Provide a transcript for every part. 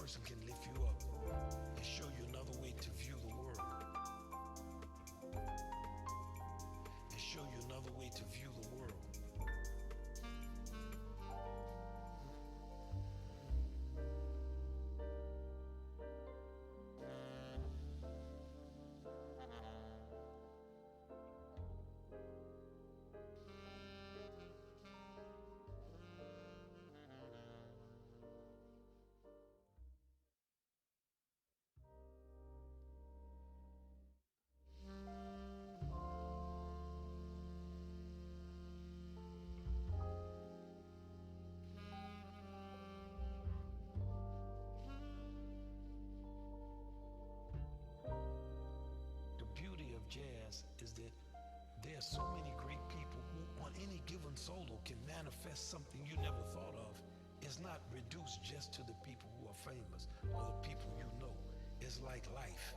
person can lift you up and show you another way to view the world. And show you another way to view the world. Jazz is that there are so many great people who on any given solo can manifest something you never thought of. It's not reduced just to the people who are famous or the people you know. It's like life.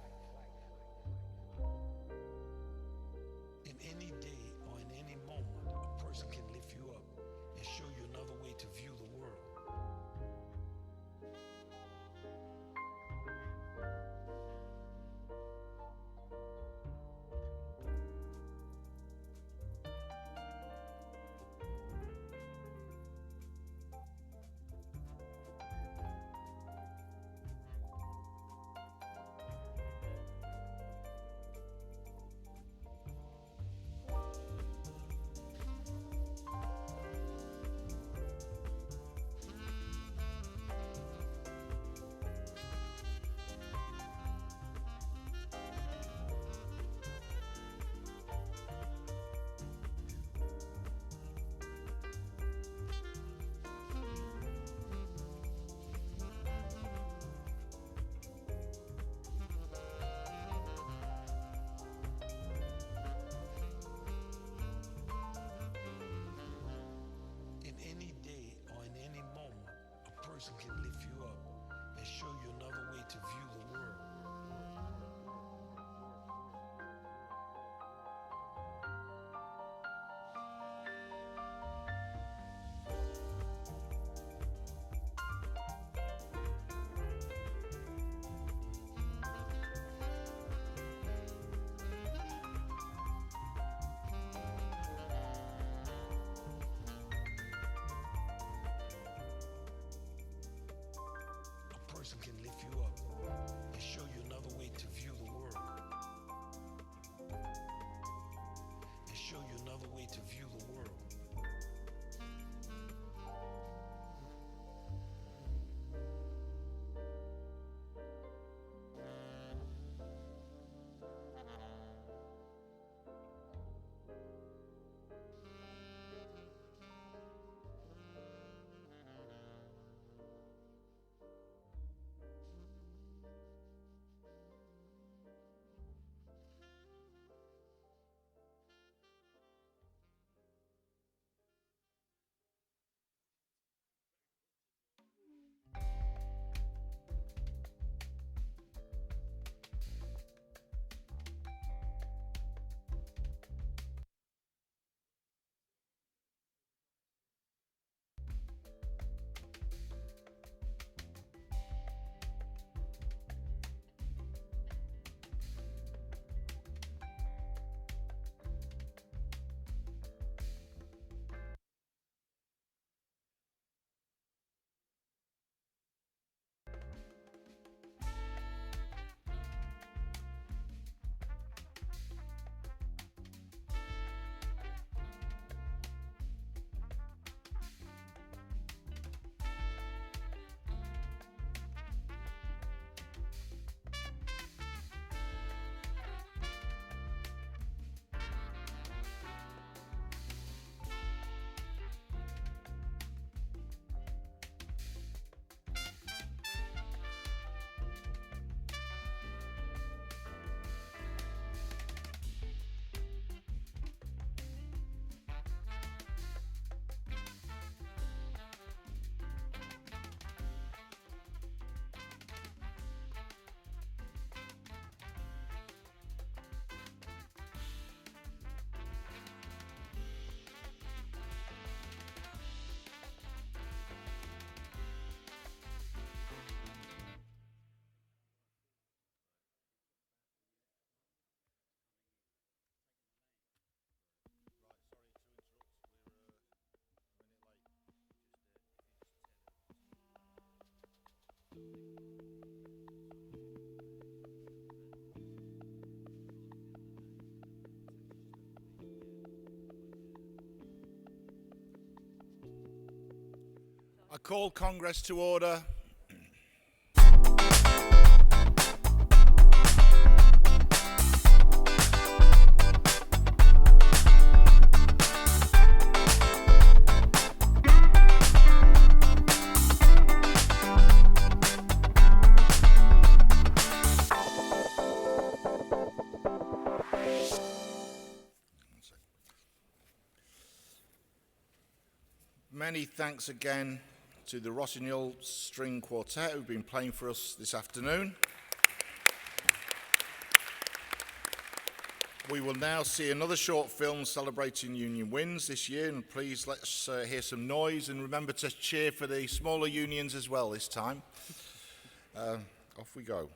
In any day or in any moment, a person can lift you up and show you another way to view the world. Call Congress to order. Many thanks again to the Rossignol String Quartet who've been playing for us this afternoon. We will now see another short film celebrating union wins this year, and please let's hear some noise and remember to cheer for the smaller unions as well this time. Off we go.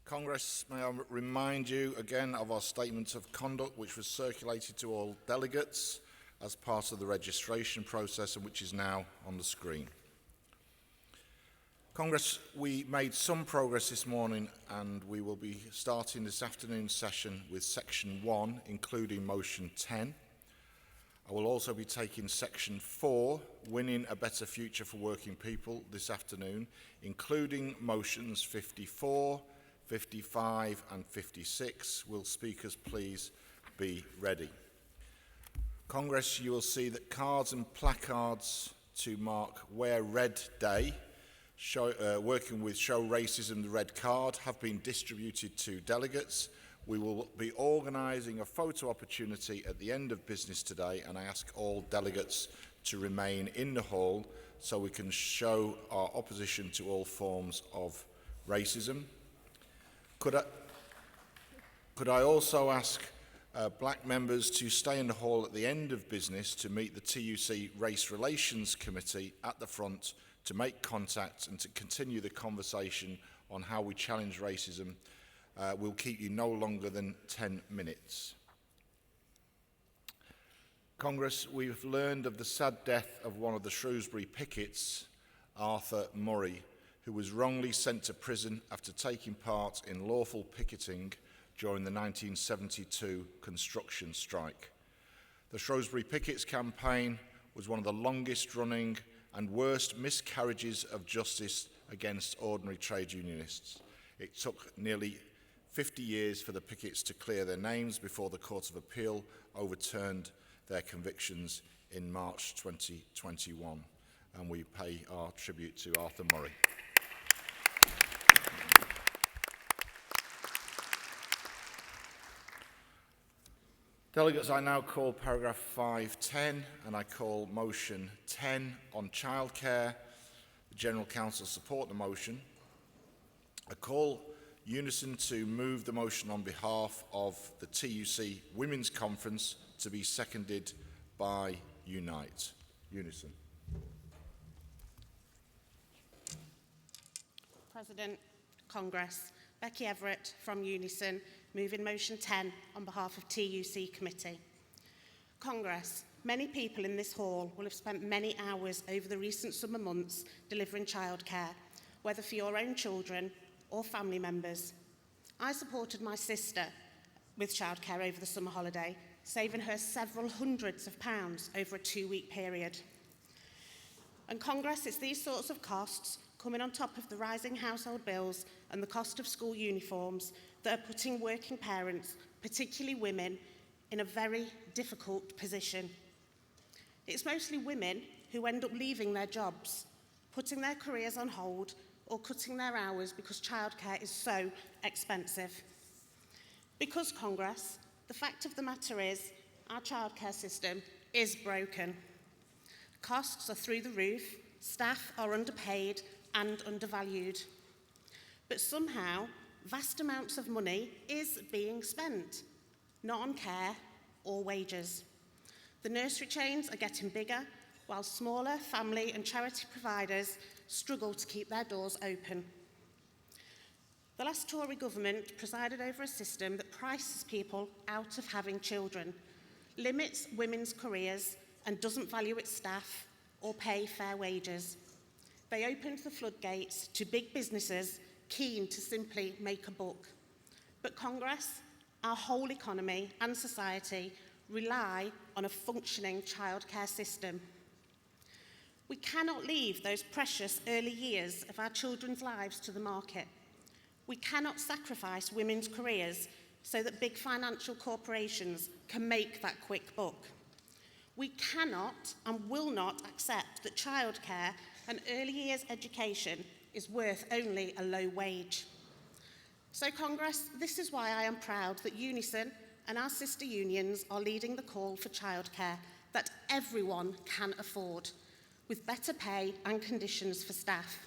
Congress, may I remind you again of our statement of conduct which was circulated to all delegates as part of the registration process and which is now on the screen. Congress, we made some progress this morning and we will be starting this afternoon's session with Section 1, including Motion 10. I will also be taking Section 4, Winning a Better Future for Working People, this afternoon, including Motions 54, 55 and 56. Will speakers please be ready? Congress, you will see that cards and placards to mark Wear Red Day, working with Show Racism the Red Card, have been distributed to delegates. We will be organising a photo opportunity at the end of business today, and I ask all delegates to remain in the hall so we can show our opposition to all forms of racism. Could I also ask black members to stay in the hall at the end of business to meet the TUC Race Relations Committee at the front to make contact and to continue the conversation on how we challenge racism. We'll keep you no longer than 10 minutes. Congress, we've learned of the sad death of one of the Shrewsbury pickets, Arthur Murray, who was wrongly sent to prison after taking part in lawful picketing during the 1972 construction strike. The Shrewsbury Pickets campaign was one of the longest running and worst miscarriages of justice against ordinary trade unionists. It took nearly 50 years for the pickets to clear their names before the Court of Appeal overturned their convictions in March 2021. And we pay our tribute to Arthur Murray. Delegates, I now call paragraph 510 and I call motion 10 on childcare. The General Counsel support the motion. I call Unison to move the motion on behalf of the TUC Women's Conference to be seconded by Unite. Unison. President, Congress, Becky Everett from Unison, moving motion 10 on behalf of TUC Committee. Congress, many people in this hall will have spent many hours over the recent summer months delivering childcare, whether for your own children or family members. I supported my sister with childcare over the summer holiday, saving her several hundreds of pounds over a 2-week period. And Congress, it's these sorts of costs coming on top of the rising household bills and the cost of school uniforms that are putting working parents, particularly women, in a very difficult position. It's mostly women who end up leaving their jobs, putting their careers on hold, or cutting their hours because childcare is so expensive. Because Congress, the fact of the matter is our childcare system is broken. Costs are through the roof, staff are underpaid and undervalued. But somehow, vast amounts of money is being spent, not on care or wages. The nursery chains are getting bigger, while smaller family and charity providers struggle to keep their doors open. The last Tory government presided over a system that prices people out of having children, limits women's careers, and doesn't value its staff or pay fair wages. They opened the floodgates to big businesses keen to simply make a buck. But Congress, our whole economy and society rely on a functioning childcare system. We cannot leave those precious early years of our children's lives to the market. We cannot sacrifice women's careers so that big financial corporations can make that quick buck. We cannot and will not accept that childcare and early years education is worth only a low wage. So Congress, this is why I am proud that Unison and our sister unions are leading the call for childcare that everyone can afford, with better pay and conditions for staff.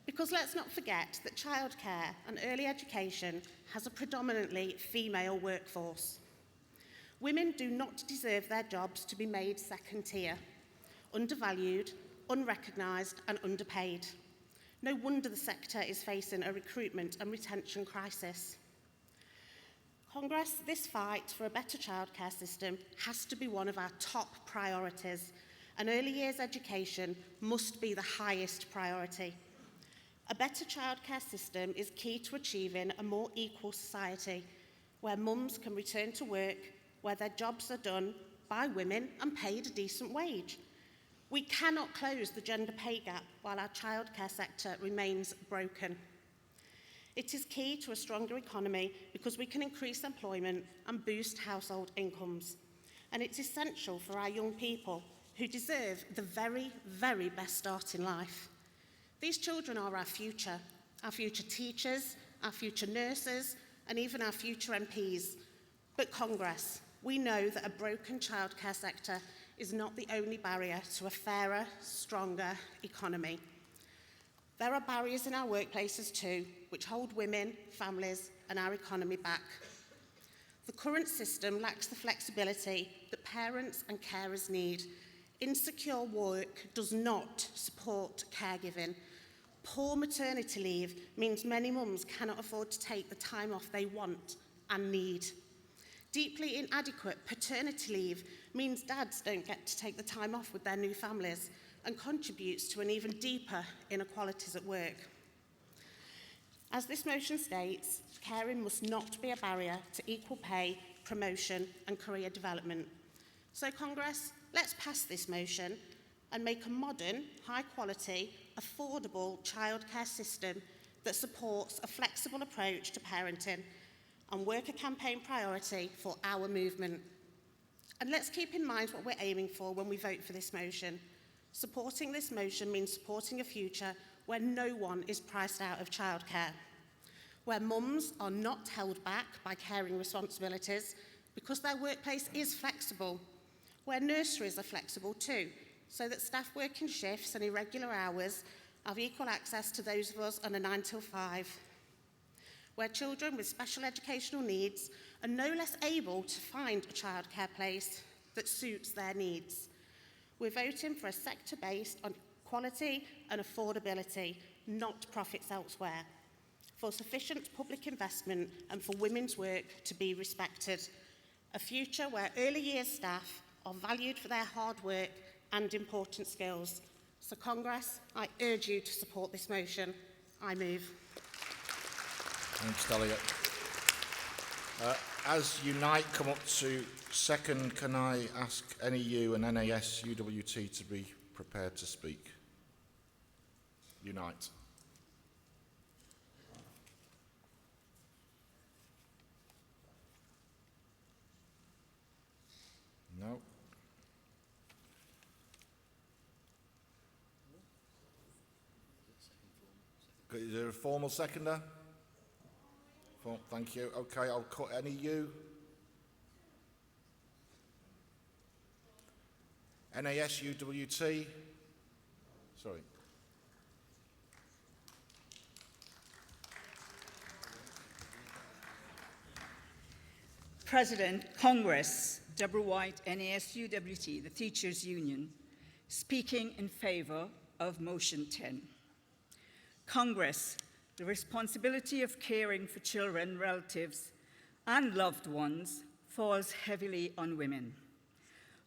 Because let's not forget that childcare and early education has a predominantly female workforce. Women do not deserve their jobs to be made second tier, undervalued, unrecognised and underpaid. No wonder the sector is facing a recruitment and retention crisis. Congress, this fight for a better childcare system has to be one of our top priorities, and early years education must be the highest priority. A better childcare system is key to achieving a more equal society where mums can return to work, where their jobs are done by women and paid a decent wage. We cannot close the gender pay gap while our childcare sector remains broken. It is key to a stronger economy because we can increase employment and boost household incomes. And it's essential for our young people who deserve the very, very best start in life. These children are our future teachers, our future nurses, and even our future MPs. But Congress, we know that a broken childcare sector is not the only barrier to a fairer, stronger economy. There are barriers in our workplaces too, which hold women, families, and our economy back. The current system lacks the flexibility that parents and carers need. Insecure work does not support caregiving. Poor maternity leave means many mums cannot afford to take the time off they want and need. Deeply inadequate paternity leave means dads don't get to take the time off with their new families, and contributes to an even deeper inequalities at work. As this motion states, caring must not be a barrier to equal pay, promotion and career development. So Congress, let's pass this motion and make a modern, high-quality, affordable childcare system that supports a flexible approach to parenting and work a campaign priority for our movement. And let's keep in mind what we're aiming for when we vote for this motion. Supporting this motion means supporting a future where no one is priced out of childcare, where mums are not held back by caring responsibilities because their workplace is flexible, where nurseries are flexible too, so that staff working shifts and irregular hours have equal access to those of us on a 9 till 5, where children with special educational needs are no less able to find a childcare place that suits their needs. We're voting for a sector based on quality and affordability, not profits elsewhere, for sufficient public investment and for women's work to be respected, a future where early years staff are valued for their hard work and important skills. So Congress, I urge you to support this motion. I move. Thanks, Dahlia. As Unite come up to second, can I ask NEU and NAS UWT to be prepared to speak? Unite. No. Is there a formal seconder? Thank you. Okay, I'll cut NEU. NAS UWT. Sorry. President, Congress, Deborah White, NAS UWT, the Teachers Union, speaking in favour of Motion 10. Congress, the responsibility of caring for children, relatives, and loved ones falls heavily on women.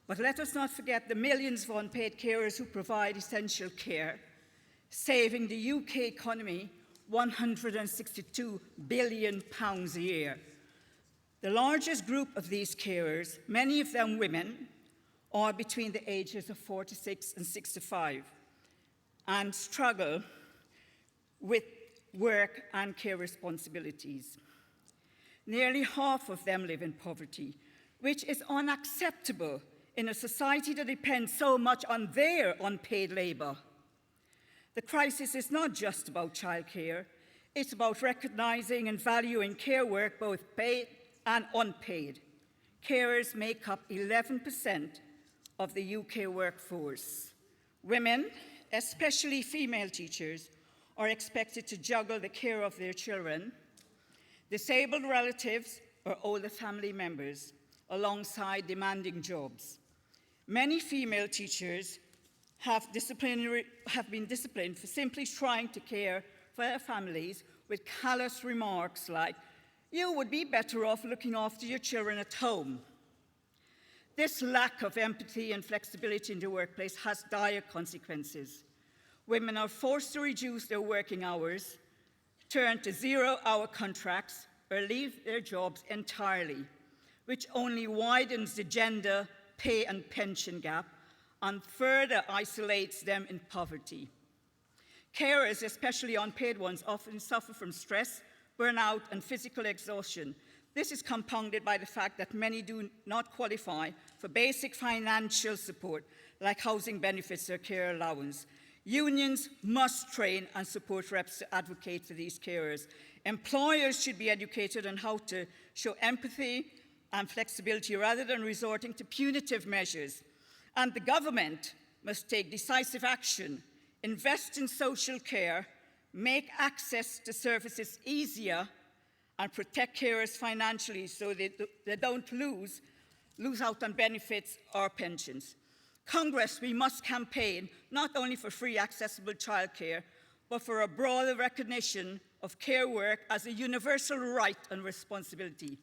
But let us not forget the millions of unpaid carers who provide essential care, saving the UK economy £162 billion a year. The largest group of these carers, many of them women, are between the ages of 46 and 65 and struggle with work and care responsibilities. Nearly half of them live in poverty, which is unacceptable in a society that depends so much on their unpaid labour. The crisis is not just about childcare, it's about recognising and valuing care work, both paid and unpaid. Carers make up 11% of the UK workforce. Women, especially female teachers, are expected to juggle the care of their children, disabled relatives, or older family members, alongside demanding jobs. Many female teachers have been disciplined for simply trying to care for their families with callous remarks like, "You would be better off looking after your children at home." This lack of empathy and flexibility in the workplace has dire consequences. Women are forced to reduce their working hours, turn to zero-hour contracts, or leave their jobs entirely, which only widens the gender pay and pension gap and further isolates them in poverty. Carers, especially unpaid ones, often suffer from stress, burnout, and physical exhaustion. This is compounded by the fact that many do not qualify for basic financial support, like housing benefits or care allowance. Unions must train and support reps to advocate for these carers. Employers should be educated on how to show empathy and flexibility rather than resorting to punitive measures. And the government must take decisive action, invest in social care, make access to services easier, and protect carers financially so they don't lose out on benefits or pensions. Congress, we must campaign not only for free accessible childcare, but for a broader recognition of care work as a universal right and responsibility.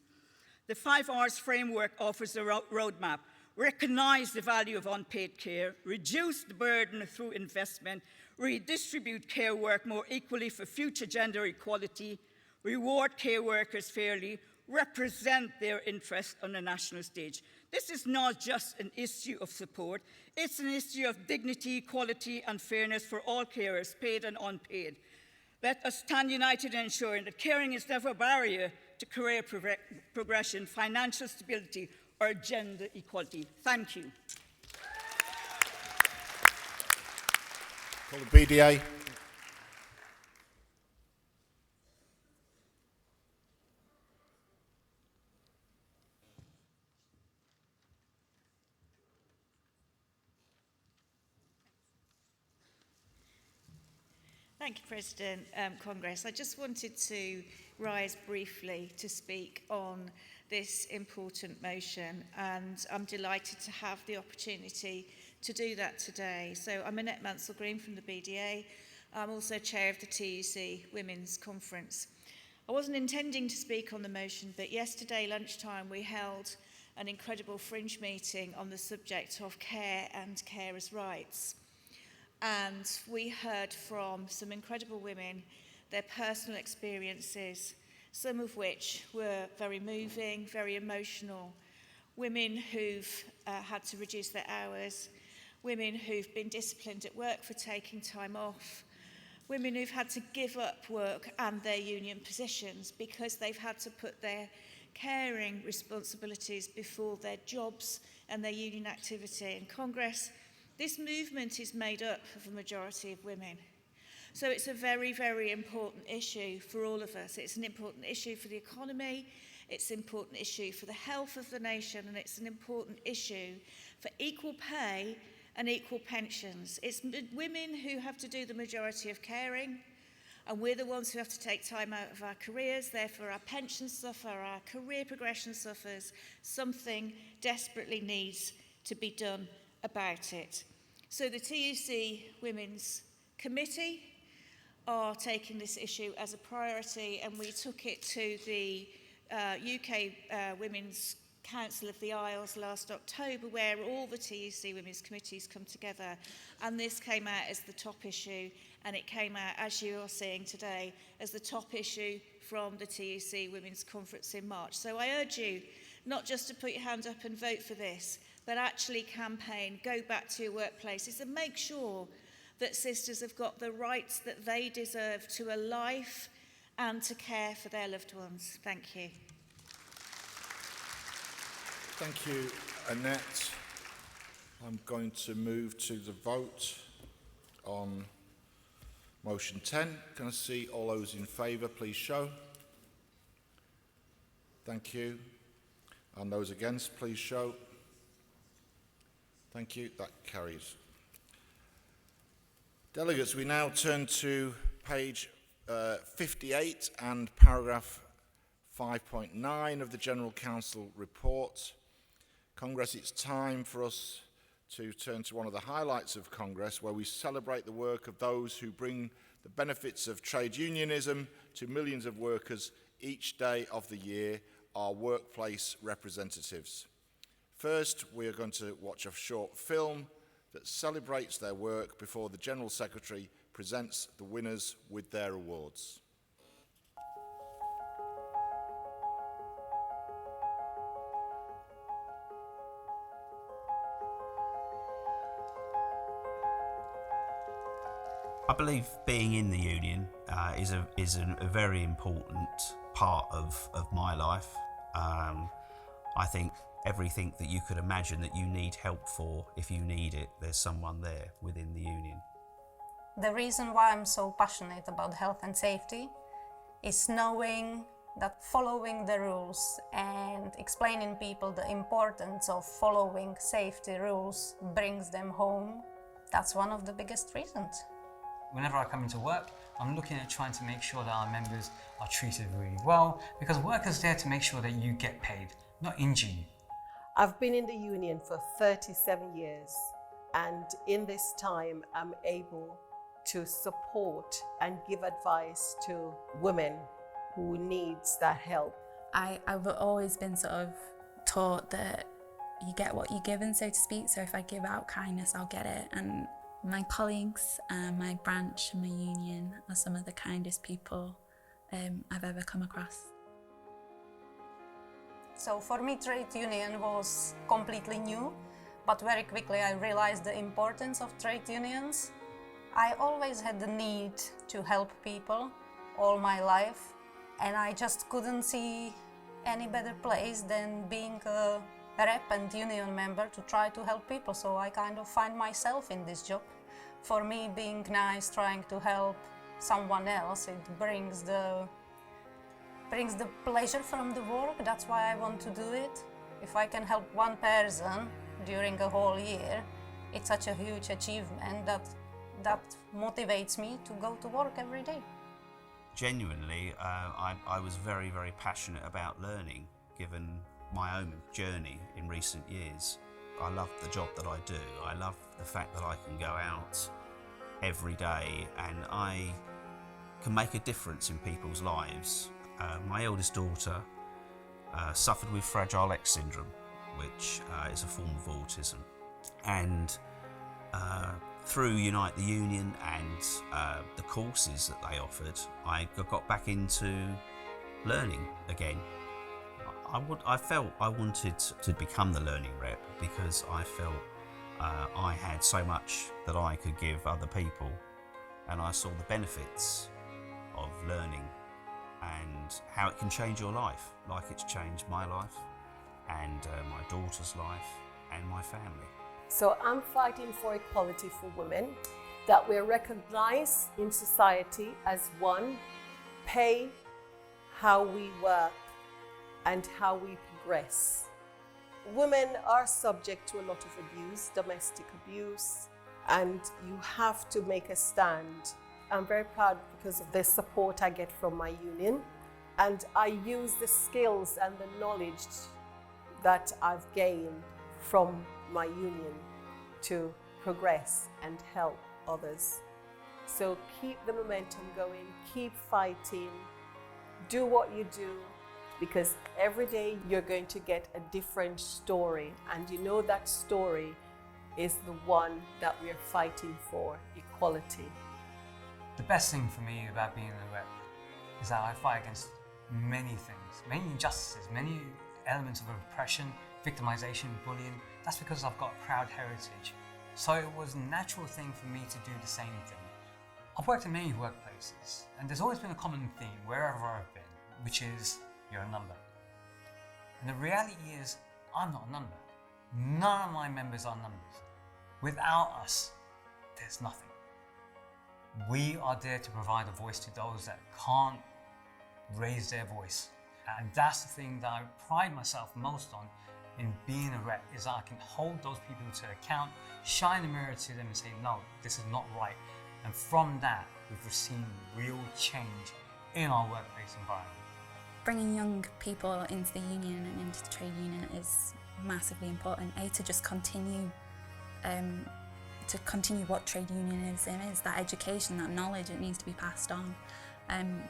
The 5 Rs framework offers a roadmap recognize the value of unpaid care, reduce the burden through investment, redistribute care work more equally for future gender equality, reward care workers fairly, represent their interests on the national stage. This is not just an issue of support, it's an issue of dignity, equality, and fairness for all carers, paid and unpaid. Let us stand united in ensuring that caring is never a barrier to career progression, financial stability, or gender equality. Thank you. Call the BDA. Thank you, President Congress. I just wanted to rise briefly to speak on this important motion, and I'm delighted to have the opportunity to do that today. So I'm Annette Mansell-Green from the BDA. I'm also chair of the TUC Women's Conference. I wasn't intending to speak on the motion, but yesterday lunchtime we held an incredible fringe meeting on the subject of care and carers' rights. And we heard from some incredible women, their personal experiences, some of which were very moving, very emotional. Women who've had to reduce their hours, women who've been disciplined at work for taking time off, women who've had to give up work and their union positions because they've had to put their caring responsibilities before their jobs and their union activity. In Congress, this movement is made up of a majority of women. So it's a very, very important issue for all of us. It's an important issue for the economy, it's an important issue for the health of the nation, and it's an important issue for equal pay and equal pensions. It's women who have to do the majority of caring, and we're the ones who have to take time out of our careers. Therefore, our pensions suffer, our career progression suffers. Something desperately needs to be done about it. So the TUC Women's Committee are taking this issue as a priority, and we took it to the UK Women's Council of the Isles last October, where all the TUC Women's Committees come together, and this came out as the top issue, and it came out, as you are seeing today, as the top issue from the TUC Women's Conference in March. So I urge you not just to put your hand up and vote for this, but actually campaign, go back to your workplaces and make sure that sisters have got the rights that they deserve to a life and to care for their loved ones. Thank you. Thank you, Annette. I'm going to move to the vote on motion 10. Can I see all those in favour, please show. Thank you. And those against, please show. Thank you. That carries. Delegates, we now turn to page 58 and paragraph 5.9 of the General Council report. Congress, it's time for us to turn to one of the highlights of Congress, where we celebrate the work of those who bring the benefits of trade unionism to millions of workers each day of the year, our workplace representatives. First, we are going to watch a short film that celebrates their work before the General Secretary presents the winners with their awards. I believe being in the union is a very important part of my life. I think everything that you could imagine that you need help for, if you need it, there's someone there within the union. The reason why I'm so passionate about health and safety is knowing that following the rules and explaining people the importance of following safety rules brings them home. That's one of the biggest reasons. Whenever I come into work, I'm looking at trying to make sure that our members are treated really well, because work is there to make sure that you get paid, not injure you. I've been in the union for 37 years, and in this time I'm able to support and give advice to women who needs that help. I've always been sort of taught that you get what you're given, so to speak. So if I give out kindness, I'll get it. And my colleagues, my branch and my union are some of the kindest people I've ever come across. So for me, trade union was completely new, but very quickly I realized the importance of trade unions. I always had the need to help people all my life, and I just couldn't see any better place than being a rep and union member to try to help people. So I kind of find myself in this job. For me, being nice, trying to help someone else, it brings the pleasure from the work. That's why I want to do it. If I can help one person during a whole year, it's such a huge achievement that motivates me to go to work every day. Genuinely, I was very, very passionate about learning, given my own journey in recent years. I love the job that I do. I love the fact that I can go out every day and I can make a difference in people's lives. My eldest daughter suffered with Fragile X syndrome, which is a form of autism. And through Unite the Union and the courses that they offered, I got back into learning again. I felt I wanted to become the learning rep because I felt I had so much that I could give other people, and I saw the benefits of learning and how it can change your life, like it's changed my life and my daughter's life and my family. So I'm fighting for equality for women, that we're recognized in society as one, pay, how we work, and how we progress. Women are subject to a lot of abuse, domestic abuse, and you have to make a stand. I'm very proud because of the support I get from my union, and I use the skills and the knowledge that I've gained from my union to progress and help others. So keep the momentum going, keep fighting, do what you do, because every day you're going to get a different story, and you know that story is the one that we're fighting for, equality. The best thing for me about being a rep is that I fight against many things, many injustices, many elements of oppression, victimization, bullying. That's because I've got a proud heritage. So it was a natural thing for me to do the same thing. I've worked in many workplaces, and there's always been a common theme wherever I've been, which is you're a number. And the reality is, I'm not a number. None of my members are numbers. Without us, there's nothing. We are there to provide a voice to those that can't raise their voice. And that's the thing that I pride myself most on in being a rep, is that I can hold those people to account, shine a mirror to them and say, no, this is not right. And from that, we've seen real change in our workplace environment. Bringing young people into the union and into the trade union is massively important. To just continue what trade unionism is, that education, that knowledge, it needs to be passed on.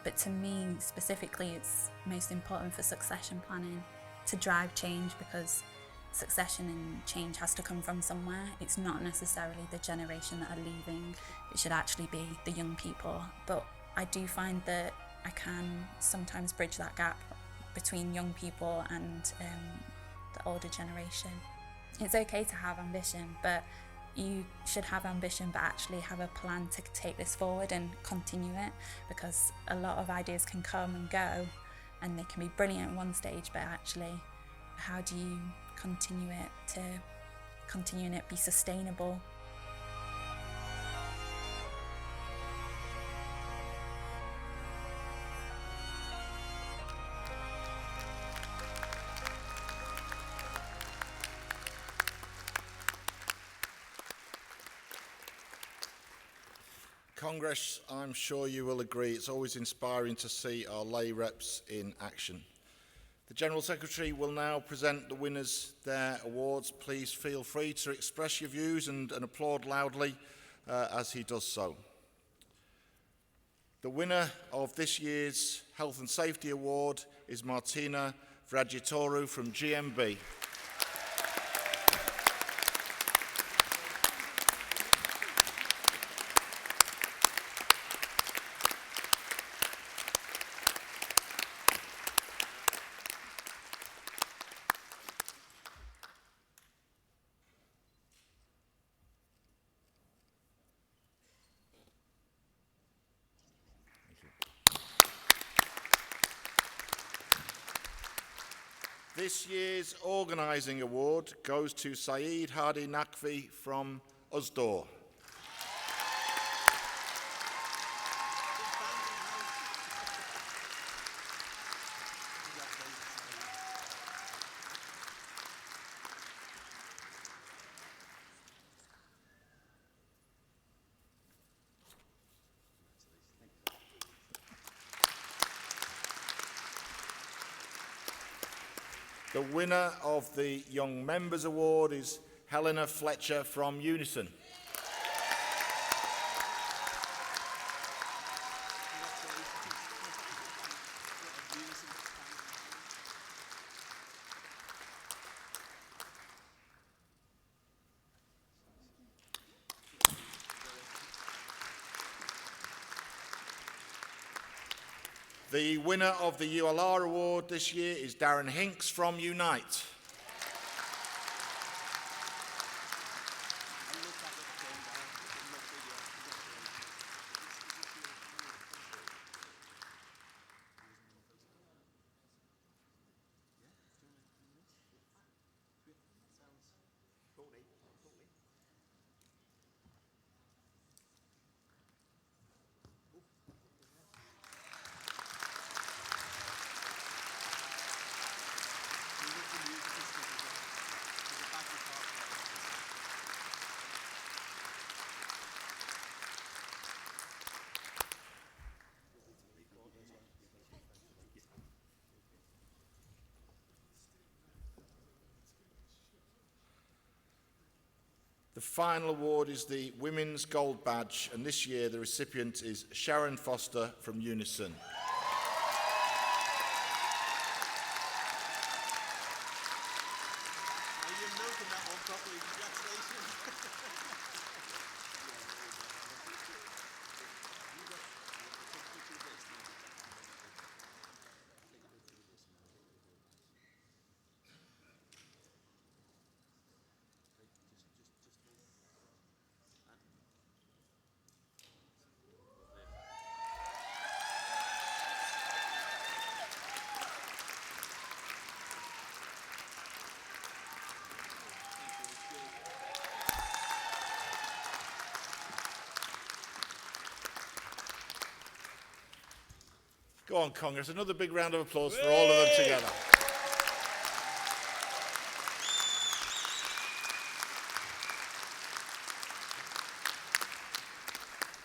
But to me specifically, it's most important for succession planning to drive change, because succession and change has to come from somewhere. It's not necessarily the generation that are leaving. It should actually be the young people. But I do find that I can sometimes bridge that gap between young people and the older generation. It's okay to have ambition, but you should have ambition but actually have a plan to take this forward and continue it, because a lot of ideas can come and go and they can be brilliant at one stage, but actually how do you continue and it be sustainable? Congress, I'm sure you will agree, it's always inspiring to see our lay reps in action. The General Secretary will now present the winners their awards. Please feel free to express your views and applaud loudly as he does so. The winner of this year's Health and Safety Award is Martina Vragitoru from GMB. This year's organising award goes to Saeed Hadi Naqvi from Usdaw. The winner of the Young Members Award is Helena Fletcher from Unison. The winner of the ULR Award this year is Darren Hinks from Unite. The final award is the Women's Gold Badge, and this year the recipient is Sharon Foster from Unison. Go on, Congress. Another big round of applause for all of them together.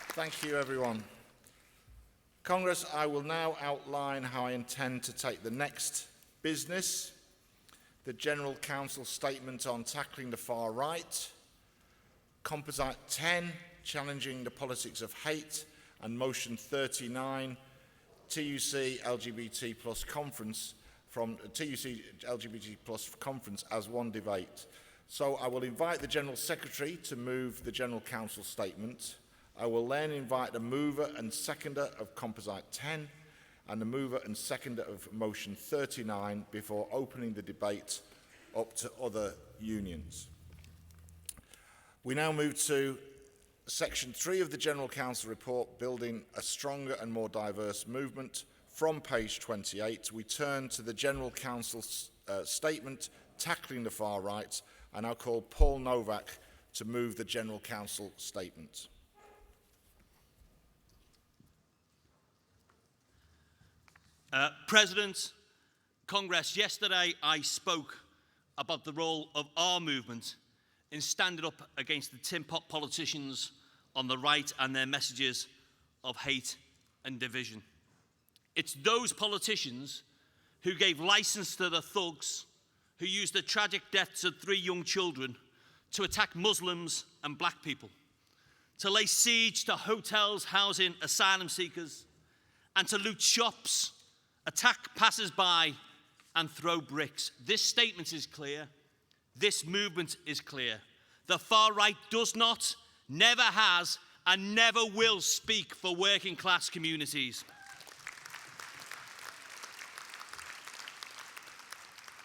Thank you, everyone. Congress, I will now outline how I intend to take the next business: the General Council statement on tackling the far right, Composite 10, challenging the politics of hate, and Motion 39, TUC LGBT plus conference from TUC LGBT plus conference as one debate. So I will invite the General Secretary to move the General Council statement. I will then invite the mover and seconder of Composite 10 and the mover and seconder of Motion 39 before opening the debate up to other unions. We now move to Section 3 of the General Council report, Building a Stronger and More Diverse Movement. From page 28, we turn to the General Council's statement, Tackling the Far Right, and I'll call Paul Novak to move the General Council statement. President, Congress, yesterday I spoke about the role of our movement in standing up against the tin pot politicians on the right and their messages of hate and division. It's those politicians who gave license to the thugs who used the tragic deaths of 3 young children to attack Muslims and black people, to lay siege to hotels housing asylum seekers, and to loot shops, attack passers-by, and throw bricks. This statement is clear. This movement is clear. The far right does not, never has, and never will speak for working class communities.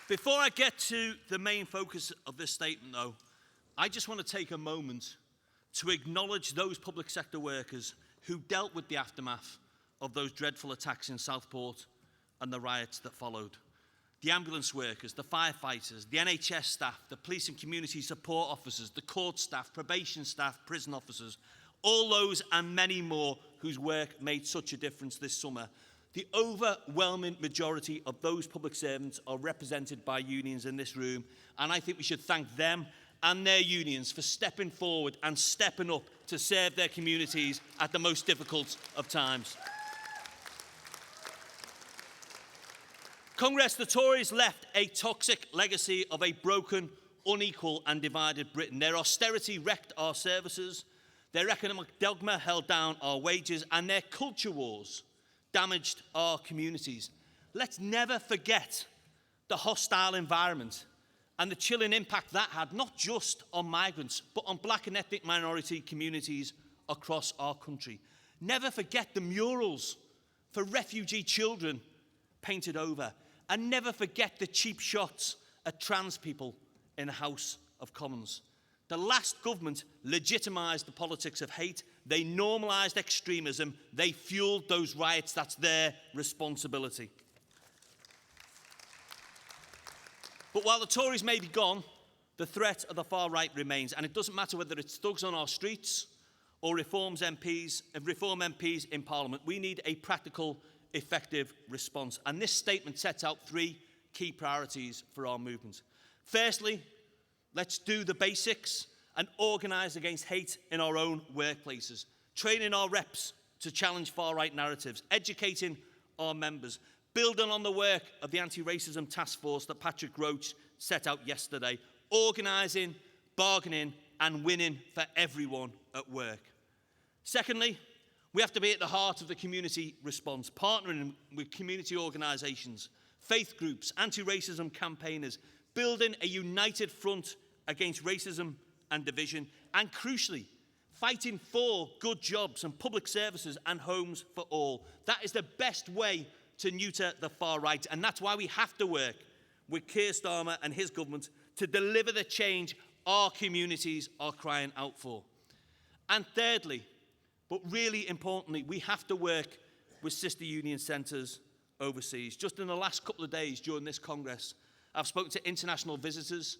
Before I get to the main focus of this statement, though, I just want to take a moment to acknowledge those public sector workers who dealt with the aftermath of those dreadful attacks in Southport and the riots that followed. the ambulance workers, the firefighters, the NHS staff, the police and community support officers, the court staff, probation staff, prison officers, all those and many more whose work made such a difference this summer. The overwhelming majority of those public servants are represented by unions in this room, and I think we should thank them and their unions for stepping forward and stepping up to serve their communities at the most difficult of times. Congress, the Tories left a toxic legacy of a broken, unequal and divided Britain. Their austerity wrecked our services, their economic dogma held down our wages, and their culture wars damaged our communities. Let's never forget the hostile environment and the chilling impact that had, not just on migrants, but on black and ethnic minority communities across our country. Never forget the murals for refugee children painted over. And never forget the cheap shots at trans people in the House of Commons. The last government legitimised the politics of hate. They normalised extremism. They fuelled those riots. That's their responsibility. But while the Tories may be gone, the threat of the far right remains. And it doesn't matter whether it's thugs on our streets or Reform MPs in Parliament. We need a practical, effective response. And this statement sets out 3 key priorities for our movement. Firstly, let's do the basics and organise against hate in our own workplaces, training our reps to challenge far-right narratives, educating our members, building on the work of the anti-racism task force that Patrick Roach set out yesterday, organising, bargaining and winning for everyone at work. Secondly, we have to be at the heart of the community response, partnering with community organisations, faith groups, anti-racism campaigners, building a united front against racism and division, and crucially, fighting for good jobs and public services and homes for all. That is the best way to neuter the far right, and that's why we have to work with Keir Starmer and his government to deliver the change our communities are crying out for. And thirdly, but really importantly, we have to work with sister union centres overseas. Just in the last couple of days during this Congress, I've spoken to international visitors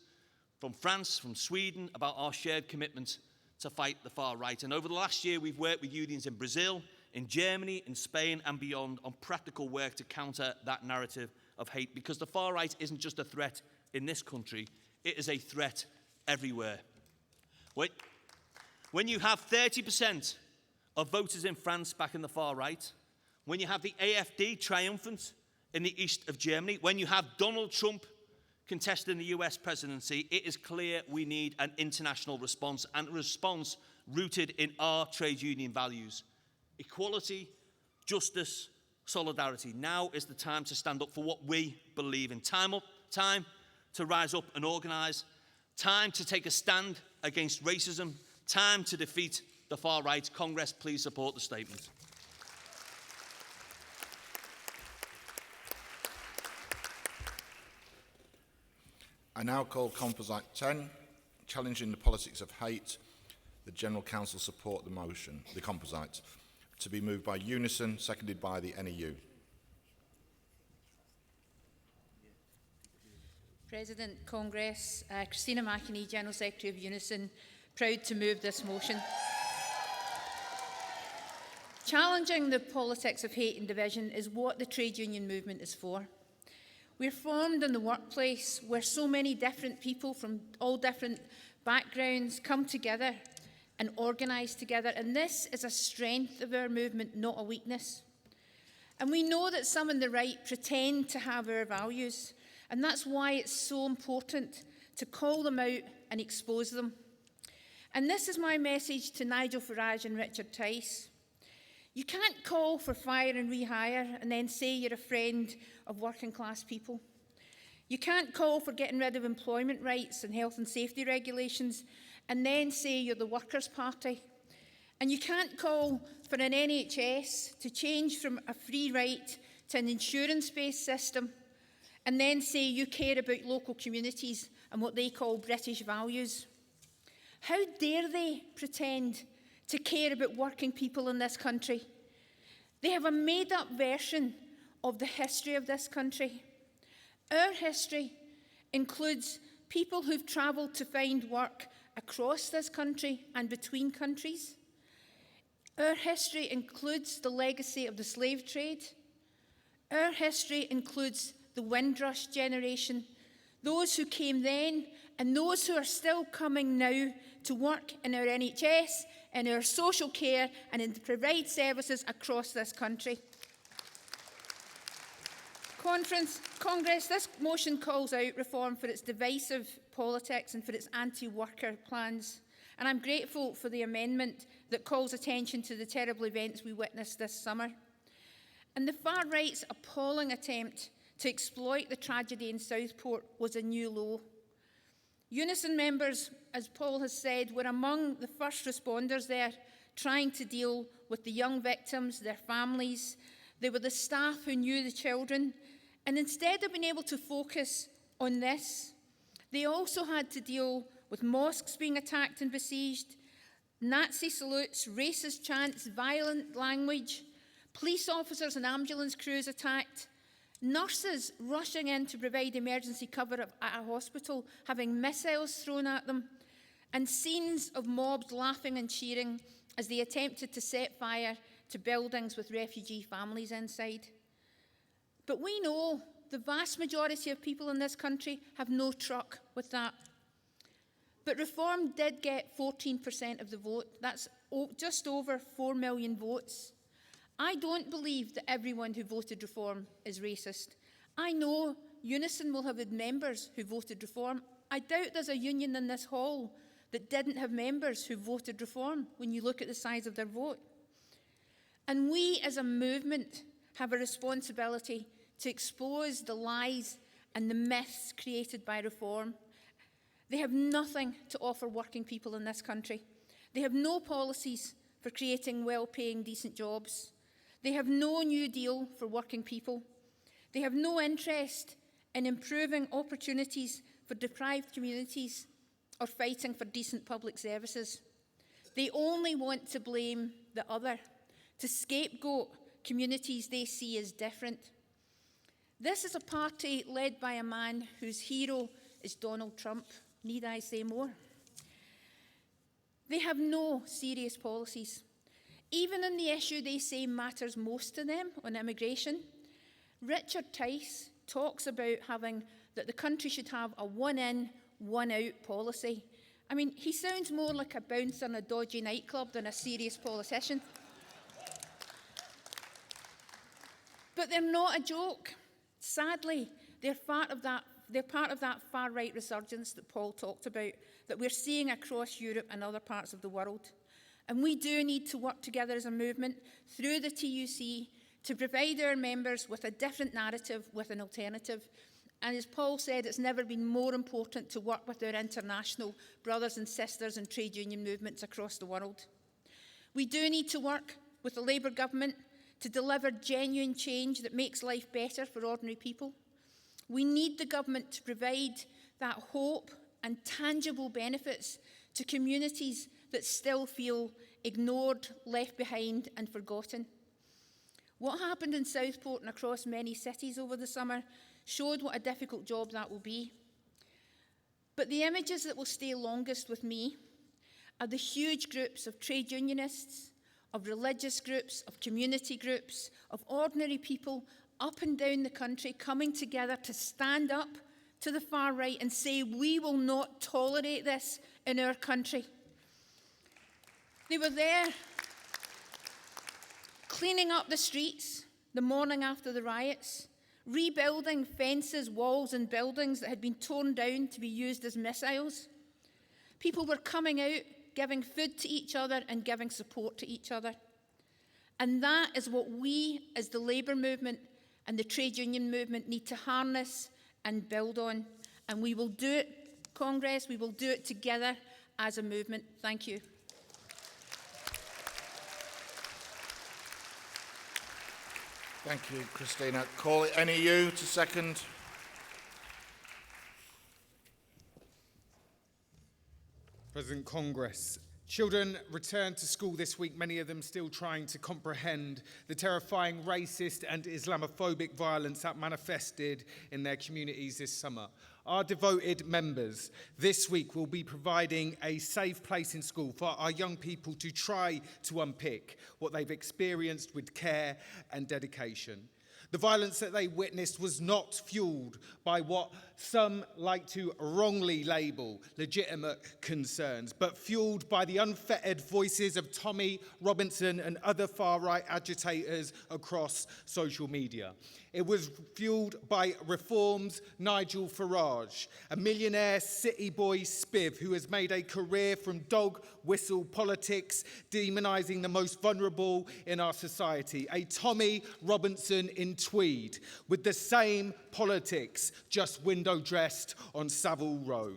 from France, from Sweden, about our shared commitment to fight the far right. And over the last year, we've worked with unions in Brazil, in Germany, in Spain and beyond on practical work to counter that narrative of hate, because the far right isn't just a threat in this country, it is a threat everywhere. When you have 30% of voters in France back in the far right, when you have the AfD triumphant in the east of Germany, when you have Donald Trump contesting the US presidency, it is clear we need an international response, and a response rooted in our trade union values. Equality, justice, solidarity. Now is the time to stand up for what we believe in. Time to rise up and organise. Time to take a stand against racism. Time to defeat the far right. Congress, please support the statement. I now call Composite 10, challenging the politics of hate. The General Council support the motion, the composite, to be moved by Unison, seconded by the NEU. President, Congress, Christina McEnee, General Secretary of Unison, proud to move this motion. Challenging the politics of hate and division is what the trade union movement is for. We're formed in the workplace where so many different people from all different backgrounds come together and organise together, and this is a strength of our movement, not a weakness. And we know that some on the right pretend to have our values, and that's why it's so important to call them out and expose them. And this is my message to Nigel Farage and Richard Tice. You can't call for fire and rehire and then say you're a friend of working class people. You can't call for getting rid of employment rights and health and safety regulations and then say you're the Workers' Party. And you can't call for an NHS to change from a free right to an insurance-based system and then say you care about local communities and what they call British values. How dare they pretend to care about working people in this country? They have a made-up version of the history of this country. Our history includes people who've travelled to find work across this country and between countries. Our history includes the legacy of the slave trade. Our history includes the Windrush generation, those who came then and those who are still coming now to work in our NHS, in our social care and in to provide services across this country. Congress, this motion calls out reform for its divisive politics and for its anti-worker plans. And I'm grateful for the amendment that calls attention to the terrible events we witnessed this summer. And the far right's appalling attempt to exploit the tragedy in Southport was a new low. Unison members, as Paul has said, were among the first responders there, trying to deal with the young victims, their families. They were the staff who knew the children. And instead of being able to focus on this, they also had to deal with mosques being attacked and besieged, Nazi salutes, racist chants, violent language, police officers and ambulance crews attacked, nurses rushing in to provide emergency cover at a hospital, having missiles thrown at them, and scenes of mobs laughing and cheering as they attempted to set fire to buildings with refugee families inside. But we know the vast majority of people in this country have no truck with that. But Reform did get 14% of the vote. That's just over 4 million votes. I don't believe that everyone who voted Reform is racist. I know Unison will have had members who voted Reform. I doubt there's a union in this hall that didn't have members who voted Reform when you look at the size of their vote. And we as a movement have a responsibility to expose the lies and the myths created by Reform. They have nothing to offer working people in this country. They have no policies for creating well-paying, decent jobs. They have no New Deal for working people. They have no interest in improving opportunities for deprived communities or fighting for decent public services. They only want to blame the other, to scapegoat communities they see as different. This is a party led by a man whose hero is Donald Trump. Need I say more? They have no serious policies. Even on the issue they say matters most to them, on immigration, Richard Tice talks about that the country should have a one-in, one-out policy. I mean, he sounds more like a bouncer in a dodgy nightclub than a serious politician. But they're not a joke. Sadly, they're part of that far-right resurgence that Paul talked about, that we're seeing across Europe and other parts of the world. And we do need to work together as a movement through the TUC to provide our members with a different narrative, with an alternative. And as Paul said, it's never been more important to work with our international brothers and sisters and trade union movements across the world. We do need to work with the Labour government to deliver genuine change that makes life better for ordinary people. We need the government to provide that hope and tangible benefits to communities that still feel ignored, left behind and forgotten. What happened in Southport and across many cities over the summer showed what a difficult job that will be. But the images that will stay longest with me are the huge groups of trade unionists, of religious groups, of community groups, of ordinary people up and down the country coming together to stand up to the far right and say, we will not tolerate this in our country. They were there cleaning up the streets the morning after the riots, rebuilding fences, walls and buildings that had been torn down to be used as missiles. People were coming out, giving food to each other and giving support to each other. And that is what we, as the Labour movement and the trade union movement, need to harness and build on. And we will do it, Congress, we will do it together as a movement. Thank you. Thank you, Christina. Call it NEU to second. President Congress, Children returned to school this week, many of them still trying to comprehend the terrifying racist and Islamophobic violence that manifested in their communities this summer. Our devoted members this week will be providing a safe place in school for our young people to try to unpick what they've experienced with care and dedication. The violence that they witnessed was not fueled by what some like to wrongly label legitimate concerns, but fueled by the unfettered voices of Tommy Robinson and other far-right agitators across social media. It was fueled by Reform's Nigel Farage, a millionaire city boy spiv who has made a career from dog whistle politics, demonising the most vulnerable in our society. A Tommy Robinson in tweed, with the same politics, just window dressed on Savile Row.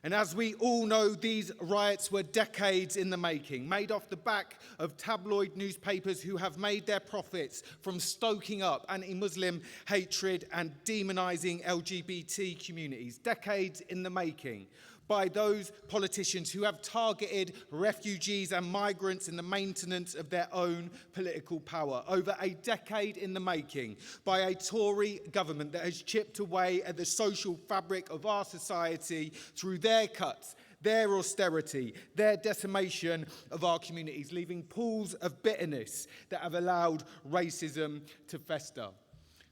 And as we all know, these riots were decades in the making, made off the back of tabloid newspapers who have made their profits from stoking up anti-Muslim hatred and demonising LGBT communities. Decades in the making by those politicians who have targeted refugees and migrants in the maintenance of their own political power. Over a decade in the making by a Tory government that has chipped away at the social fabric of our society through their cuts, their austerity, their decimation of our communities, leaving pools of bitterness that have allowed racism to fester.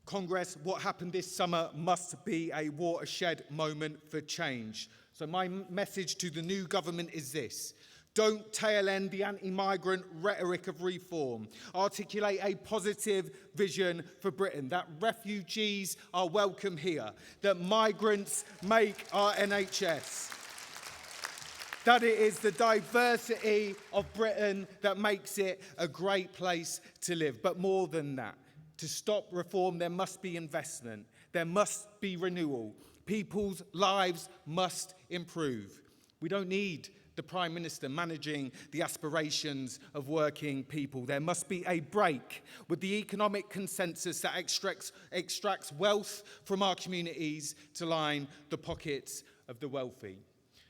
Congress, what happened this summer must be a watershed moment for change. So my message to the new government is this: don't tail end the anti-migrant rhetoric of reform. Articulate a positive vision for Britain, that refugees are welcome here, that migrants make our NHS, that it is the diversity of Britain that makes it a great place to live. But more than that, to stop reform, there must be investment, there must be renewal. People's lives must improve. We don't need the Prime Minister managing the aspirations of working people. There must be a break with the economic consensus that extracts wealth from our communities to line the pockets of the wealthy,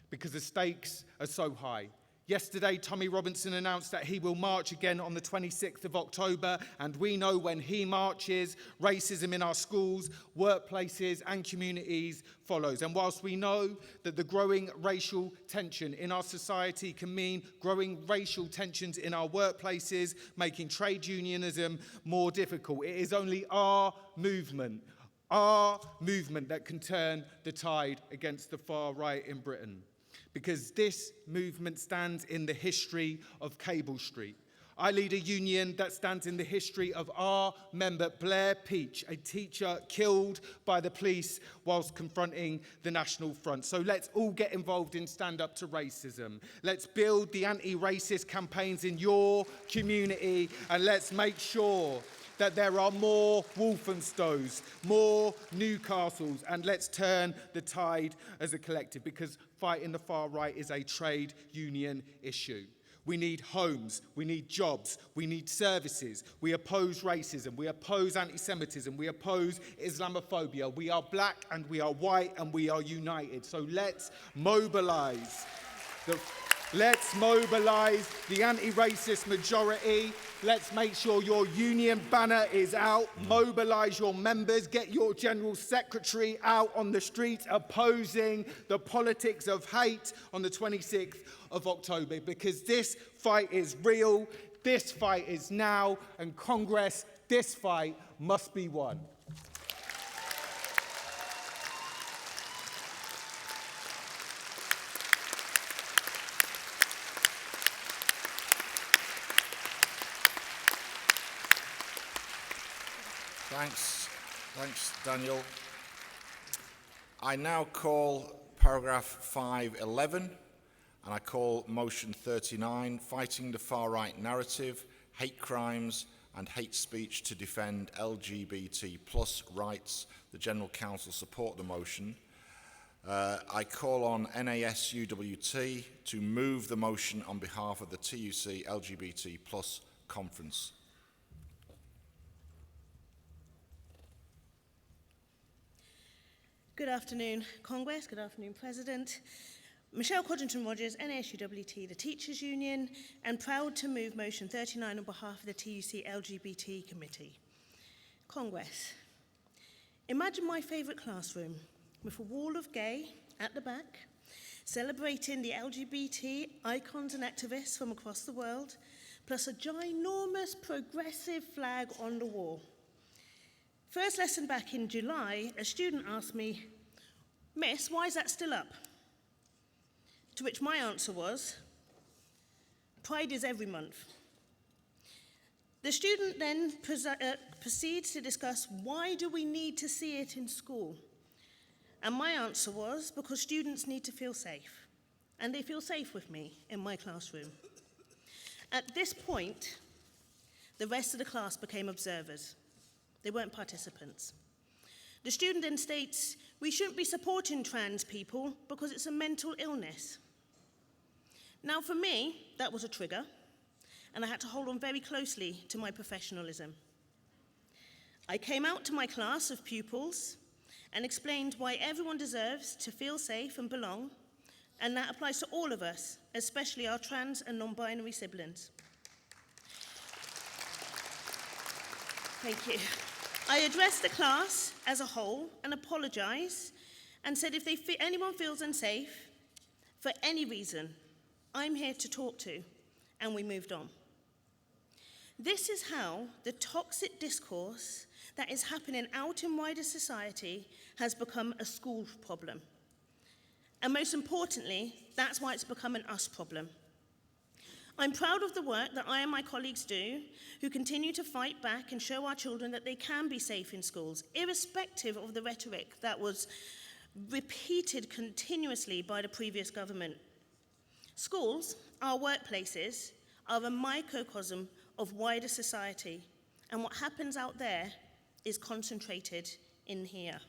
because the stakes are so high. Yesterday, Tommy Robinson announced that he will march again on the 26th of October, and we know when he marches, racism in our schools, workplaces and communities follows. And whilst we know that the growing racial tension in our society can mean growing racial tensions in our workplaces, making trade unionism more difficult, it is only our movement that can turn the tide against the far right in Britain. Because this movement stands in the history of Cable Street. I lead a union that stands in the history of our member Blair Peach, a teacher killed by the police whilst confronting the National Front. So let's all get involved in Stand Up to Racism. Let's build the anti-racist campaigns in your community, and let's make sure that there are more Walthamstows, more Newcastles, and let's turn the tide as a collective, because fighting the far right is a trade union issue. We need homes, we need jobs, we need services. We oppose racism, we oppose anti-Semitism, we oppose Islamophobia. We are black and we are white and we are united. So let's mobilise the anti-racist majority. Let's make sure your union banner is out. Mobilise your members. Get your general secretary out on the streets opposing the politics of hate on the 26th of October. Because this fight is real. This fight is now. And Congress, this fight must be won. Thanks, Daniel. I now call paragraph 511, and I call motion 39, Fighting the Far-Right Narrative, Hate Crimes and Hate Speech to Defend LGBT plus Rights. The General Council support the motion. I call on NASUWT to move the motion on behalf of the TUC LGBT plus conference. Good afternoon, Congress. Good afternoon, President. Michelle Codrington-Rogers, NASUWT, the Teachers Union, and proud to move motion 39 on behalf of the TUC LGBT Committee. Congress. Imagine my favourite classroom with a wall of gay at the back, celebrating the LGBT icons and activists from across the world, plus a ginormous progressive flag on the wall. First lesson back in July, a student asked me, "Miss, why is that still up?" To which my answer was, "Pride is every month." The student then proceeds to discuss, why do we need to see it in school? And my answer was, because students need to feel safe. And they feel safe with me in my classroom. At this point, the rest of the class became observers. They weren't participants. The student then states, we shouldn't be supporting trans people because it's a mental illness. Now for me, that was a trigger, and I had to hold on very closely to my professionalism. I came out to my class of pupils and explained why everyone deserves to feel safe and belong, and that applies to all of us, especially our trans and non-binary siblings. Thank you. I addressed the class as a whole and apologised and said if anyone feels unsafe for any reason, I'm here to talk to, and we moved on. This is how the toxic discourse that is happening out in wider society has become a school problem. And most importantly, that's why it's become an us problem. I'm proud of the work that I and my colleagues do, who continue to fight back and show our children that they can be safe in schools, irrespective of the rhetoric that was repeated continuously by the previous government. Schools, our workplaces, are a microcosm of wider society, and what happens out there is concentrated in here.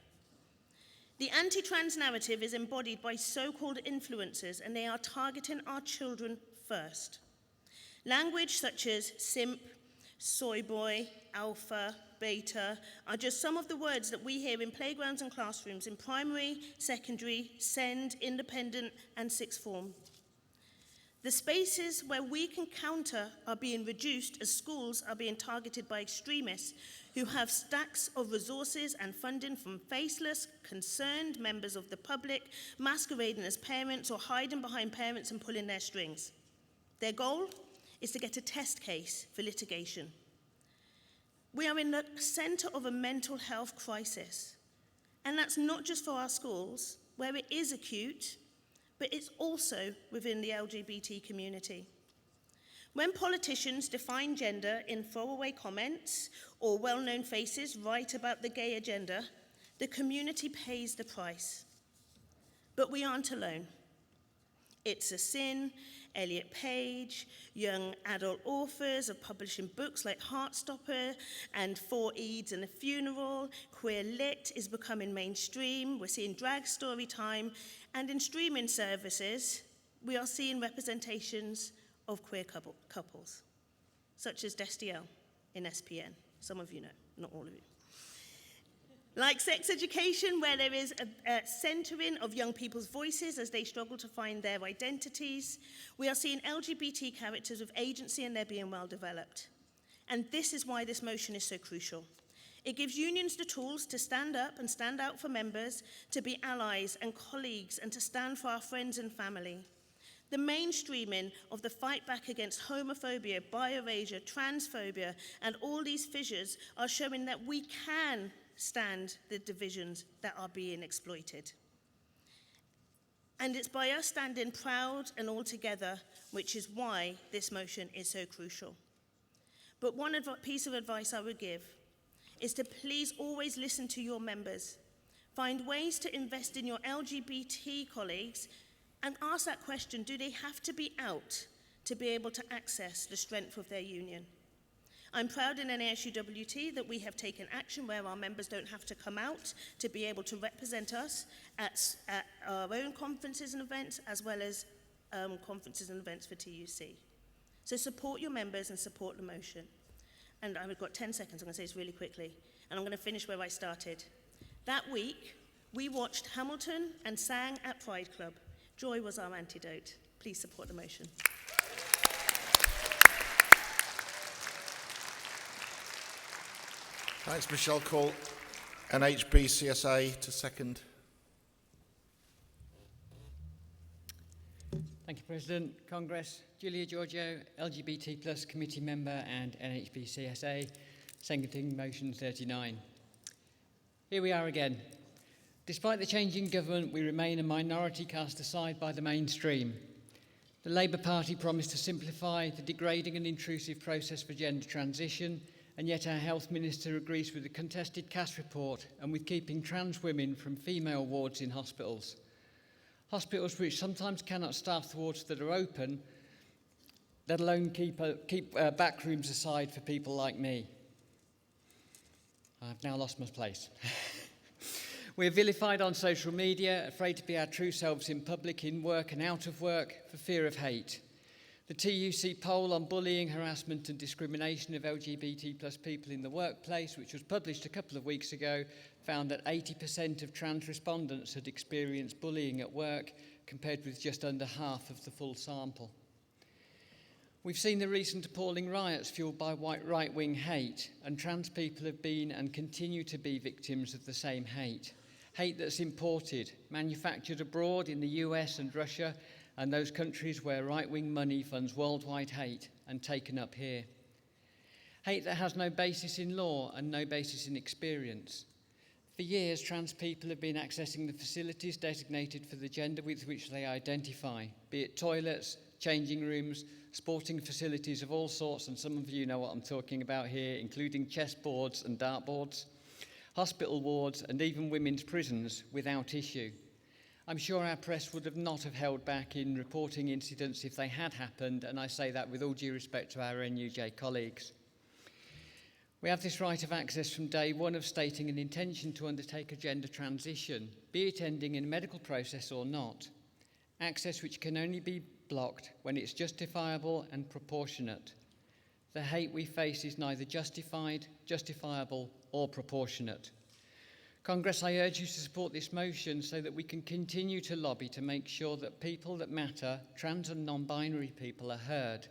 The anti-trans narrative is embodied by so-called influencers, and they are targeting our children first. Language such as simp, soy boy, alpha, beta are just some of the words that we hear in playgrounds and classrooms in primary, secondary, SEND, independent, and sixth form. The spaces where we can counter are being reduced as schools are being targeted by extremists who have stacks of resources and funding from faceless, concerned members of the public masquerading as parents or hiding behind parents and pulling their strings. Their goal is to get a test case for litigation. We are in the centre of a mental health crisis, and that's not just for our schools, where it is acute, but it's also within the LGBT community. When politicians define gender in throwaway comments or well-known faces write about the gay agenda, the community pays the price. But we aren't alone. It's a Sin, Elliot Page, young adult authors of publishing books like Heartstopper and Four Eids and a Funeral. Queer lit is becoming mainstream. We're seeing drag story time. And in streaming services, we are seeing representations of queer couples, such as Destiel in SPN. Some of you know, not all of you. Like sex education, where there is a centering of young people's voices as they struggle to find their identities, we are seeing LGBT characters with agency and they're being well developed. And this is why this motion is so crucial. It gives unions the tools to stand up and stand out for members, to be allies and colleagues, and to stand for our friends and family. The mainstreaming of the fight back against homophobia, bioerasure, transphobia, and all these fissures are showing that we can stand the divisions that are being exploited. And it's by us standing proud and all together, which is why this motion is so crucial. But one piece of advice I would give is to please always listen to your members. Find ways to invest in your LGBT colleagues and ask that question, do they have to be out to be able to access the strength of their union? I'm proud in NASUWT that we have taken action where our members don't have to come out to be able to represent us at our own conferences and events, as well as conferences and events for TUC. So support your members and support the motion. And I've got 10 seconds, I'm going to say this really quickly, and I'm going to finish where I started. That week, we watched Hamilton and sang at Pride Club, Joy was our antidote. Please support the motion. Thanks, Michelle. Call NHB CSA to second. Thank you, President. Congress, Julia Giorgio, LGBT plus committee member and NHB CSA, seconding motion 39. Here we are again. Despite the changing government, we remain a minority cast aside by the mainstream. The Labour Party promised to simplify the degrading and intrusive process for gender transition, and yet our Health Minister agrees with the contested caste report and with keeping trans women from female wards in hospitals. Hospitals which sometimes cannot staff the wards that are open, let alone keep back rooms aside for people like me. I've now lost my place. We're vilified on social media, afraid to be our true selves in public, in work and out of work, for fear of hate. The TUC poll on bullying, harassment and discrimination of LGBT plus people in the workplace, which was published a couple of weeks ago, found that 80% of trans respondents had experienced bullying at work, compared with just under half of the full sample. We've seen the recent appalling riots fueled by right-wing hate, and trans people have been and continue to be victims of the same hate. Hate that's imported, manufactured abroad in the US and Russia, and those countries where right-wing money funds worldwide hate, and taken up here. Hate that has no basis in law and no basis in experience. For years, trans people have been accessing the facilities designated for the gender with which they identify, be it toilets, changing rooms, sporting facilities of all sorts, and some of you know what I'm talking about here, including chessboards and dartboards, hospital wards, and even women's prisons without issue. I'm sure our press would not have held back in reporting incidents if they had happened, and I say that with all due respect to our NUJ colleagues. We have this right of access from day one of stating an intention to undertake a gender transition, be it ending in a medical process or not. Access which can only be blocked when it's justifiable and proportionate. The hate we face is neither justified, justifiable, or proportionate. Congress, I urge you to support this motion so that we can continue to lobby to make sure that people that matter, trans and non-binary people, are heard.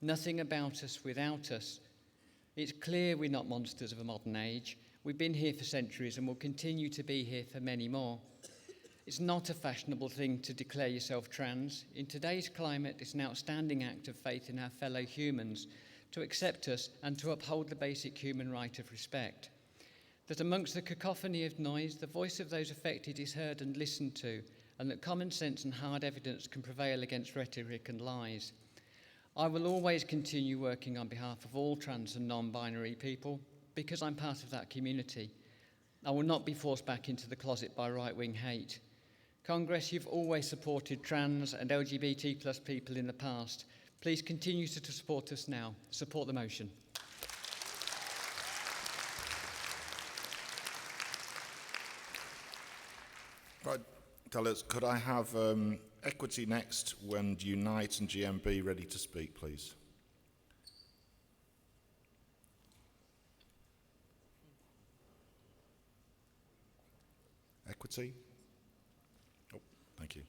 Nothing about us without us. It's clear we're not monsters of a modern age. We've been here for centuries and will continue to be here for many more. It's not a fashionable thing to declare yourself trans. In today's climate, it's an outstanding act of faith in our fellow humans to accept us and to uphold the basic human right of respect. That amongst the cacophony of noise, the voice of those affected is heard and listened to, and that common sense and hard evidence can prevail against rhetoric and lies. I will always continue working on behalf of all trans and non-binary people because I'm part of that community. I will not be forced back into the closet by right-wing hate. Congress, you've always supported trans and LGBT plus people in the past. Please continue to support us now. Support the motion. Right, Dallas, could I have Equity next when Unite and GMB ready to speak, please? Equity? Oh, thank you.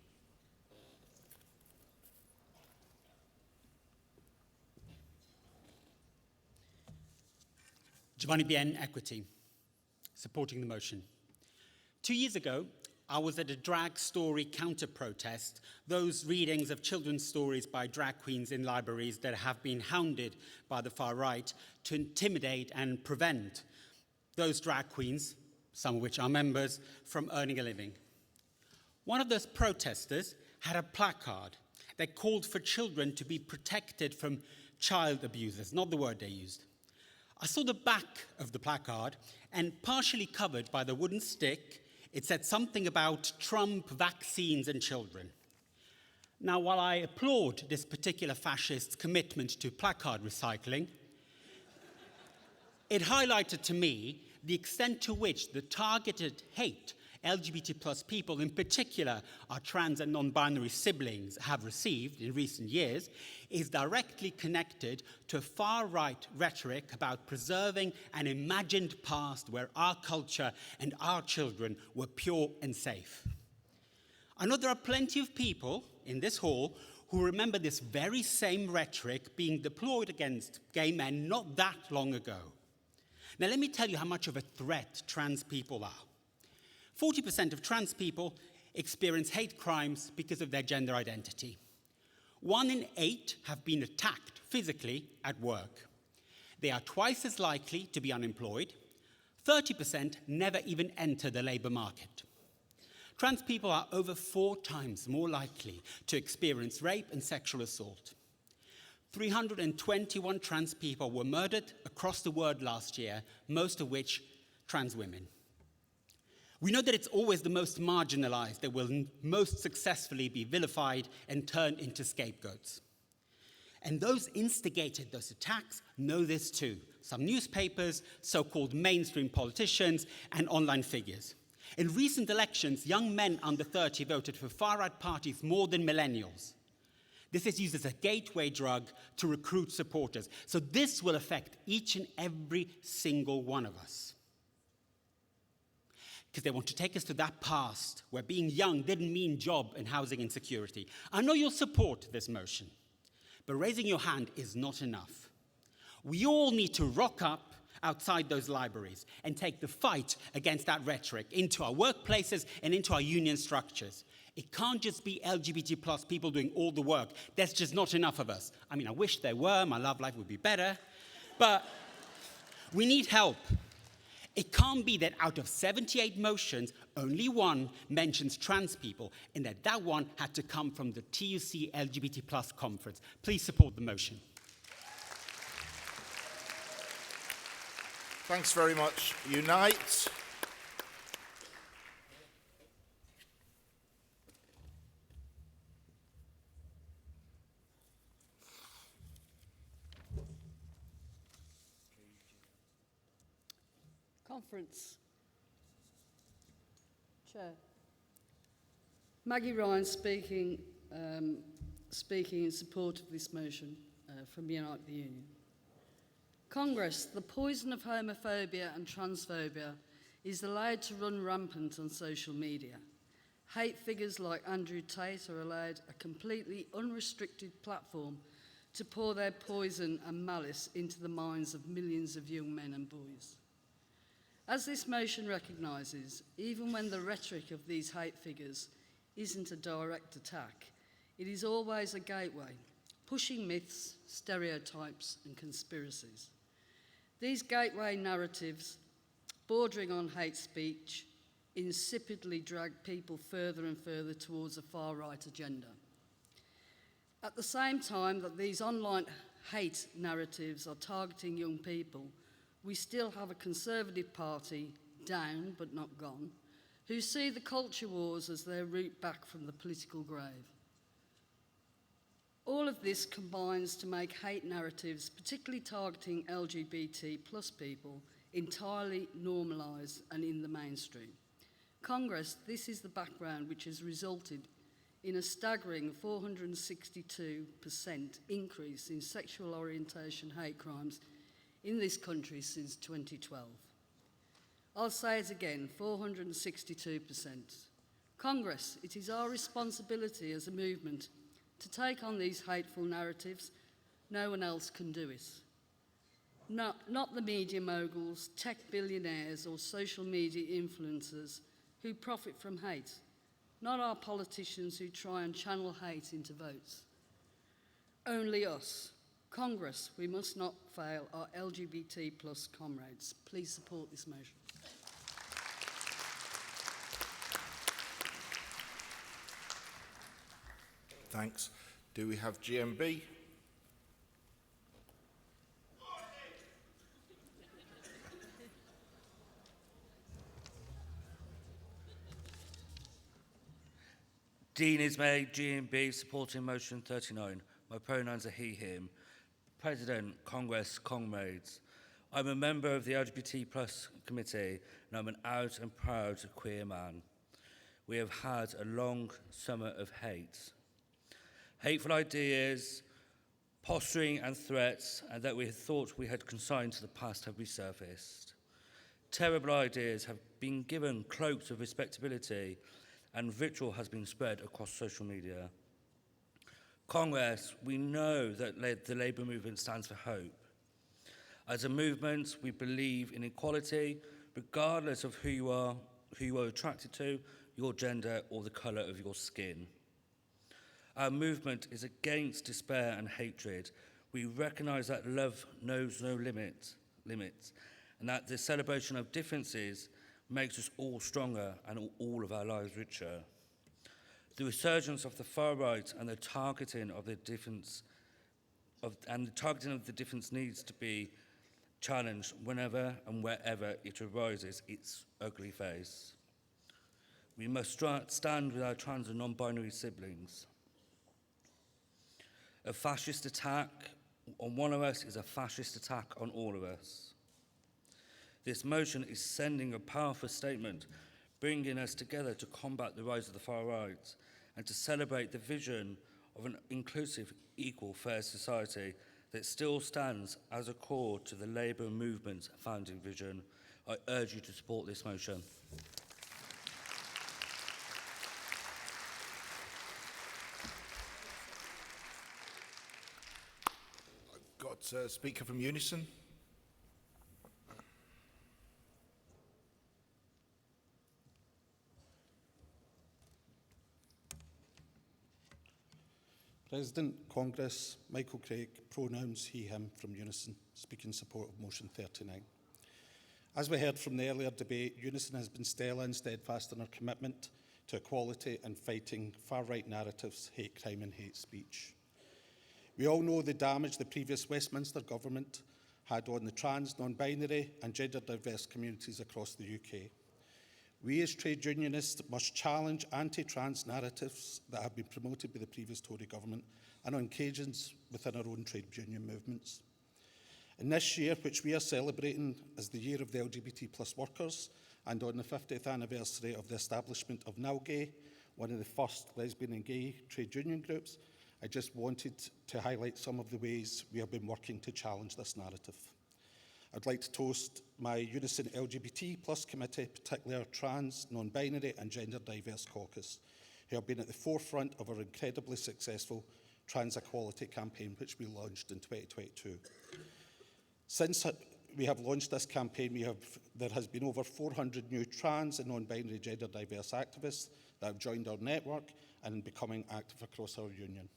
Giovanni Bien, Equity, supporting the motion. 2 years ago, I was at a drag story counter-protest, those readings of children's stories by drag queens in libraries that have been hounded by the far right to intimidate and prevent those drag queens, some of which are members, from earning a living. One of those protesters had a placard that called for children to be protected from child abusers, not the word they used. I saw the back of the placard, and partially covered by the wooden stick, it said something about Trump, vaccines, and children. Now, while I applaud this particular fascist's commitment to placard recycling, it highlighted to me the extent to which the targeted hate LGBT plus people, in particular our trans and non-binary siblings, have received in recent years is directly connected to far-right rhetoric about preserving an imagined past where our culture and our children were pure and safe. I know there are plenty of people in this hall who remember this very same rhetoric being deployed against gay men not that long ago. Now, let me tell you how much of a threat trans people are. 40% of trans people experience hate crimes because of their gender identity. 1 in 8 have been attacked physically at work. They are twice as likely to be unemployed. 30% never even enter the labor market. Trans people are over 4 times more likely to experience rape and sexual assault. 321 trans people were murdered across the world last year, most of which trans women. We know that it's always the most marginalized that will most successfully be vilified and turned into scapegoats. And those instigated those attacks know this too. Some newspapers, so-called mainstream politicians, and online figures. In recent elections, young men under 30 voted for far-right parties more than millennials. This is used as a gateway drug to recruit supporters. So this will affect each and every single one of us. Because they want to take us to that past where being young didn't mean job and housing insecurity. I know you'll support this motion, but raising your hand is not enough. We all need to rock up outside those libraries and take the fight against that rhetoric into our workplaces and into our union structures. It can't just be LGBT plus people doing all the work. There's just not enough of us. I mean, I wish there were. My love life would be better. But we need help. It can't be that out of 78 motions, only 1 mentions trans people, and that one had to come from the TUC LGBT plus conference. Please support the motion. Thanks very much. Unite. Conference. Chair. Maggie Ryan speaking in support of this motion from Unite the Union. Congress, the poison of homophobia and transphobia is allowed to run rampant on social media. Hate figures like Andrew Tate are allowed a completely unrestricted platform to pour their poison and malice into the minds of millions of young men and boys. As this motion recognises, even when the rhetoric of these hate figures isn't a direct attack, it is always a gateway, pushing myths, stereotypes and conspiracies. These gateway narratives, bordering on hate speech, insipidly drag people further and further towards a far-right agenda. At the same time that these online hate narratives are targeting young people, we still have a Conservative Party, down but not gone, who see the culture wars as their route back from the political grave. All of this combines to make hate narratives, particularly targeting LGBT plus people, entirely normalised and in the mainstream. Congress, this is the background which has resulted in a staggering 462% increase in sexual orientation hate crimes in this country since 2012. I'll say it again, 462%. Congress, it is our responsibility as a movement to take on these hateful narratives. No one else can do it. Not the media moguls, tech billionaires or social media influencers who profit from hate. Not our politicians who try and channel hate into votes. Only us. Congress, we must not fail our LGBT plus comrades. Please support this motion. Thanks. Do we have GMB? Dean Ismay, GMB, supporting motion 39. My pronouns are he, him. President, Congress, comrades. I'm a member of the LGBT plus committee and I'm an out and proud queer man. We have had a long summer of hate. Hateful ideas, posturing and threats and that we thought we had consigned to the past have resurfaced. Terrible ideas have been given cloaks of respectability and vitriol has been spread across social media. Congress, we know that the Labour movement stands for hope. As a movement, we believe in equality, regardless of who you are attracted to, your gender, or the colour of your skin. Our movement is against despair and hatred. We recognise that love knows no limits, and that the celebration of differences makes us all stronger and all of our lives richer. The resurgence of the far right and the targeting of the difference needs to be challenged whenever and wherever it arises its ugly face. We must stand with our trans and non-binary siblings. A fascist attack on one of us is a fascist attack on all of us. This motion is sending a powerful statement, bringing us together to combat the rise of the far right and to celebrate the vision of an inclusive, equal, fair society that still stands as a core to the Labour movement's founding vision. I urge you to support this motion. I've got a speaker from Unison. President, Congress, Michael Craig, pronouns he, him from Unison, speak in support of motion 39. As we heard from the earlier debate, Unison has been stellar and steadfast in our commitment to equality and fighting far-right narratives, hate crime and hate speech. We all know the damage the previous Westminster government had on the trans, non-binary and gender-diverse communities across the UK. We as trade unionists must challenge anti-trans narratives that have been promoted by the previous Tory government and on occasions within our own trade union movements. In this year, which we are celebrating as the year of the LGBT plus workers and on the 50th anniversary of the establishment of Now Gay, one of the first lesbian and gay trade union groups, I just wanted to highlight some of the ways we have been working to challenge this narrative. I'd like to toast my Unison LGBT plus committee, particularly our trans, non-binary and gender diverse caucus, who have been at the forefront of our incredibly successful trans equality campaign, which we launched in 2022. Since we have launched this campaign, there has been over 400 new trans and non-binary gender diverse activists that have joined our network and becoming active across our union.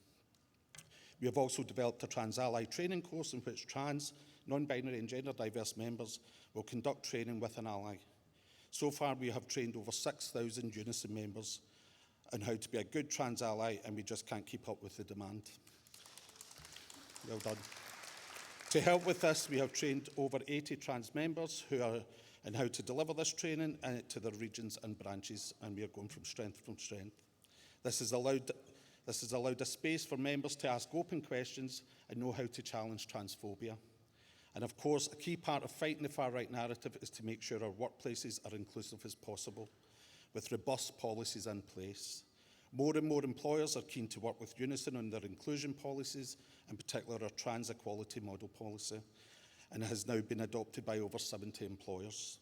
We have also developed a Trans Ally training course in which trans, non-binary and gender diverse members will conduct training with an ally. So far, we have trained over 6,000 Unison members on how to be a good trans ally, and we just can't keep up with the demand. Well done. To help with this, we have trained over 80 trans members on how to deliver this training to their regions and branches, and we are going from strength to strength. This has allowed a space for members to ask open questions and know how to challenge transphobia. And of course, a key part of fighting the far-right narrative is to make sure our workplaces are inclusive as possible, with robust policies in place. More and more employers are keen to work with Unison on their inclusion policies, in particular our trans equality model policy, and it has now been adopted by over 70 employers.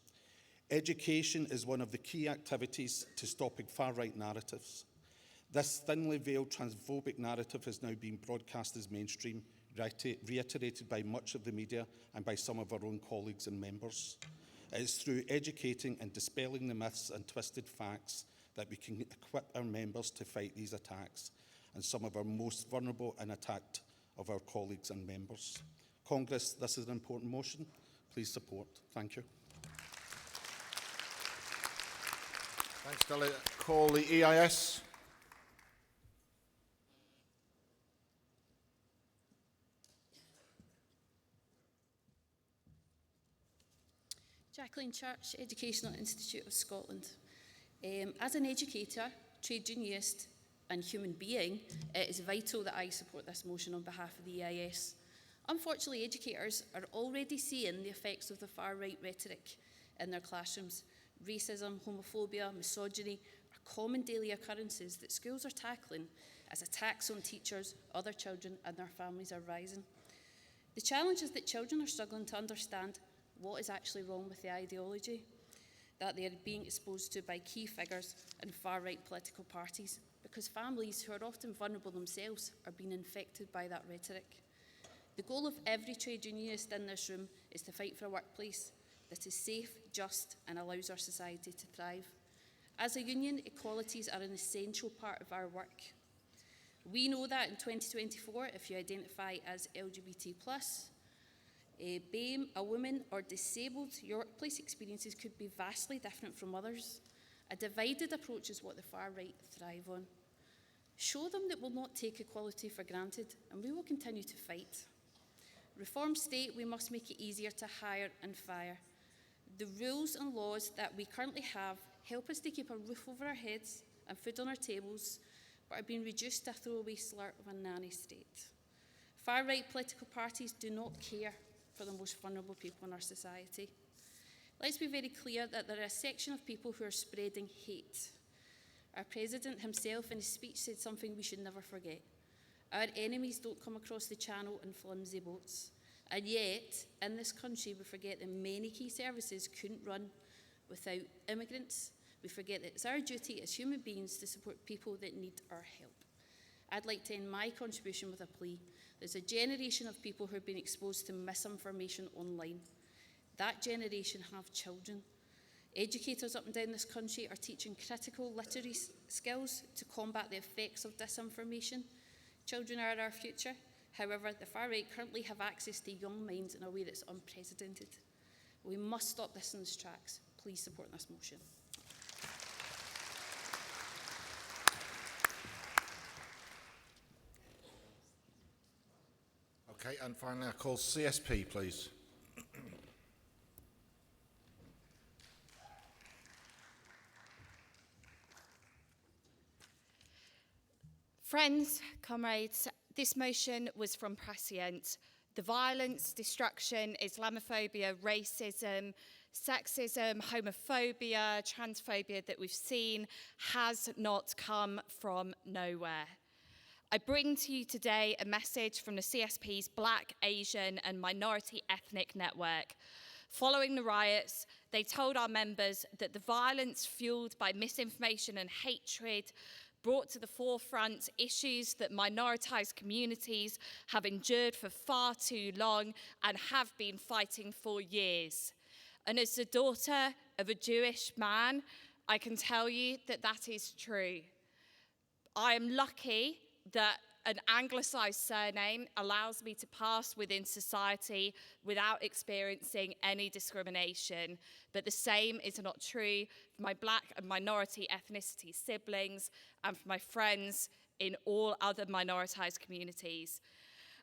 Education is one of the key activities to stopping far-right narratives. This thinly veiled transphobic narrative has now been broadcast as mainstream, reiterated by much of the media and by some of our own colleagues and members. It is through educating and dispelling the myths and twisted facts that we can equip our members to fight these attacks and some of our most vulnerable and attacked of our colleagues and members. Congress, this is an important motion. Please support. Thank you. Thanks, Delia. Call the EIS. Jacqueline Church, Educational Institute of Scotland. As an educator, trade unionist and human being, it is vital that I support this motion on behalf of the EIS. Unfortunately, educators are already seeing the effects of the far-right rhetoric in their classrooms. Racism, homophobia, misogyny are common daily occurrences that schools are tackling as attacks on teachers, other children and their families are rising. The challenge is that children are struggling to understand what is actually wrong with the ideology. that they are being exposed to by key figures and far-right political parties, because families who are often vulnerable themselves are being infected by that rhetoric. The goal of every trade unionist in this room is to fight for a workplace that is safe, just, and allows our society to thrive. As a union, equalities are an essential part of our work. We know that in 2024, if you identify as LGBT+, a BAME, a woman, or disabled, your workplace experiences could be vastly different from others. A divided approach is what the far right thrive on. Show them that we'll not take equality for granted, and we will continue to fight. Reform state, we must make it easier to hire and fire. The rules and laws that we currently have help us to keep a roof over our heads and food on our tables, but are being reduced to a throwaway slur of a nanny state. Far-right political parties do not care for the most vulnerable people in our society. Let's be very clear that there are a section of people who are spreading hate. Our president himself in his speech said something we should never forget. Our enemies don't come across the channel in flimsy boats. And yet, in this country, we forget that many key services couldn't run without immigrants. We forget that it's our duty as human beings to support people that need our help. I'd like to end my contribution with a plea. There's a generation of people who have been exposed to misinformation online. That generation have children. Educators up and down this country are teaching critical literacy skills to combat the effects of disinformation. Children are our future. However, the far right currently have access to young minds in a way that's unprecedented. We must stop this in its tracks. Please support this motion. Okay, and finally I call CSP, please. Friends, comrades, this motion was from Prescient. The violence, destruction, Islamophobia, racism, sexism, homophobia, transphobia that we've seen has not come from nowhere. I bring to you today a message from the CSP's Black, Asian and Minority Ethnic Network. Following the riots, they told our members that the violence fueled by misinformation and hatred brought to the forefront issues that minoritized communities have endured for far too long and have been fighting for years. And as the daughter of a Jewish man, I can tell you that that is true. I am lucky that an anglicised surname allows me to pass within society without experiencing any discrimination. But the same is not true for my Black and minority ethnicity siblings and for my friends in all other minoritised communities.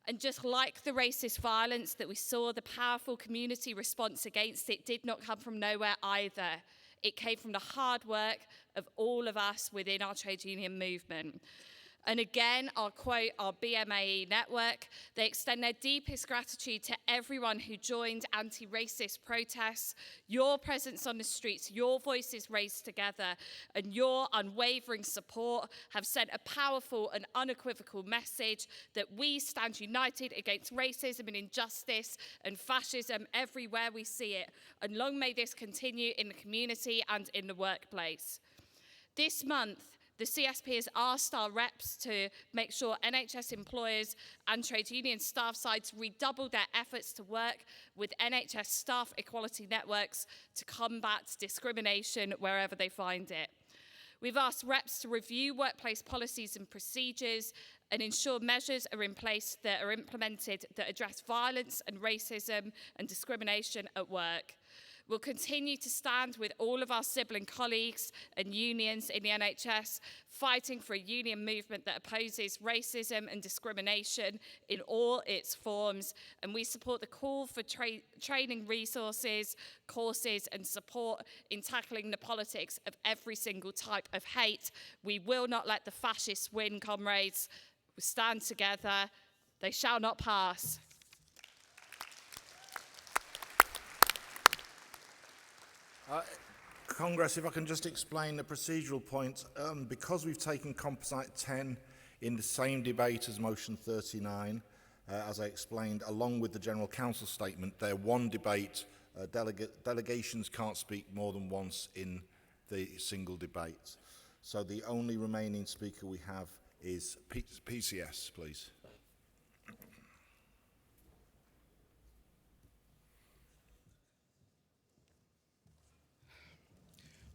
And just like the racist violence that we saw, the powerful community response against it did not come from nowhere either. It came from the hard work of all of us within our trade union movement. And again, I'll quote our BMAE network. They extend their deepest gratitude to everyone who joined anti-racist protests. Your presence on the streets, your voices raised together, and your unwavering support have sent a powerful and unequivocal message that we stand united against racism and injustice and fascism everywhere we see it. And long may this continue in the community and in the workplace. This month, the CSP has asked our reps to make sure NHS employers and trade union staff sides redouble their efforts to work with NHS staff equality networks to combat discrimination wherever they find it. We've asked reps to review workplace policies and procedures and ensure measures are in place that are implemented that address violence and racism and discrimination at work. We'll continue to stand with all of our sibling colleagues and unions in the NHS, fighting for a union movement that opposes racism and discrimination in all its forms. And we support the call for training resources, courses, and support in tackling the politics of every single type of hate. We will not let the fascists win, comrades. We stand together. They shall not pass. Congress, if I can just explain the procedural point, because we've taken Composite 10 in the same debate as Motion 39, as I explained, along with the General Council statement, they're one debate Delegations can't speak more than once in the single debate. So the only remaining speaker we have is PCS, please.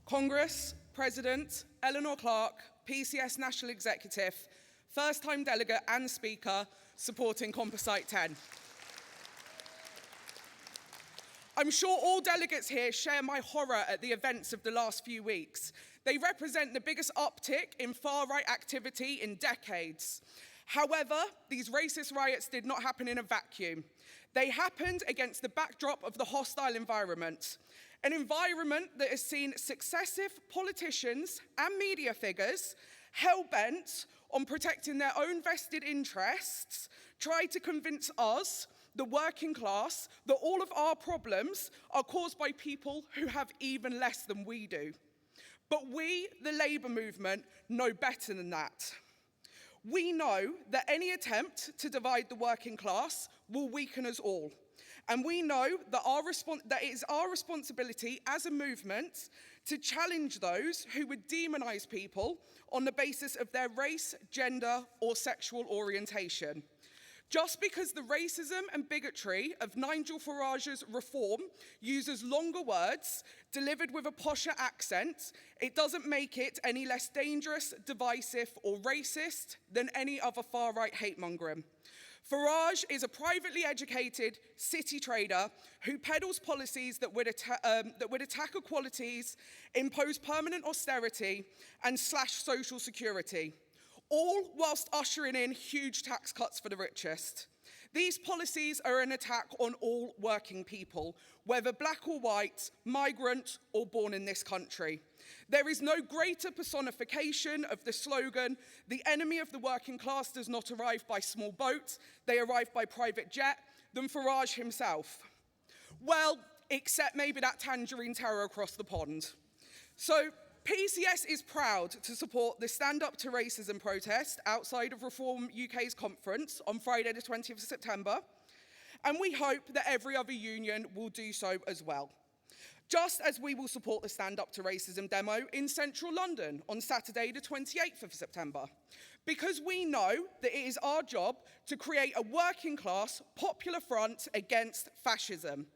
Congress, President, Eleanor Clark, PCS National Executive, first-time delegate and speaker, supporting Composite 10. I'm sure all delegates here share my horror at the events of the last few weeks. They represent the biggest uptick in far-right activity in decades. However, these racist riots did not happen in a vacuum. They happened against the backdrop of the hostile environment. An environment that has seen successive politicians and media figures hell-bent on protecting their own vested interests try to convince us, the working class, that all of our problems are caused by people who have even less than we do. But we, the Labour movement, know better than that. We know that any attempt to divide the working class will weaken us all. And we know that it is our responsibility as a movement to challenge those who would demonize people on the basis of their race, gender, or sexual orientation. Just because the racism and bigotry of Nigel Farage's reform uses longer words delivered with a posher accent, it doesn't make it any less dangerous, divisive, or racist than any other far-right hate-mongering. Farage is a privately educated city trader who peddles policies that would attack equalities, impose permanent austerity, and slash social security, all whilst ushering in huge tax cuts for the richest. These policies are an attack on all working people, whether black or white, migrant or born in this country. There is no greater personification of the slogan, "The enemy of the working class does not arrive by small boat, they arrive by private jet," than Farage himself. Well, except maybe that tangerine terror across the pond. So PCS is proud to support the Stand Up to Racism protest outside of Reform UK's conference on Friday the 20th of September, and we hope that every other union will do so as well. Just as we will support the Stand Up to Racism demo in central London on Saturday the 28th of September, because we know that it is our job to create a working class popular front against fascism.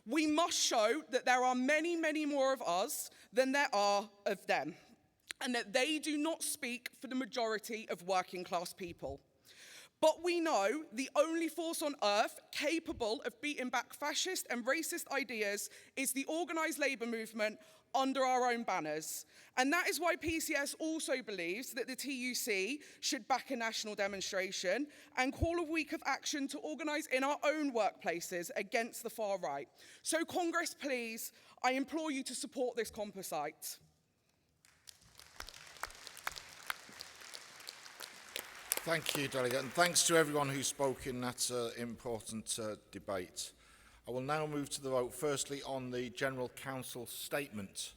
We must show that there are many, many more of us than there are of them, and that they do not speak for the majority of working class people. But we know the only force on earth capable of beating back fascist and racist ideas is the organised labour movement under our own banners. And that is why PCS also believes that the TUC should back a national demonstration and call a week of action to organise in our own workplaces against the far right. So Congress, please, I implore you to support this composite. Thank you, Delegate, and thanks to everyone who spoke in that important debate. I will now move to the vote, firstly on the General Council statement.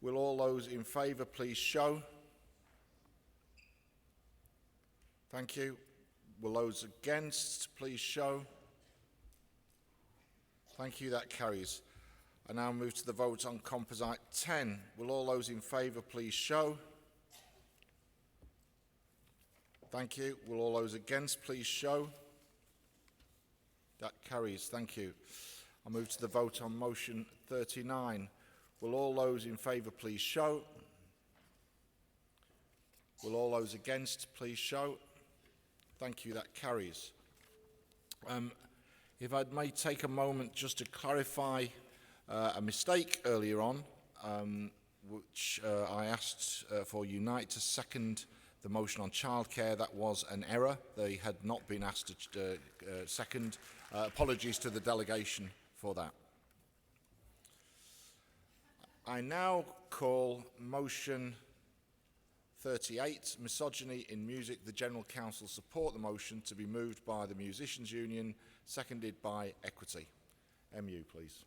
Will all those in favour please show? Thank you. Will those against please show? Thank you, that carries. I now move to the vote on Composite 10. Will all those in favour please show? Thank you. Will all those against please show? That carries. Thank you. I'll move to the vote on motion 39. Will all those in favour please show? Will all those against please show? Thank you. That carries. If I may take a moment just to clarify a mistake earlier on, which I asked for Unite to second the motion on childcare. That was an error. They had not been asked to second. Apologies to the delegation for that. I now call motion 38, Misogyny in Music. The General Council support the motion to be moved by the Musicians Union, seconded by Equity. MU, please.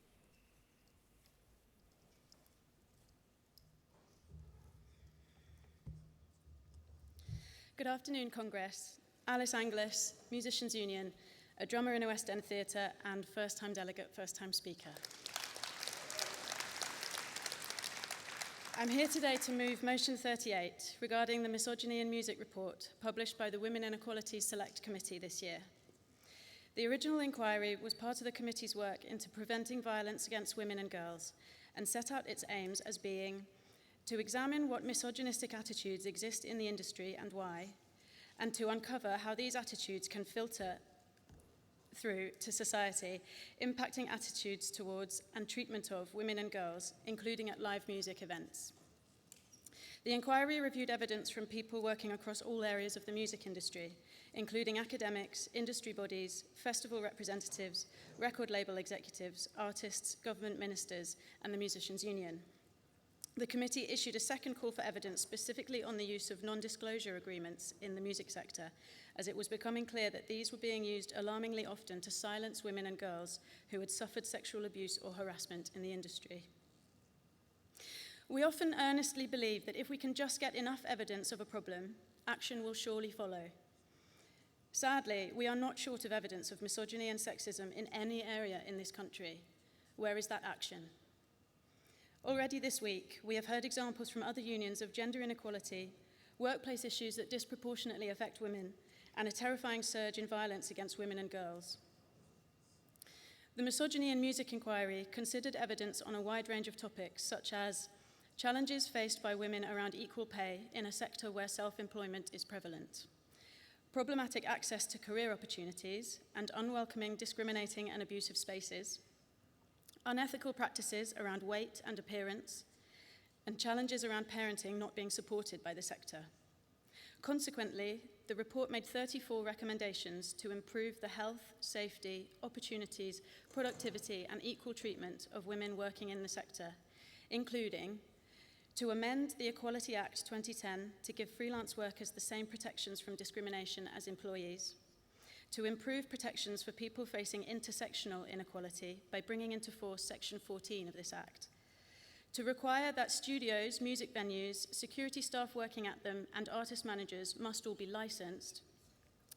Good afternoon, Congress. Alice Anglis, Musicians Union, a drummer in a West End theatre and first-time delegate, first-time speaker. I'm here today to move Motion 38 regarding the Misogyny in Music report published by the Women and Equality Select Committee this year. The original inquiry was part of the committee's work into preventing violence against women and girls and set out its aims as being to examine what misogynistic attitudes exist in the industry and why, and to uncover how these attitudes can filter through to society, impacting attitudes towards and treatment of women and girls, including at live music events. The inquiry reviewed evidence from people working across all areas of the music industry, including academics, industry bodies, festival representatives, record label executives, artists, government ministers, and the Musicians' Union. The committee issued a second call for evidence specifically on the use of non-disclosure agreements in the music sector, as it was becoming clear that these were being used alarmingly often to silence women and girls who had suffered sexual abuse or harassment in the industry. We often earnestly believe that if we can just get enough evidence of a problem, action will surely follow. Sadly, we are not short of evidence of misogyny and sexism in any area in this country. Where is that action? Already this week, we have heard examples from other unions of gender inequality, workplace issues that disproportionately affect women, and a terrifying surge in violence against women and girls. The Misogyny in Music inquiry considered evidence on a wide range of topics, such as challenges faced by women around equal pay in a sector where self-employment is prevalent, problematic access to career opportunities, and unwelcoming, discriminating, and abusive spaces, unethical practices around weight and appearance, and challenges around parenting not being supported by the sector. Consequently, the report made 34 recommendations to improve the health, safety, opportunities, productivity, and equal treatment of women working in the sector, including to amend the Equality Act 2010 to give freelance workers the same protections from discrimination as employees, to improve protections for people facing intersectional inequality by bringing into force Section 14 of this Act, to require that studios, music venues, security staff working at them, and artist managers must all be licensed,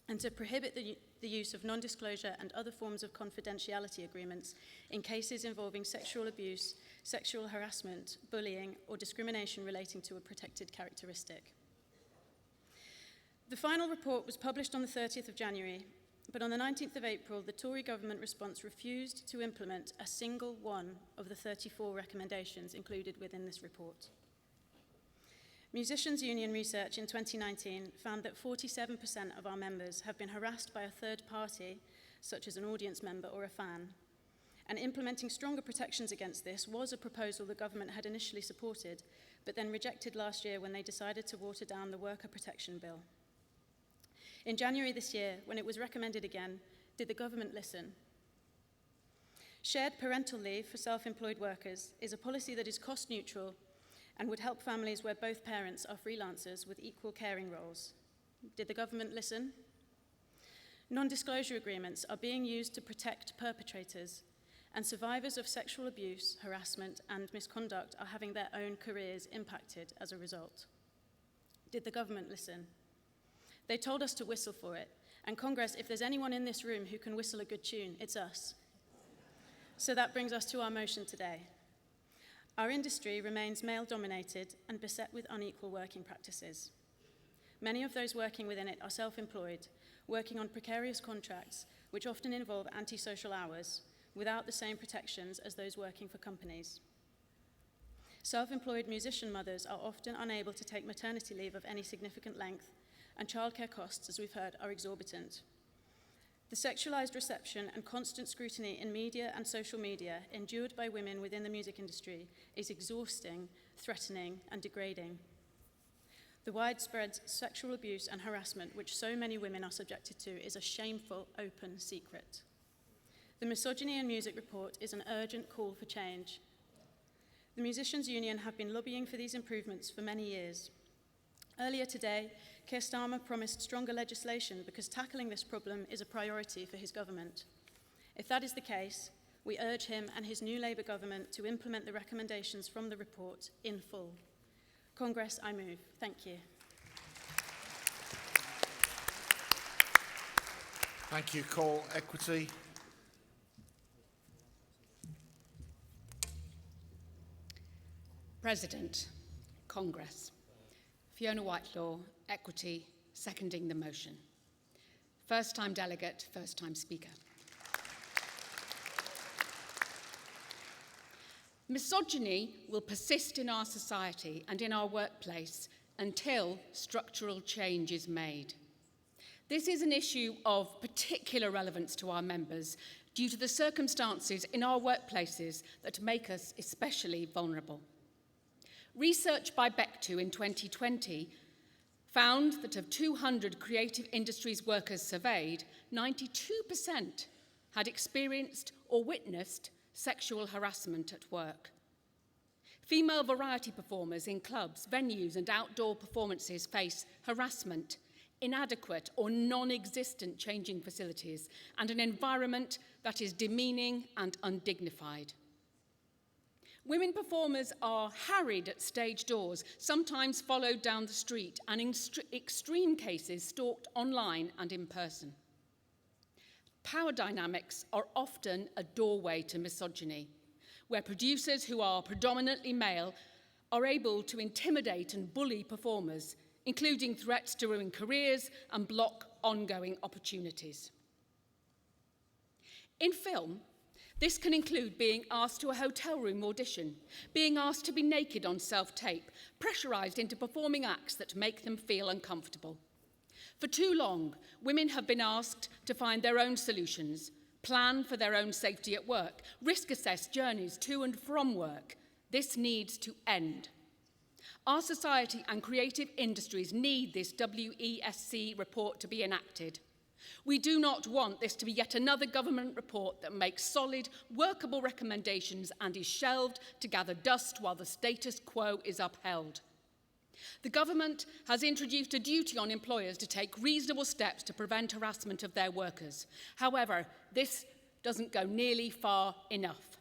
and to prohibit the use of non-disclosure and other forms of confidentiality agreements in cases involving sexual abuse, sexual harassment, bullying, or discrimination relating to a protected characteristic. The final report was published on the 30th of January, but on the 19th of April, the Tory government response refused to implement a single one of the 34 recommendations included within this report. Musicians' Union research in 2019 found that 47% of our members have been harassed by a third party, such as an audience member or a fan, and implementing stronger protections against this was a proposal the government had initially supported, but then rejected last year when they decided to water down the Worker Protection Bill. In January this year, when it was recommended again, did the government listen? Shared parental leave for self-employed workers is a policy that is cost neutral and would help families where both parents are freelancers with equal caring roles. Did the government listen? Non-disclosure agreements are being used to protect perpetrators, and survivors of sexual abuse, harassment, and misconduct are having their own careers impacted as a result. Did the government listen? They told us to whistle for it, and Congress, if there's anyone in this room who can whistle a good tune, it's us. So that brings us to our motion today. Our industry remains male-dominated and beset with unequal working practices. Many of those working within it are self-employed, working on precarious contracts, which often involve antisocial hours, without the same protections as those working for companies. Self-employed musician mothers are often unable to take maternity leave of any significant length, and childcare costs, as we've heard, are exorbitant. The sexualized reception and constant scrutiny in media and social media endured by women within the music industry is exhausting, threatening, and degrading. The widespread sexual abuse and harassment which so many women are subjected to is a shameful, open secret. The Misogyny in Music report is an urgent call for change. The Musicians' Union have been lobbying for these improvements for many years. Earlier today, Keir Starmer promised stronger legislation because tackling this problem is a priority for his government. If that is the case, we urge him and his new Labour government to implement the recommendations from the report in full. Congress, I move. Thank you. Thank you, Call Equity. President, Congress. Fiona Whitelaw, Equity, seconding the motion. First time delegate, first time speaker. Misogyny will persist in our society and in our workplace until structural change is made. This is an issue of particular relevance to our members due to the circumstances in our workplaces that make us especially vulnerable. Research by Bectu in 2020 found that of 200 creative industries workers surveyed, 92% had experienced or witnessed sexual harassment at work. Female variety performers in clubs, venues, and outdoor performances face harassment, inadequate or non-existent changing facilities, and an environment that is demeaning and undignified. Women performers are harried at stage doors, sometimes followed down the street, and in extreme cases stalked online and in person. Power dynamics are often a doorway to misogyny, where producers who are predominantly male are able to intimidate and bully performers, including threats to ruin careers and block ongoing opportunities. In film, this can include being asked to a hotel room audition, being asked to be naked on self-tape, pressurised into performing acts that make them feel uncomfortable. For too long, women have been asked to find their own solutions, plan for their own safety at work, risk assess journeys to and from work. This needs to end. Our society and creative industries need this WESC report to be enacted. We do not want this to be yet another government report that makes solid, workable recommendations and is shelved to gather dust while the status quo is upheld. The government has introduced a duty on employers to take reasonable steps to prevent harassment of their workers. However, this doesn't go nearly far enough.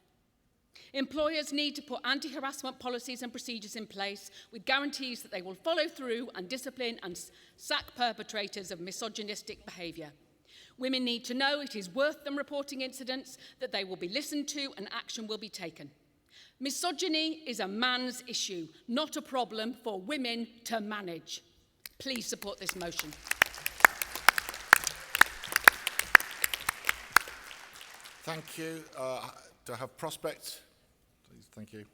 Employers need to put anti-harassment policies and procedures in place with guarantees that they will follow through and discipline and sack perpetrators of misogynistic behaviour. Women need to know it is worth them reporting incidents, that they will be listened to and action will be taken. Misogyny is a man's issue, not a problem for women to manage. Please support this motion. Thank you. Do I have Prospect? Please, thank you.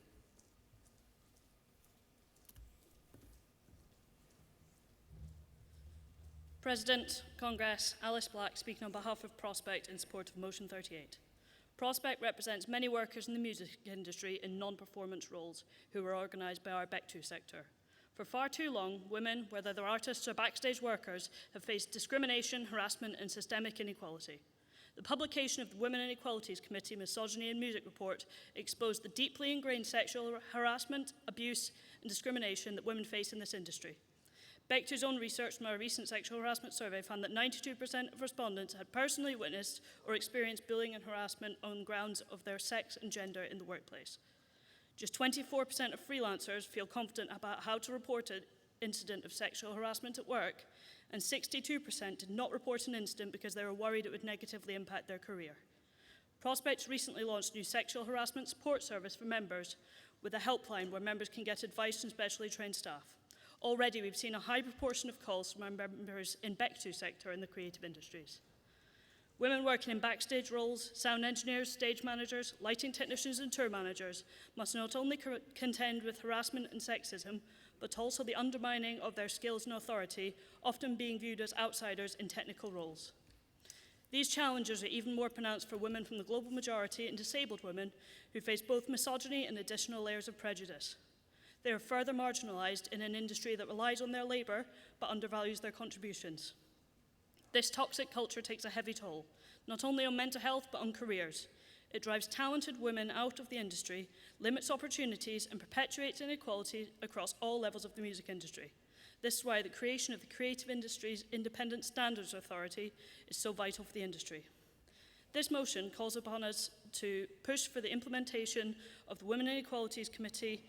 President, Congress, Alice Black speaking on behalf of Prospect in support of Motion 38. Prospect represents many workers in the music industry in non-performance roles who are organised by our Bectu sector. For far too long, women, whether they're artists or backstage workers, have faced discrimination, harassment and systemic inequality. The publication of the Women and Equalities Committee Misogyny and Music Report exposed the deeply ingrained sexual harassment, abuse and discrimination that women face in this industry. Bectu's own research from our recent sexual harassment survey found that 92% of respondents had personally witnessed or experienced bullying and harassment on grounds of their sex and gender in the workplace. Just 24% of freelancers feel confident about how to report an incident of sexual harassment at work, and 62% did not report an incident because they were worried it would negatively impact their career. Prospects recently launched a new sexual harassment support service for members with a helpline where members can get advice from specially trained staff. Already, we've seen a high proportion of calls from our members in Bectu sector in the creative industries. Women working in backstage roles, sound engineers, stage managers, lighting technicians and tour managers must not only contend with harassment and sexism, but also the undermining of their skills and authority, often being viewed as outsiders in technical roles. These challenges are even more pronounced for women from the global majority and disabled women who face both misogyny and additional layers of prejudice. They are further marginalised in an industry that relies on their labour but undervalues their contributions. This toxic culture takes a heavy toll, not only on mental health but on careers. It drives talented women out of the industry, limits opportunities and perpetuates inequality across all levels of the music industry. This is why the creation of the Creative Industries Independent Standards Authority is so vital for the industry. This motion calls upon us to push for the implementation of the Women and Equalities Committee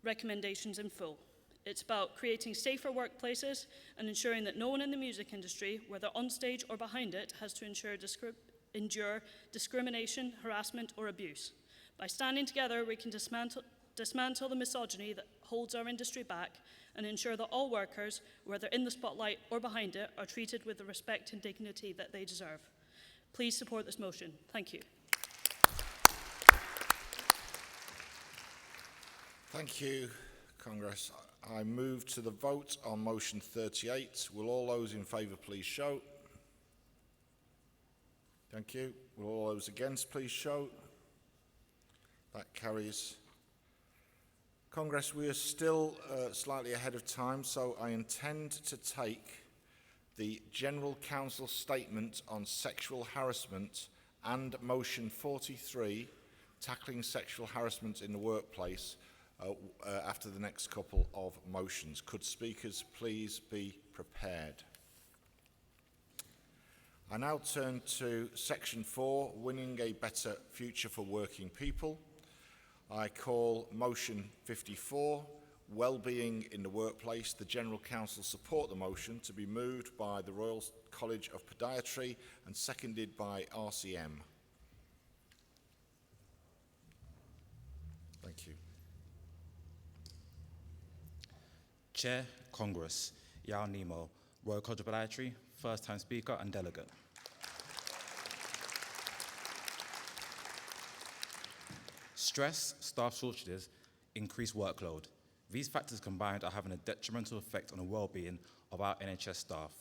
recommendations in full. It's about creating safer workplaces and ensuring that no one in the music industry, whether on stage or behind it, has to endure discrimination, harassment or abuse. By standing together, we can dismantle the misogyny that holds our industry back, and ensure that all workers, whether in the spotlight or behind it, are treated with the respect and dignity that they deserve. Please support this motion. Thank you. Thank you, Congress. I move to the vote on motion 38. Will all those in favour please show? Thank you. Will all those against please show? That carries. Congress, we are still slightly ahead of time, so I intend to take the General Council statement on sexual harassment and motion 43, tackling sexual harassment in the workplace, after the next couple of motions. Could speakers please be prepared? I now turn to section 4, winning a better future for working people. I call motion 54, well-being in the workplace. The General Council support the motion, to be moved by the Royal College of Podiatry and seconded by RCM. Thank you. Chair, Congress, Yao Nemo, Royal College of Podiatry, first-time speaker and delegate. Stress, staff shortages, increased workload. These factors combined are having a detrimental effect on the well-being of our NHS staff.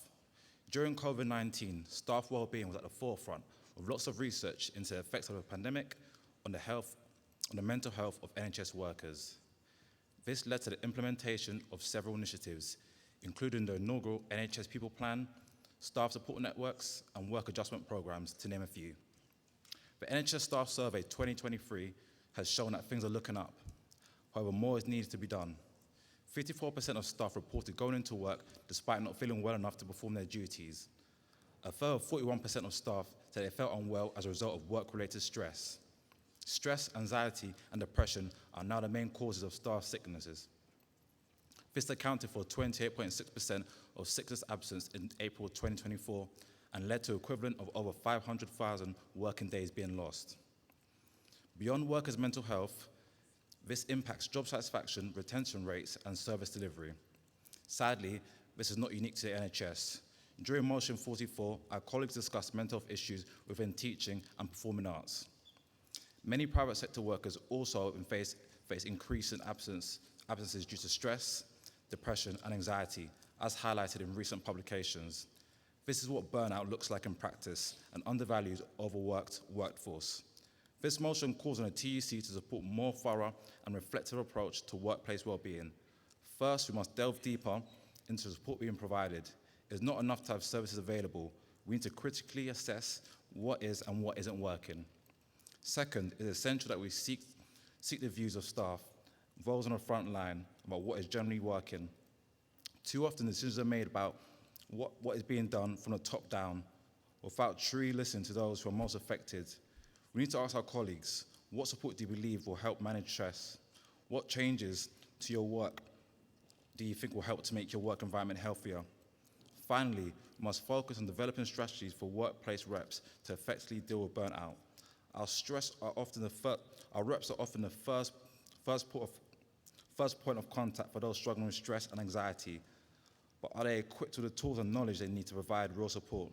During COVID-19, staff well-being was at the forefront with lots of research into the effects of the pandemic on the mental health of NHS workers. This led to the implementation of several initiatives, including the inaugural NHS People Plan, staff support networks, and work adjustment programs, to name a few. The NHS Staff Survey 2023 has shown that things are looking up. However, more is needed to be done. 54% of staff reported going into work despite not feeling well enough to perform their duties. A further 41% of staff said they felt unwell as a result of work-related stress. Stress, anxiety, and depression are now the main causes of staff sicknesses. This accounted for 28.6% of sickness absence in April 2024 and led to an equivalent of over 500,000 working days being lost. Beyond workers' mental health, this impacts job satisfaction, retention rates, and service delivery. Sadly, this is not unique to the NHS. During motion 44, our colleagues discussed mental health issues within teaching and performing arts. Many private sector workers also face increasing absences due to stress, depression, and anxiety, as highlighted in recent publications. This is what burnout looks like in practice and undervalues overworked workforce. This motion calls on the TUC to support more thorough and reflective approach to workplace well-being. First, we must delve deeper into the support being provided. It's not enough to have services available. We need to critically assess what is and what isn't working. Second, it is essential that we seek the views of staff, those on the front line, about what is generally working. Too often, decisions are made about what is being done from the top down, without truly listening to those who are most affected. We need to ask our colleagues, what support do you believe will help manage stress? What changes to your work do you think will help to make your work environment healthier? Finally, we must focus on developing strategies for workplace reps to effectively deal with burnout. Our reps are often the first point of contact for those struggling with stress and anxiety. But are they equipped with the tools and knowledge they need to provide real support?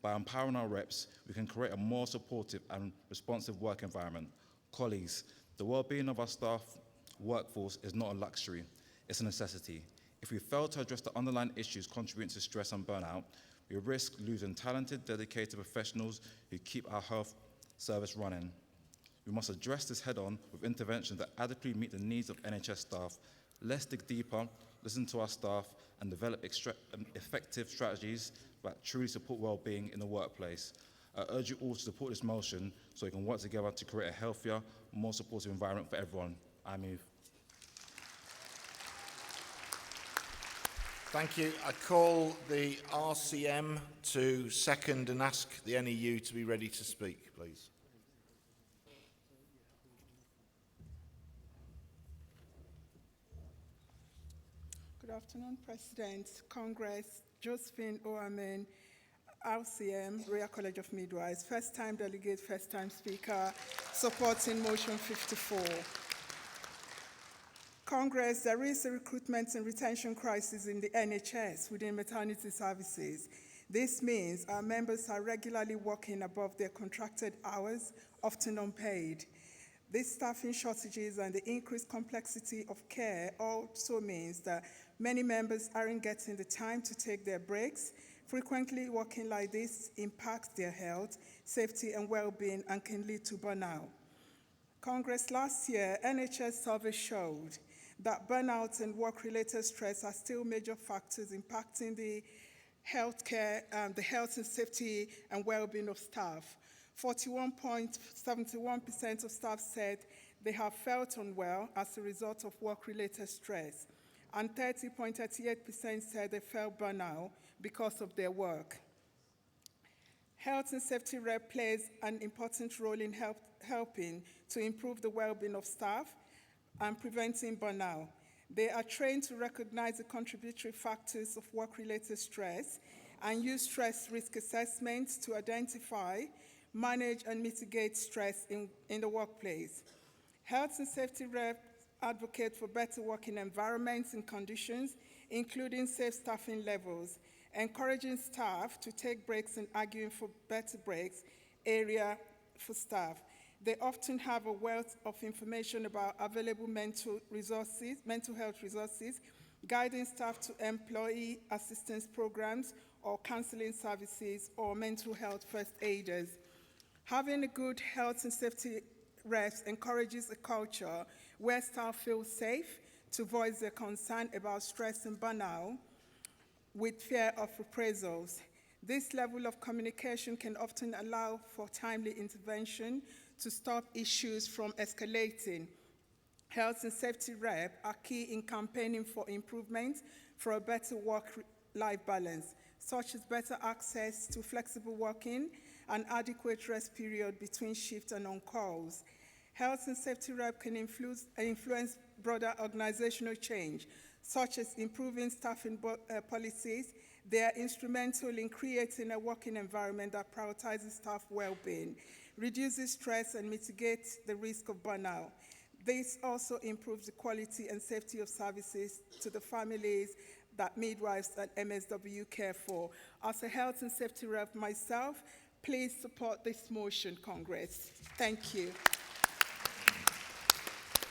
By empowering our reps, we can create a more supportive and responsive work environment. Colleagues, the well-being of our staff workforce is not a luxury, it's a necessity. If we fail to address the underlying issues contributing to stress and burnout, we risk losing talented, dedicated professionals who keep our health service running. We must address this head-on with interventions that adequately meet the needs of NHS staff. Let's dig deeper, listen to our staff, and develop effective strategies that truly support well-being in the workplace. I urge you all to support this motion so we can work together to create a healthier, more supportive environment for everyone. I move. Thank you. I call the RCM to second and ask the NEU to be ready to speak, please. Good afternoon, President, Congress, Josephine Oamen, RCM, Royal College of Midwives, first-time delegate, first-time speaker, supporting motion 54. Congress, there is a recruitment and retention crisis in the NHS within maternity services. This means our members are regularly working above their contracted hours, often unpaid. These staffing shortages and the increased complexity of care also means that many members aren't getting the time to take their breaks. Frequently working like this impacts their health, safety and well-being and can lead to burnout. Congress, last year, NHS survey showed that burnout and work-related stress are still major factors impacting the healthcare, the health and safety and well-being of staff. 41.71% of staff said they have felt unwell as a result of work-related stress, and 30.38% said they felt burnout because of their work. Health and safety rep plays an important role in helping to improve the well-being of staff and preventing burnout. They are trained to recognize the contributory factors of work-related stress and use stress risk assessments to identify, manage, and mitigate stress in the workplace. Health and safety reps advocate for better working environments and conditions, including safe staffing levels, encouraging staff to take breaks and arguing for better breaks area for staff. They often have a wealth of information about available mental health resources, guiding staff to employee assistance programs or counseling services or mental health first aiders. Having a good health and safety reps encourages a culture where staff feel safe to voice their concern about stress and burnout with fear of reprisals. This level of communication can often allow for timely intervention to stop issues from escalating. Health and safety reps are key in campaigning for improvements for a better work-life balance, such as better access to flexible working and adequate rest period between shifts and on-calls. Health and safety reps can influence broader organizational change, such as improving staffing policies. They are instrumental in creating a working environment that prioritizes staff well-being, reduces stress, and mitigates the risk of burnout. This also improves the quality and safety of services to the families that midwives and MSW care for. As a health and safety rep myself, please support this motion, Congress. Thank you.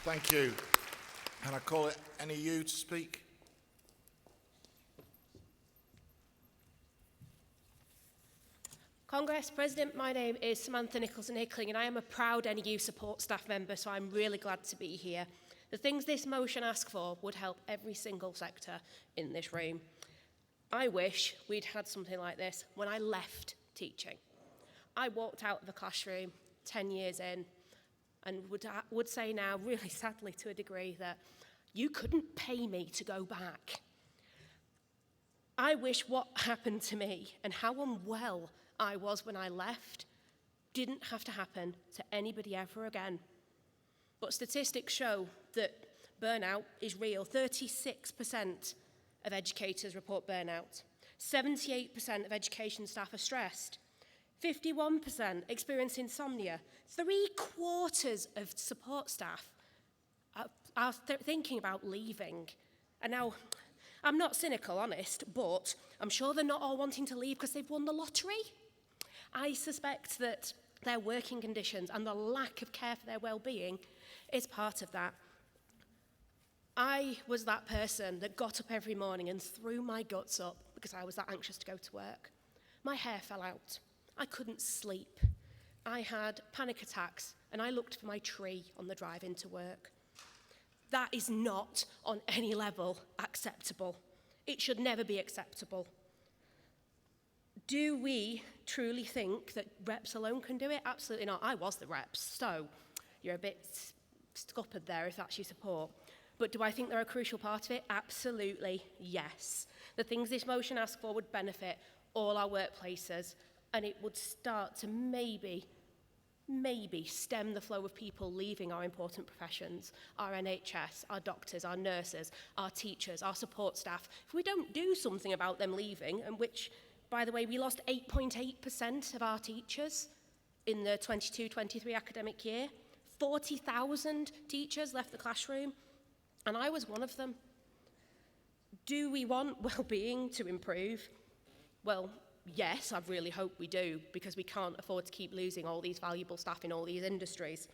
Thank you. Can I call it any you to speak? Congress President, my name is Samantha Nicholson-Hickling and I am a proud NEU support staff member, so I'm really glad to be here. The things this motion asks for would help every single sector in this room. I wish we'd had something like this when I left teaching. I walked out of the classroom 10 years in and would say now, really sadly to a degree, that you couldn't pay me to go back. I wish what happened to me and how unwell I was when I left didn't have to happen to anybody ever again. But statistics show that burnout is real. 36% of educators report burnout. 78% of education staff are stressed. 51% experience insomnia. 3/4 of support staff are thinking about leaving. And now, I'm not cynical, honest, but I'm sure they're not all wanting to leave because they've won the lottery. I suspect that their working conditions and the lack of care for their well-being is part of that. I was that person that got up every morning and threw my guts up because I was that anxious to go to work. My hair fell out. I couldn't sleep. I had panic attacks and I looked for my tree on the drive into work. That is not on any level acceptable. It should never be acceptable. Do we truly think that reps alone can do it? Absolutely not. I was the reps, so you're a bit scuppered there if that's your support. But do I think they're a crucial part of it? Absolutely, yes. The things this motion asks for would benefit all our workplaces, and it would start to maybe stem the flow of people leaving our important professions, our NHS, our doctors, our nurses, our teachers, our support staff. If we don't do something about them leaving, and which, by the way, we lost 8.8% of our teachers in the 22-23 academic year, 40,000 teachers left the classroom. and I was one of them. Do we want well-being to improve? Well, yes, I really hope we do, because we can't afford to keep losing all these valuable staff in all these industries.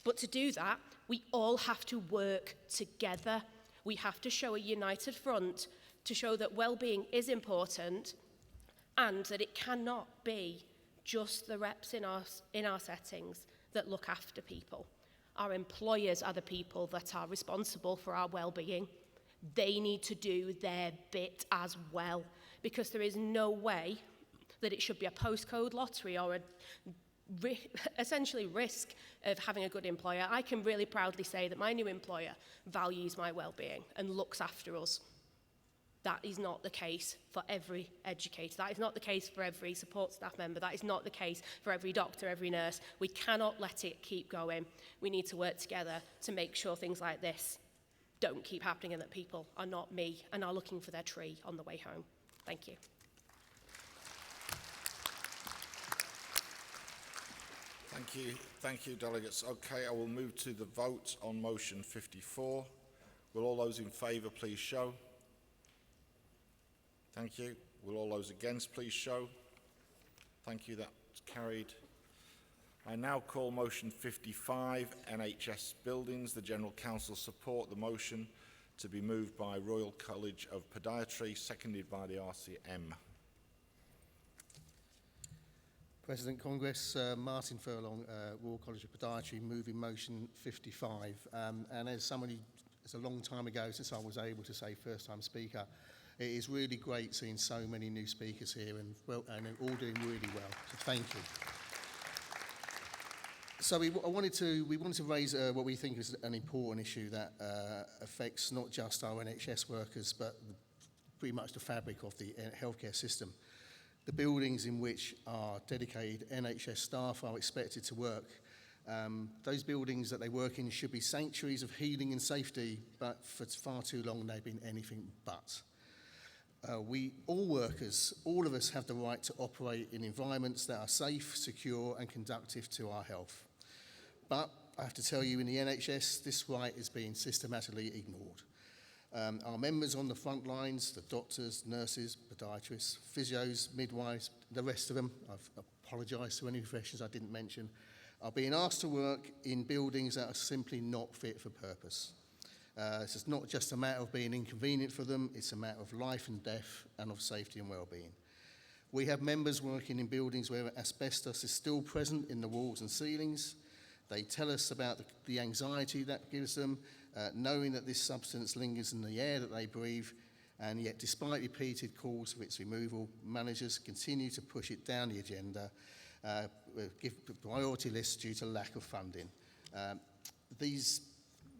But to do that, we all have to work together. We have to show a united front to show that well-being is important and that it cannot be just the reps in our settings that look after people. Our employers are the people that are responsible for our well-being. They need to do their bit as well, because there is no way that it should be a postcode lottery or essentially risk of having a good employer. I can really proudly say that my new employer values my well-being and looks after us. That is not the case for every educator. That is not the case for every support staff member. That is not the case for every doctor, every nurse. We cannot let it keep going. We need to work together to make sure things like this don't keep happening and that people are not me and are looking for their tree on the way home. Thank you. Thank you, delegates. Okay, I will move to the vote on motion 54. Will all those in favour please show? Thank you. Will all those against please show? Thank you, that's carried. I now call motion 55, NHS Buildings. The General Council support the motion to be moved by Royal College of Podiatry, seconded by the RCM. President Congress, Martin Furlong, Royal College of Podiatry, moving motion 55. And as somebody, it's a long time ago since I was able to say first-time speaker, it is really great seeing so many new speakers here and all doing really well. So thank you. So we wanted to raise what we think is an important issue that affects not just our NHS workers, but pretty much the fabric of the healthcare system. The buildings in which our dedicated NHS staff are expected to work. Those buildings that they work in should be sanctuaries of healing and safety, but for far too long they've been anything but. All of us have the right to operate in environments that are safe, secure and conducive to our health. But I have to tell you, in the NHS, this right is being systematically ignored. Our members on the front lines, the doctors, nurses, podiatrists, physios, midwives, the rest of them, I've apologised to any professions I didn't mention, are being asked to work in buildings that are simply not fit for purpose. This is not just a matter of being inconvenient for them, it's a matter of life and death and of safety and well-being. We have members working in buildings where asbestos is still present in the walls and ceilings. They tell us about the anxiety that gives them, knowing that this substance lingers in the air that they breathe, and yet despite repeated calls for its removal, managers continue to push it down the agenda, give priority lists due to lack of funding. These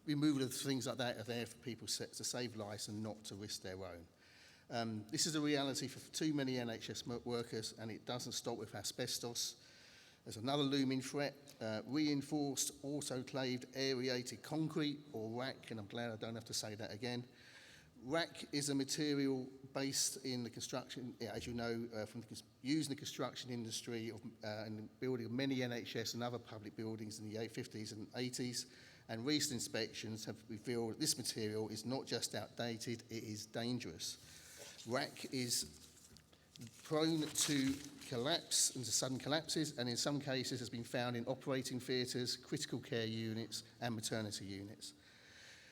removal of things like that are there for people to save lives and not to risk their own. This is a reality for too many NHS workers, and it doesn't stop with asbestos. There's another looming threat, reinforced autoclaved aerated concrete, or RAC, and I'm glad I don't have to say that again. RAC is a material based in the construction, as you know, used in the construction industry and the building of many NHS and other public buildings in the 50s and 80s, and recent inspections have revealed that this material is not just outdated, it is dangerous. RAC is prone to collapse, into sudden collapses, and in some cases has been found in operating theatres, critical care units and maternity units.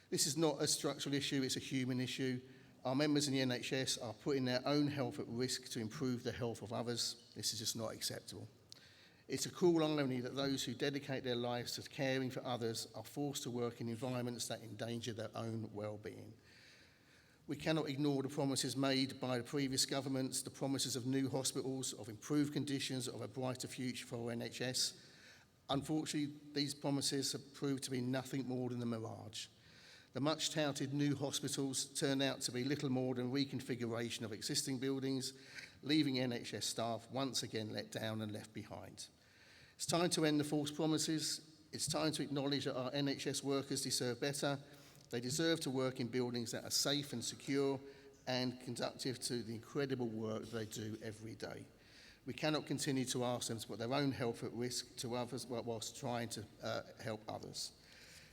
This is not a structural issue, it's a human issue. Our members in the NHS are putting their own health at risk to improve the health of others. This is just not acceptable. It's a cruel irony that those who dedicate their lives to caring for others are forced to work in environments that endanger their own well-being. We cannot ignore the promises made by the previous governments, the promises of new hospitals, of improved conditions, of a brighter future for our NHS. Unfortunately, these promises have proved to be nothing more than a mirage. The much-touted new hospitals turn out to be little more than reconfiguration of existing buildings, leaving NHS staff once again let down and left behind. It's time to end the false promises. It's time to acknowledge that our NHS workers deserve better. They deserve to work in buildings that are safe and secure and conducive to the incredible work they do every day. We cannot continue to ask them to put their own health at risk to others whilst trying to help others.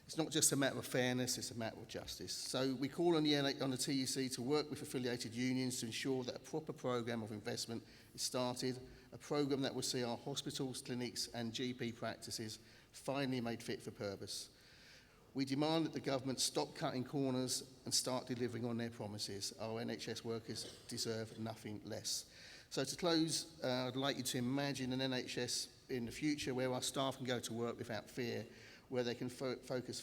It's not just a matter of fairness, it's a matter of justice. So we call on the TUC to work with affiliated unions to ensure that a proper programme of investment is started, a programme that will see our hospitals, clinics and GP practices finally made fit for purpose. We demand that the government stop cutting corners and start delivering on their promises. Our NHS workers deserve nothing less. So to close, I'd like you to imagine an NHS in the future where our staff can go to work without fear, where they can focus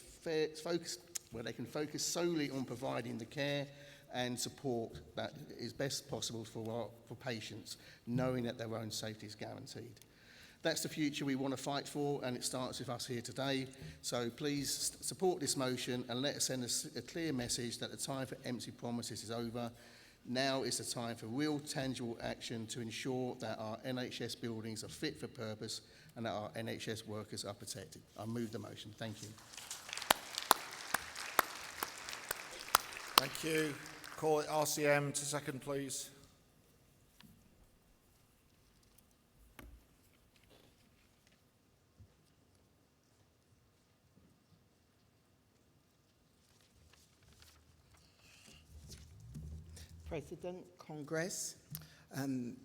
solely on providing the care and support that is best possible for patients, knowing that their own safety is guaranteed. That's the future we want to fight for, and it starts with us here today. So please support this motion and let us send a clear message that the time for empty promises is over. Now is the time for real, tangible action to ensure that our NHS buildings are fit for purpose and that our NHS workers are protected. I move the motion. Thank you. Thank you. Call it RCM to second, please. President, Congress, the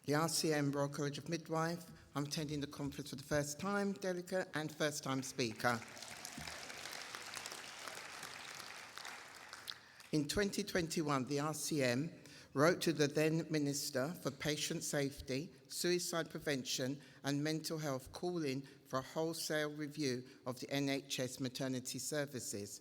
RCM Royal College of Midwife. I'm attending the conference for the first time, delegate and first time speaker. In 2021, the RCM wrote to the then Minister for Patient Safety, Suicide Prevention and Mental Health, calling for a wholesale review of the NHS maternity services,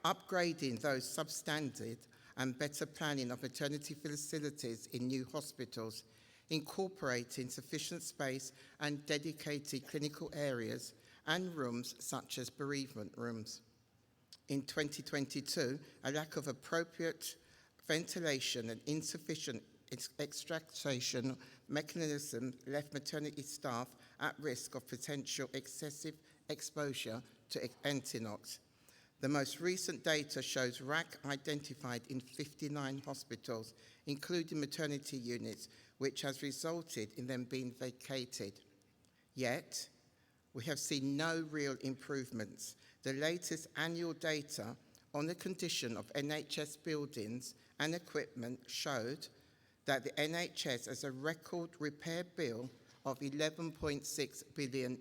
upgrading those substandard and better planning of maternity facilities in new hospitals, incorporating sufficient space and dedicated clinical areas and rooms such as bereavement rooms. In 2022, a lack of appropriate ventilation and insufficient extraction mechanism left maternity staff at risk of potential excessive exposure to Entinox. The most recent data shows RAC identified in 59 hospitals, including maternity units, which has resulted in them being vacated. Yet, we have seen no real improvements. The latest annual data on the condition of NHS buildings and equipment showed that the NHS has a record repair bill of £11.6 billion.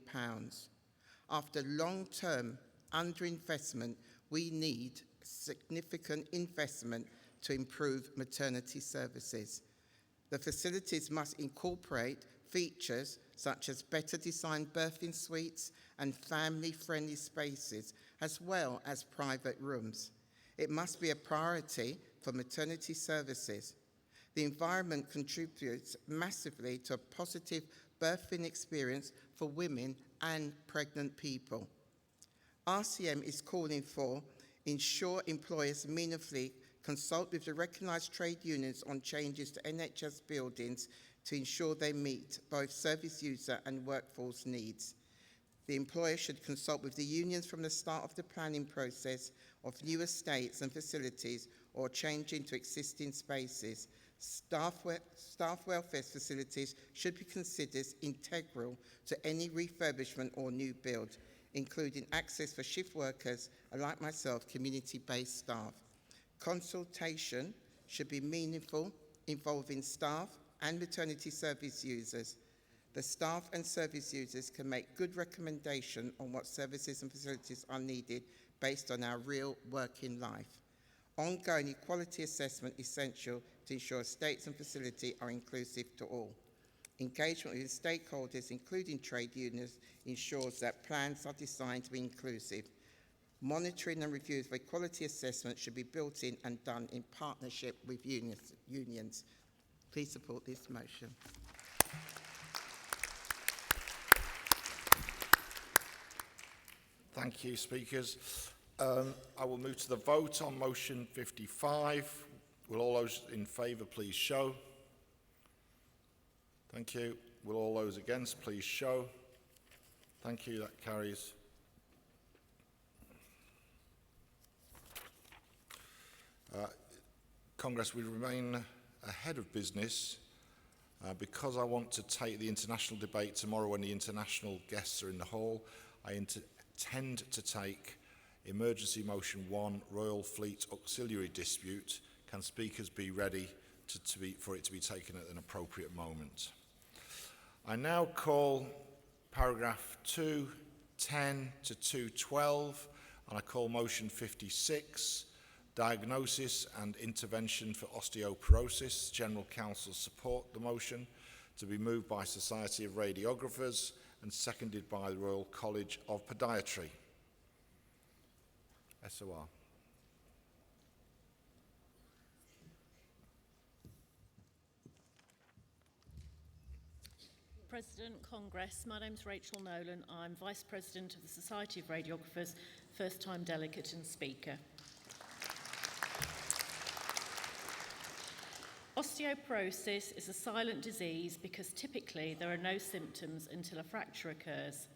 After long-term underinvestment, we need significant investment to improve maternity services. The facilities must incorporate features such as better designed birthing suites and family-friendly spaces, as well as private rooms. It must be a priority for maternity services. The environment contributes massively to a positive birthing experience for women and pregnant people. RCM is calling for ensure employers meaningfully consult with the recognised trade unions on changes to NHS buildings to ensure they meet both service user and workforce needs. The employer should consult with the unions from the start of the planning process of new estates and facilities or changing to existing spaces. Staff welfare facilities should be considered integral to any refurbishment or new build, including access for shift workers and, like myself, community-based staff. Consultation should be meaningful, involving staff and maternity service users. The staff and service users can make good recommendation on what services and facilities are needed based on our real working life. Ongoing equality assessment is essential to ensure estates and facilities are inclusive to all. Engagement with stakeholders, including trade unions, ensures that plans are designed to be inclusive. Monitoring and reviews of equality assessment should be built in and done in partnership with unions. Please support this motion. Thank you, speakers. I will move to the vote on motion 55. Will all those in favour please show? Thank you. Will all those against please show? Thank you. That carries. Congress, we remain ahead of business because I want to take the international debate tomorrow when the international guests are in the hall. I intend to take Emergency Motion 1, Royal Fleet Auxiliary Dispute. Can speakers be ready for it to be taken at an appropriate moment? I now call paragraph 210 to 212, and I call motion 56, Diagnosis and Intervention for Osteoporosis. General Counsel support the motion, to be moved by Society of Radiographers and seconded by the Royal College of Podiatry. SOR. President, Congress, my name's Rachel Nolan. I'm Vice President of the Society of Radiographers, first-time delegate and speaker. Osteoporosis is a silent disease because typically there are no symptoms until a fracture occurs.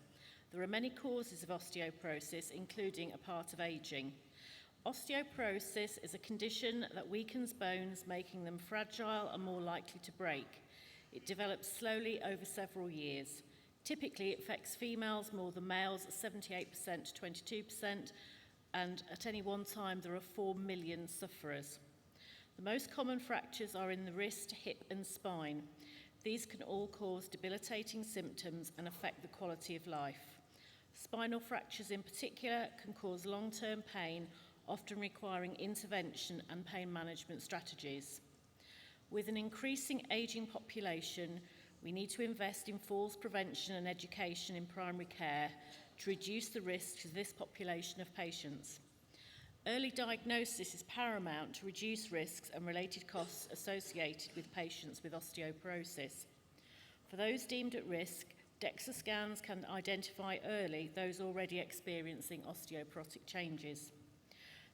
There are many causes of osteoporosis, including a part of aging. Osteoporosis is a condition that weakens bones, making them fragile and more likely to break. It develops slowly over several years. Typically, it affects females more than males, 78% to 22%, and at any one time there are 4 million sufferers. The most common fractures are in the wrist, hip, and spine. These can all cause debilitating symptoms and affect the quality of life. Spinal fractures in particular can cause long-term pain, often requiring intervention and pain management strategies. With an increasing ageing population, we need to invest in falls prevention and education in primary care to reduce the risk to this population of patients. Early diagnosis is paramount to reduce risks and related costs associated with patients with osteoporosis. For those deemed at risk, DEXA scans can identify early those already experiencing osteoporotic changes.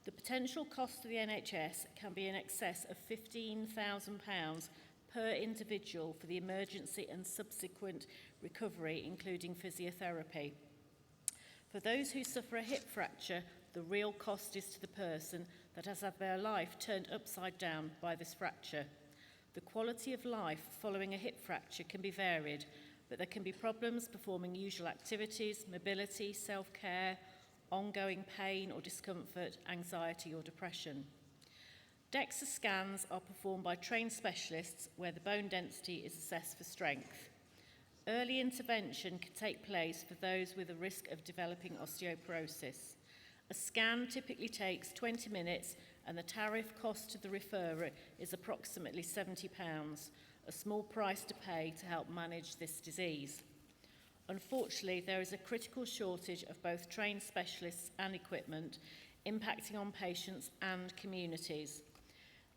The potential cost to the NHS can be in excess of £15,000 per individual for the emergency and subsequent recovery, including physiotherapy. For those who suffer a hip fracture, the real cost is to the person that has had their life turned upside down by this fracture. The quality of life following a hip fracture can be varied, but there can be problems performing usual activities, mobility, self-care, ongoing pain or discomfort, anxiety or depression. DEXA scans are performed by trained specialists where the bone density is assessed for strength. Early intervention can take place for those with a risk of developing osteoporosis. A scan typically takes 20 minutes and the tariff cost to the referrer is approximately £70, a small price to pay to help manage this disease. Unfortunately, there is a critical shortage of both trained specialists and equipment, impacting on patients and communities.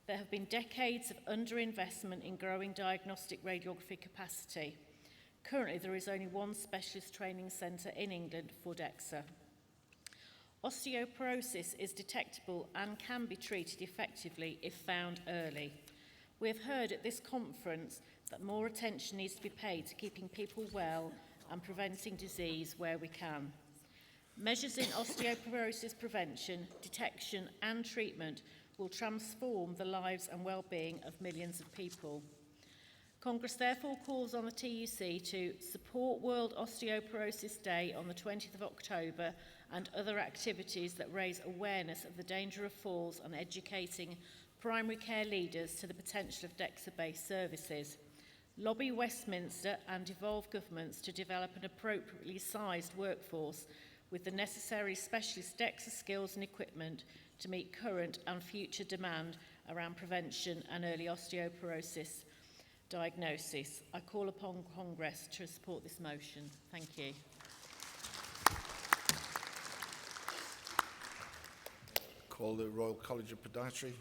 There have been decades of underinvestment in growing diagnostic radiography capacity. Currently, there is only one specialist training centre in England for DEXA. Osteoporosis is detectable and can be treated effectively if found early. We have heard at this conference that more attention needs to be paid to keeping people well and preventing disease where we can. Measures in osteoporosis prevention, detection and treatment will transform the lives and well-being of millions of people. Congress therefore calls on the TUC to support World Osteoporosis Day on the 20th of October and other activities that raise awareness of the danger of falls and educating primary care leaders to the potential of DEXA-based services. Lobby Westminster and devolved governments to develop an appropriately sized workforce with the necessary specialist DEXA skills and equipment to meet current and future demand around prevention and early osteoporosis diagnosis. I call upon Congress to support this motion. Thank you. Call the Royal College of Podiatry.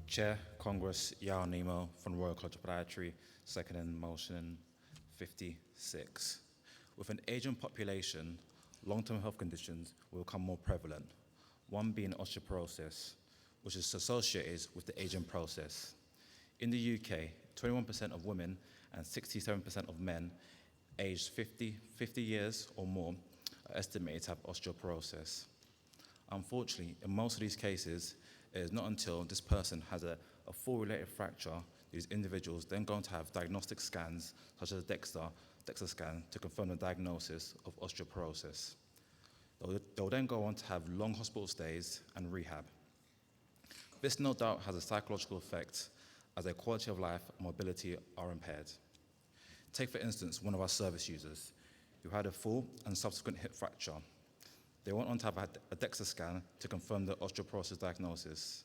Chair, Congress, Yao Nemo from Royal College of Podiatry, seconding motion 56. With an aging population, long-term health conditions will become more prevalent, one being osteoporosis, which is associated with the aging process. In the UK, 21% of women and 67% of men aged 50 years or more are estimated to have osteoporosis. Unfortunately, in most of these cases, it is not until this person has a full related fracture these individuals then going to have diagnostic scans such as DEXA scan to confirm the diagnosis of osteoporosis. They'll then go on to have long hospital stays and rehab. This no doubt has a psychological effect as their quality of life and mobility are impaired. Take, for instance, one of our service users who had a full and subsequent hip fracture. They went on to have a DEXA scan to confirm the osteoporosis diagnosis.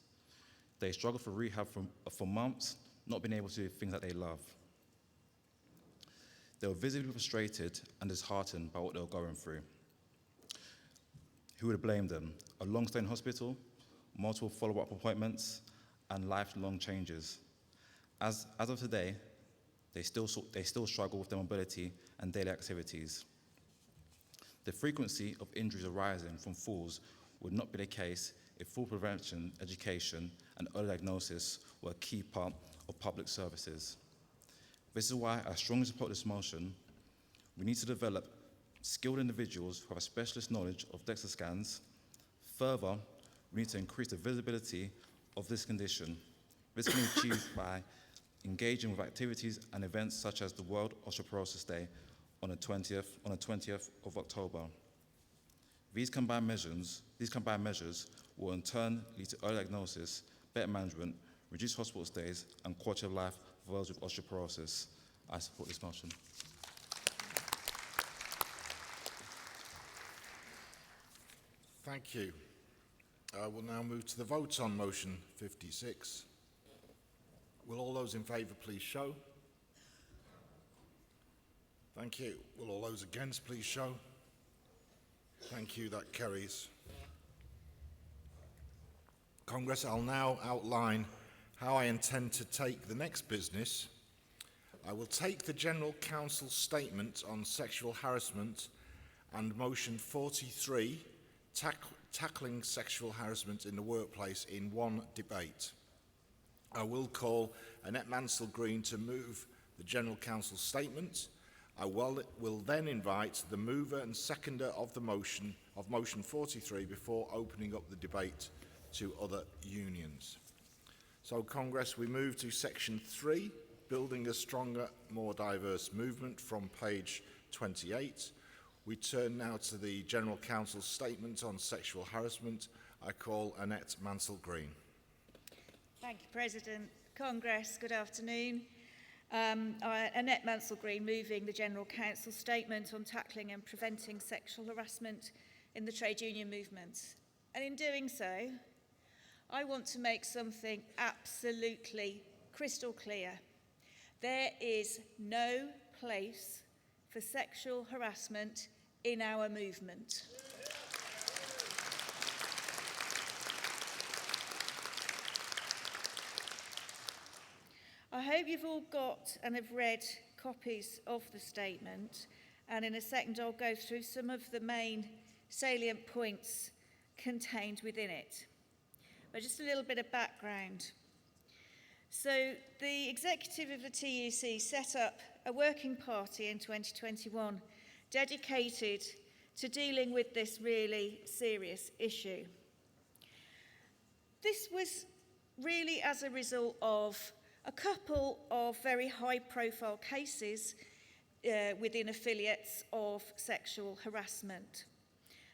They struggled for rehab for months, not being able to do things that they love. They were visibly frustrated and disheartened by what they were going through. Who would blame them? A long stay in hospital, multiple follow-up appointments, and lifelong changes. As of today, they still struggle with their mobility and daily activities. The frequency of injuries arising from falls would not be the case if full prevention, education, and early diagnosis were a key part of public services. This is why I strongly support this motion. We need to develop skilled individuals who have a specialist knowledge of DEXA scans. Further, we need to increase the visibility of this condition. This can be achieved by engaging with activities and events such as the World Osteoporosis Day on the 20th of October. These combined measures will in turn lead to early diagnosis, better management, reduced hospital stays, and quality of life for those with osteoporosis. I support this motion. Thank you. We'll now move to the vote on motion 56. Will all those in favour please show? Thank you. Will all those against please show? Thank you, that carries. Congress, I'll now outline how I intend to take the next business. I will take the General Counsel's statement on sexual harassment and motion 43, tackling sexual harassment in the workplace, in one debate. I will call Annette Mansell-Green to move the General Counsel's statement. I will then invite the mover and seconder of the motion 43 before opening up the debate to other unions. So, Congress, we move to section 3, building a stronger, more diverse movement, from page 28. We turn now to the General Counsel's statement on sexual harassment. I call Annette Mansell-Green. Thank you, President. Congress, good afternoon. Annette Mansell-Green, moving the General Counsel's statement on tackling and preventing sexual harassment in the trade union movement. And in doing so, I want to make something absolutely crystal clear. There is no place for sexual harassment in our movement. I hope you've all got and have read copies of the statement, and in a second I'll go through some of the main salient points contained within it. But just a little bit of background. So the executive of the TUC set up a working party in 2021 dedicated to dealing with this really serious issue. This was really as a result of a couple of very high-profile cases within affiliates of sexual harassment.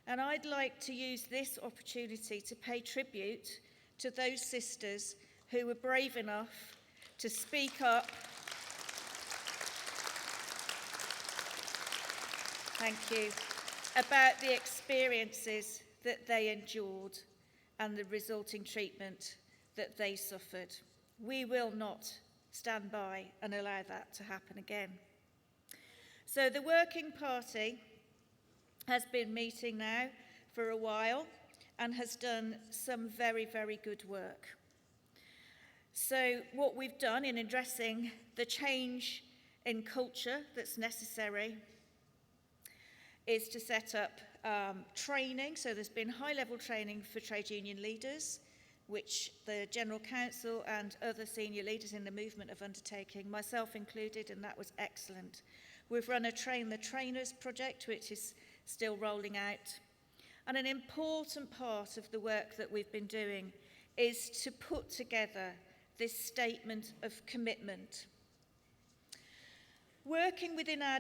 And I'd like to use this opportunity to pay tribute to those sisters who were brave enough to speak up. Thank you. About the experiences that they endured and the resulting treatment that they suffered. We will not stand by and allow that to happen again. So the working party has been meeting now for a while and has done some very, very good work. So what we've done in addressing the change in culture that's necessary is to set up training. So there's been high-level training for trade union leaders, which the General Counsel and other senior leaders in the movement have undertaken, myself included, and that was excellent. We've run a Train the Trainers project, which is still rolling out. And an important part of the work that we've been doing is to put together this statement of commitment. Working within our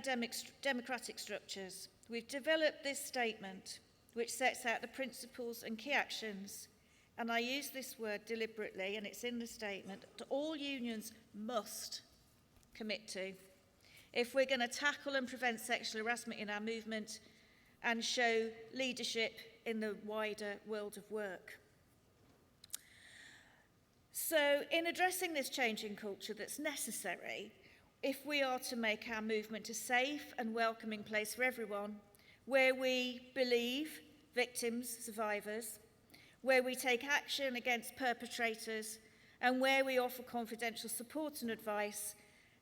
democratic structures, we've developed this statement which sets out the principles and key actions, and I use this word deliberately, and it's in the statement, that all unions must commit to if we're going to tackle and prevent sexual harassment in our movement and show leadership in the wider world of work. So, in addressing this changing culture that's necessary, if we are to make our movement a safe and welcoming place for everyone, where we believe victims, survivors, where we take action against perpetrators, and where we offer confidential support and advice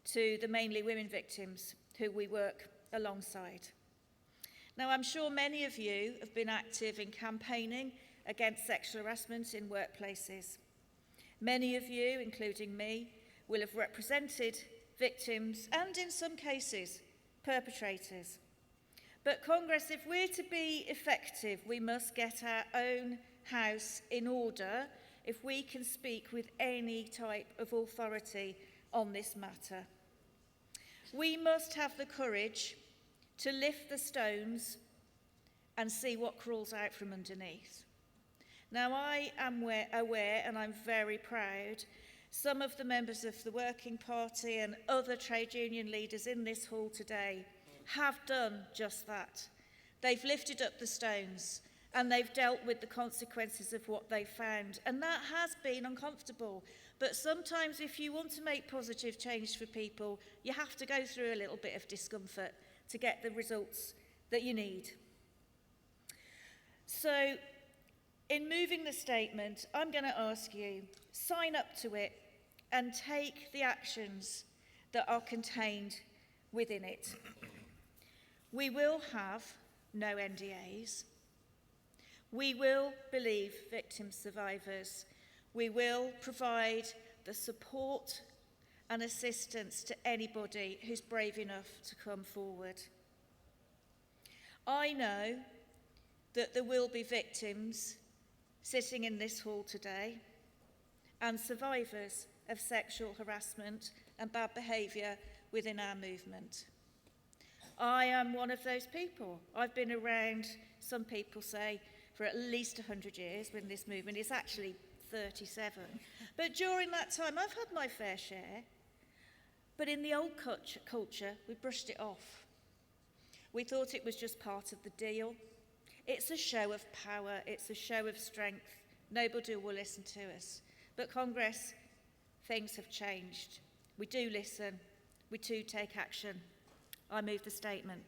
to the mainly women victims who we work alongside. Now, I'm sure many of you have been active in campaigning against sexual harassment in workplaces. Many of you, including me, will have represented victims and, in some cases, perpetrators. But Congress, if we're to be effective, we must get our own house in order if we can speak with any type of authority on this matter. We must have the courage to lift the stones and see what crawls out from underneath. Now, I am aware, and I'm very proud, some of the members of the Working Party and other trade union leaders in this hall today have done just that. They've lifted up the stones and they've dealt with the consequences of what they found. And that has been uncomfortable. But sometimes if you want to make positive change for people, you have to go through a little bit of discomfort to get the results that you need. So, in moving the statement, I'm going to ask you, sign up to it and take the actions that are contained within it. We will have no NDAs. We will believe victim survivors. We will provide the support and assistance to anybody who's brave enough to come forward. I know that there will be victims sitting in this hall today and survivors of sexual harassment and bad behaviour within our movement. I am one of those people. I've been around, some people say, for at least 100 years when this movement is actually 37. But during that time, I've had my fair share. But in the old culture, we brushed it off. We thought it was just part of the deal. It's a show of power. It's a show of strength. Nobody will listen to us. But Congress, things have changed. We do listen. We do take action. I move the statement.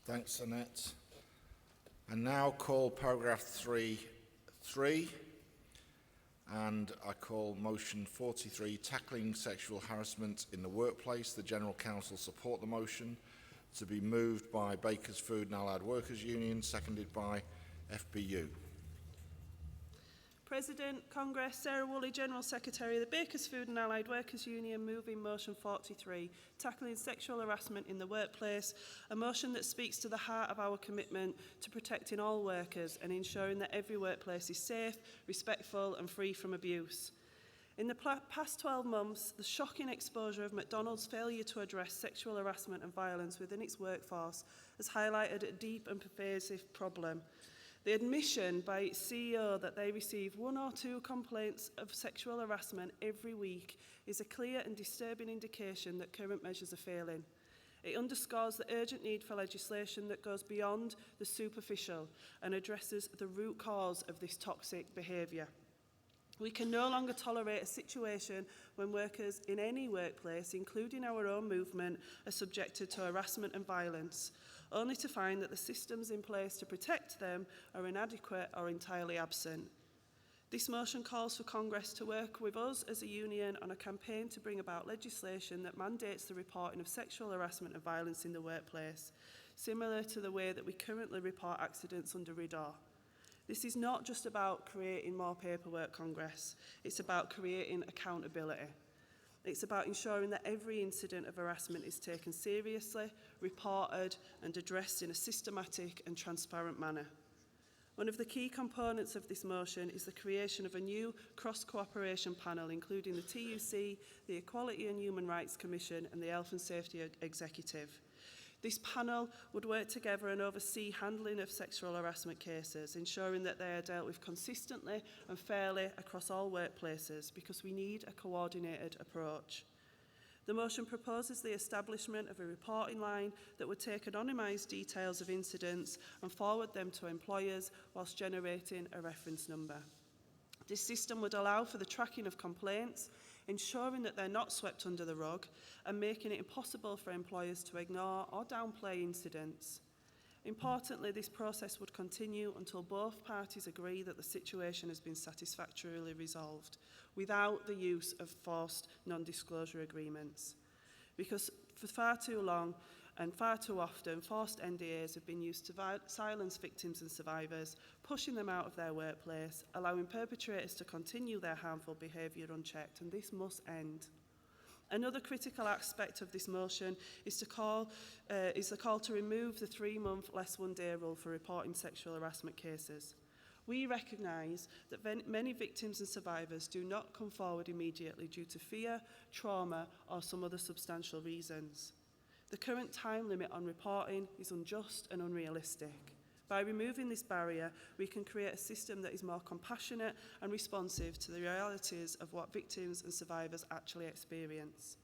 Thanks, Annette. And now call paragraph 3.3, and I call motion 43, tackling sexual harassment in the workplace. The General Counsel support the motion, to be moved by Bakers Food and Allied Workers Union, seconded by FBU. President, Congress, Sarah Woolley, General Secretary of the Bakers Food and Allied Workers Union, moving motion 43, tackling sexual harassment in the workplace, a motion that speaks to the heart of our commitment to protecting all workers and ensuring that every workplace is safe, respectful and free from abuse. In the past 12 months, the shocking exposure of McDonald's failure to address sexual harassment and violence within its workforce has highlighted a deep and pervasive problem. The admission by its CEO that they receive 1 or 2 complaints of sexual harassment every week is a clear and disturbing indication that current measures are failing. It underscores the urgent need for legislation that goes beyond the superficial and addresses the root cause of this toxic behaviour. We can no longer tolerate a situation when workers in any workplace, including our own movement, are subjected to harassment and violence, only to find that the systems in place to protect them are inadequate or entirely absent. This motion calls for Congress to work with us as a union on a campaign to bring about legislation that mandates the reporting of sexual harassment and violence in the workplace, similar to the way that we currently report accidents under RIDAR. This is not just about creating more paperwork, Congress. It's about creating accountability. It's about ensuring that every incident of harassment is taken seriously, reported and addressed in a systematic and transparent manner. One of the key components of this motion is the creation of a new cross-cooperation panel, including the TUC, the Equality and Human Rights Commission and the Health and Safety Executive. This panel would work together and oversee handling of sexual harassment cases, ensuring that they are dealt with consistently and fairly across all workplaces, because we need a coordinated approach. The motion proposes the establishment of a reporting line that would take anonymised details of incidents and forward them to employers whilst generating a reference number. This system would allow for the tracking of complaints, ensuring that they're not swept under the rug, and making it impossible for employers to ignore or downplay incidents. Importantly, this process would continue until both parties agree that the situation has been satisfactorily resolved, without the use of forced non-disclosure agreements. Because for far too long and far too often, forced NDAs have been used to silence victims and survivors, pushing them out of their workplace, allowing perpetrators to continue their harmful behaviour unchecked, and this must end. Another critical aspect of this motion is the call to remove the 3-month less one day rule for reporting sexual harassment cases. We recognise that many victims and survivors do not come forward immediately due to fear, trauma or some other substantial reasons. The current time limit on reporting is unjust and unrealistic. By removing this barrier, we can create a system that is more compassionate and responsive to the realities of what victims and survivors actually experience.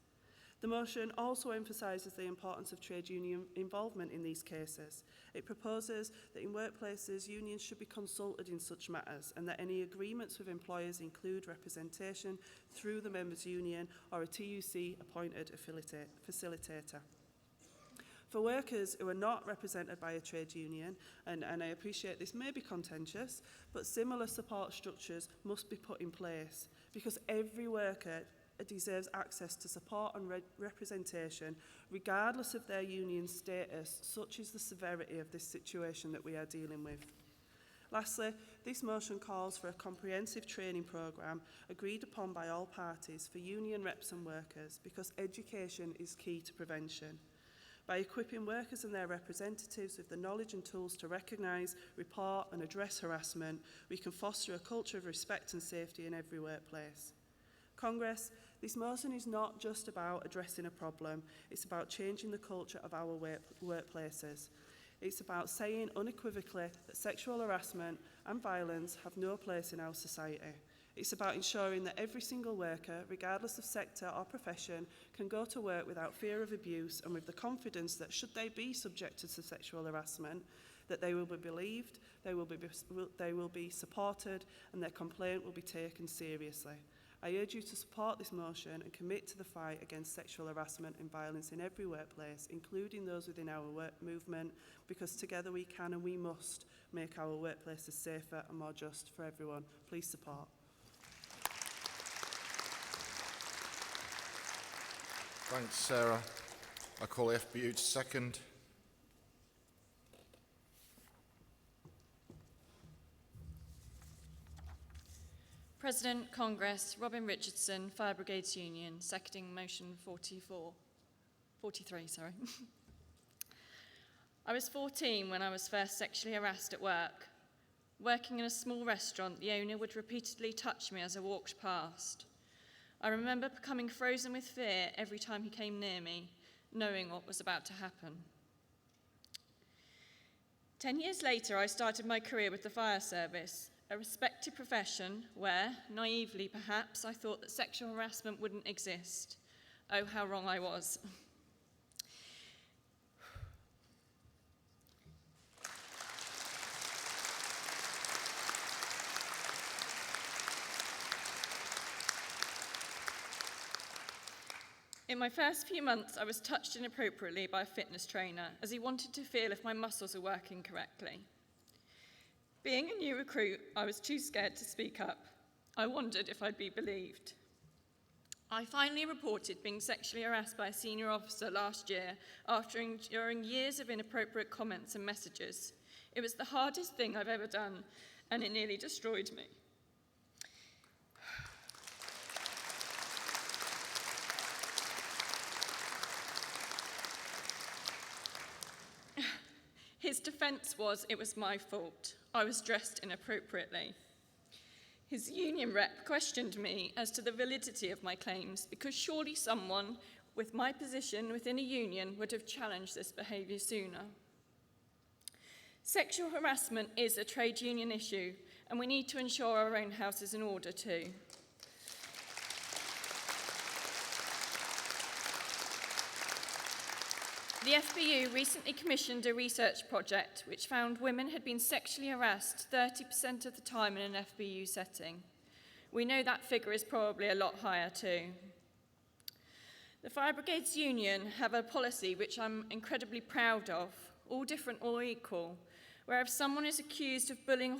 The motion also emphasises the importance of trade union involvement in these cases. It proposes that in workplaces, unions should be consulted in such matters, and that any agreements with employers include representation through the members' union or a TUC-appointed facilitator. For workers who are not represented by a trade union, and I appreciate this may be contentious, but similar support structures must be put in place, because every worker deserves access to support and representation, regardless of their union status, such is the severity of this situation that we are dealing with. Lastly, this motion calls for a comprehensive training programme agreed upon by all parties for union reps and workers, because education is key to prevention. By equipping workers and their representatives with the knowledge and tools to recognise, report and address harassment, we can foster a culture of respect and safety in every workplace. Congress, this motion is not just about addressing a problem, it's about changing the culture of our workplaces. It's about saying unequivocally that sexual harassment and violence have no place in our society. It's about ensuring that every single worker, regardless of sector or profession, can go to work without fear of abuse and with the confidence that should they be subjected to sexual harassment, that they will be believed, they will be supported, and their complaint will be taken seriously. I urge you to support this motion and commit to the fight against sexual harassment and violence in every workplace, including those within our work movement, because together we can and we must make our workplaces safer and more just for everyone. Please support. Thanks, Sarah. I call FBU to second. President, Congress, Robin Richardson, Fire Brigades Union, seconding motion 43. I was 14 when I was first sexually harassed at work. Working in a small restaurant, the owner would repeatedly touch me as I walked past. I remember becoming frozen with fear every time he came near me, knowing what was about to happen. 10 years later, I started my career with the fire service, a respected profession where, naively perhaps, I thought that sexual harassment wouldn't exist. Oh, how wrong I was. In my first few months, I was touched inappropriately by a fitness trainer as he wanted to feel if my muscles were working correctly. Being a new recruit, I was too scared to speak up. I wondered if I'd be believed. I finally reported being sexually harassed by a senior officer last year after enduring years of inappropriate comments and messages. It was the hardest thing I've ever done, and it nearly destroyed me. His defence was, it was my fault. I was dressed inappropriately. His union rep questioned me as to the validity of my claims because surely someone with my position within a union would have challenged this behaviour sooner. Sexual harassment is a trade union issue, and we need to ensure our own house is in order too. The FBU recently commissioned a research project which found women had been sexually harassed 30% of the time in an FBU setting. We know that figure is probably a lot higher too. The Fire Brigades Union have a policy which I'm incredibly proud of, all different, all equal, where if someone is accused of bullying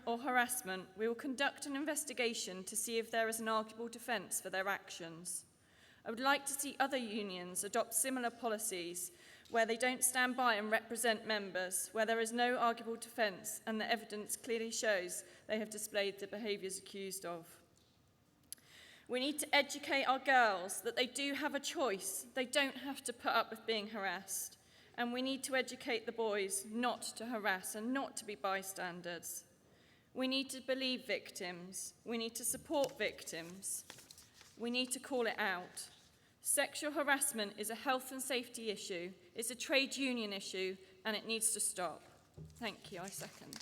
or harassment, we will conduct an investigation to see if there is an arguable defence for their actions. I would like to see other unions adopt similar policies where they don't stand by and represent members, where there is no arguable defence and the evidence clearly shows they have displayed the behaviours accused of. We need to educate our girls that they do have a choice. They don't have to put up with being harassed. And we need to educate the boys not to harass and not to be bystanders. We need to believe victims. We need to support victims. We need to call it out. Sexual harassment is a health and safety issue, it's a trade union issue, and it needs to stop. Thank you, I second.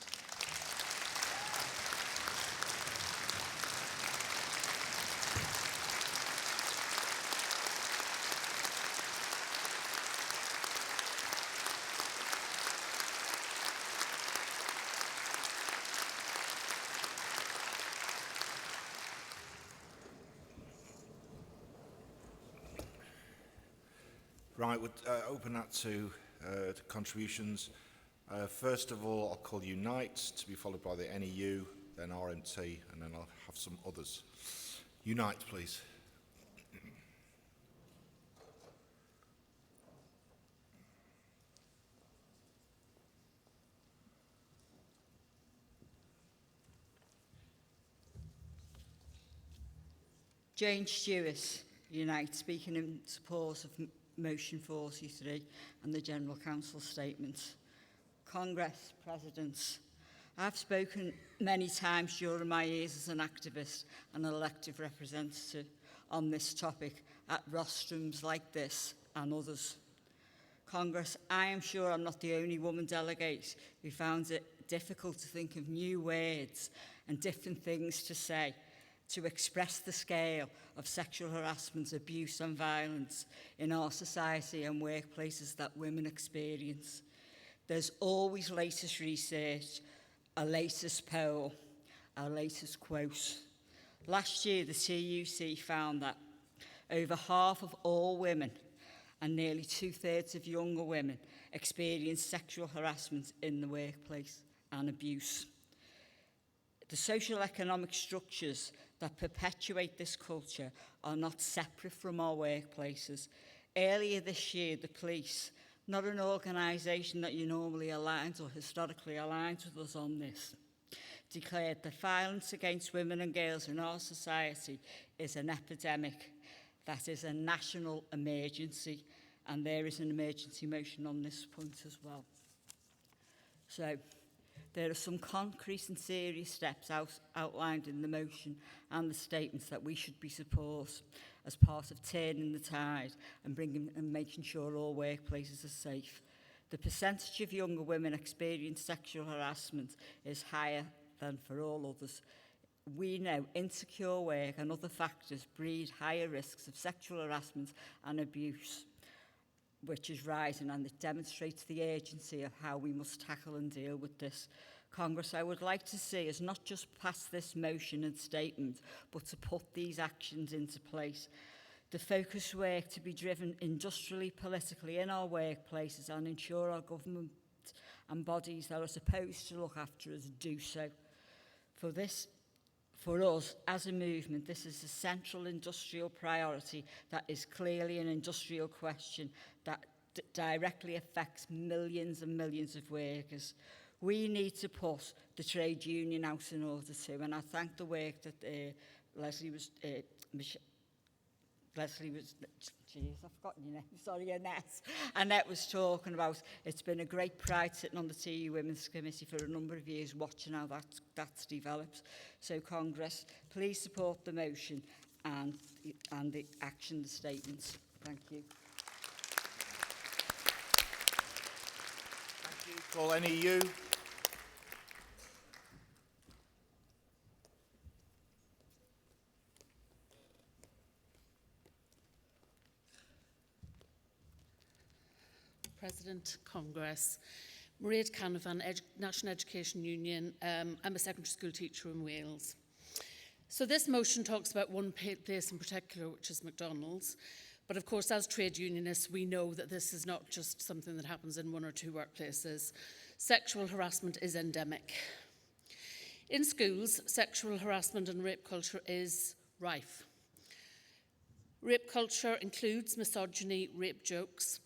Right, we'll open that to contributions. First of all, I'll call Unite, to be followed by the NEU, then RMT, and then I'll have some others. Unite, please. Jane Stewart, Unite, speaking in support of Motion 43 and the General Council statement. Congress, Presidents, I've spoken many times during my years as an activist and an elected representative on this topic at rostrums like this and others. Congress, I am sure I'm not the only woman delegate who found it difficult to think of new words and different things to say to express the scale of sexual harassment, abuse and violence in our society and workplaces that women experience. There's always latest research, a latest poll, a latest quote. Last year, the TUC found that over half of all women and nearly 2/3 of younger women experience sexual harassment in the workplace and abuse. The social economic structures that perpetuate this culture are not separate from our workplaces. Earlier this year, the police, not an organisation that you normally aligns or historically aligns with us on this, declared that violence against women and girls in our society is an epidemic that is a national emergency, and there is an emergency motion on this point as well. So, there are some concrete and serious steps outlined in the motion and the statements that we should be support as part of turning the tide and making sure all workplaces are safe. The percentage of younger women experience sexual harassment is higher than for all others. We know insecure work and other factors breed higher risks of sexual harassment and abuse, which is rising, and it demonstrates the urgency of how we must tackle and deal with this. Congress, I would like to see us not just pass this motion and statement, but to put these actions into place. The focus work to be driven industrially, politically in our workplaces and ensure our government and bodies that are supposed to look after us do so. For us, as a movement, this is a central industrial priority that is clearly an industrial question that directly affects millions and millions of workers. We need to put the trade union out in order too, and I thank the work that Leslie was Jeez, I've forgotten your name. Sorry, Annette. Annette was talking about it's been a great pride sitting on the TU Women's Committee for a number of years watching how that's developed. So Congress, please support the motion and the action statements. Thank you. Thank you. Call NEU. President, Congress. Mairead Canavan, National Education Union. I'm a secondary school teacher in Wales. So this motion talks about one place in particular, which is McDonald's. But of course, as trade unionists, we know that this is not just something that happens in one or two workplaces. Sexual harassment is endemic. In schools, sexual harassment and rape culture is rife. Rape culture includes misogyny, rape jokes,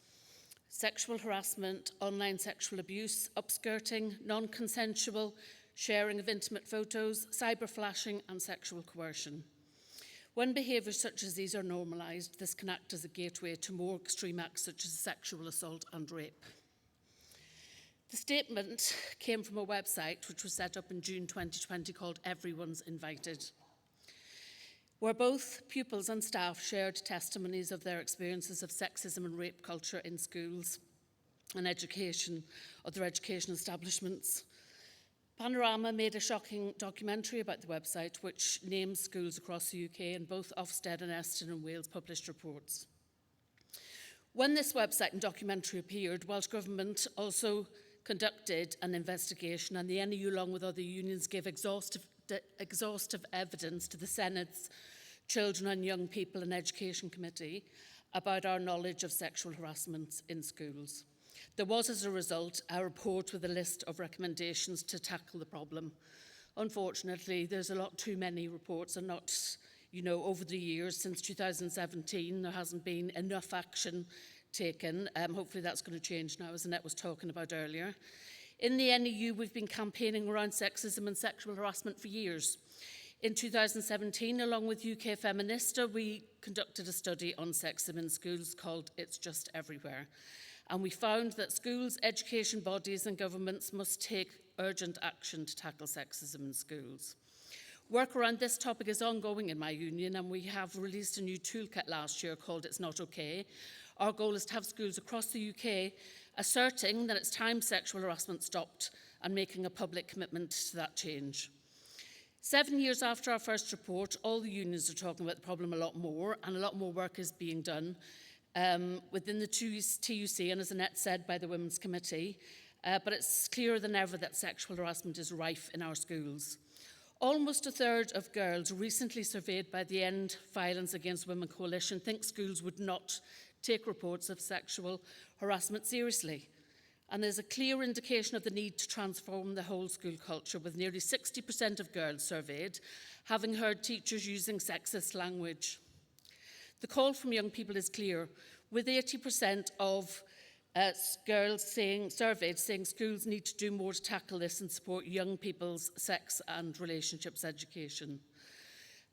sexual harassment, online sexual abuse, upskirting, non-consensual sharing of intimate photos, cyber-flashing and sexual coercion. When behaviours such as these are normalised, this can act as a gateway to more extreme acts such as sexual assault and rape. The statement came from a website which was set up in June 2020 called Everyone's Invited, where both pupils and staff shared testimonies of their experiences of sexism and rape culture in schools and other education establishments. Panorama made a shocking documentary about the website which names schools across the UK, and both Ofsted and Eston in Wales published reports. When this website and documentary appeared, Welsh Government also conducted an investigation, and the NEU, along with other unions, gave exhaustive evidence to the Senate's Children and Young People and Education Committee about our knowledge of sexual harassment in schools. There was, as a result, a report with a list of recommendations to tackle the problem. Unfortunately, there's a lot too many reports, and not, over the years, since 2017, there hasn't been enough action taken. Hopefully that's going to change now, as Annette was talking about earlier. In the NEU, we've been campaigning around sexism and sexual harassment for years. In 2017, along with UK Feminista, we conducted a study on sexism in schools called It's Just Everywhere. And we found that schools, education bodies and governments must take urgent action to tackle sexism in schools. Work around this topic is ongoing in my union, and we have released a new toolkit last year called It's Not OK. Our goal is to have schools across the UK asserting that it's time sexual harassment stopped and making a public commitment to that change. 7 years after our first report, all the unions are talking about the problem a lot more, and a lot more work is being done within the TUC, and as Annette said, by the Women's Committee, but it's clearer than ever that sexual harassment is rife in our schools. Almost a third of girls recently surveyed by the End Violence Against Women Coalition think schools would not take reports of sexual harassment seriously. And there's a clear indication of the need to transform the whole school culture, with nearly 60% of girls surveyed having heard teachers using sexist language. The call from young people is clear, with 80% of girls surveyed saying schools need to do more to tackle this and support young people's sex and relationships education.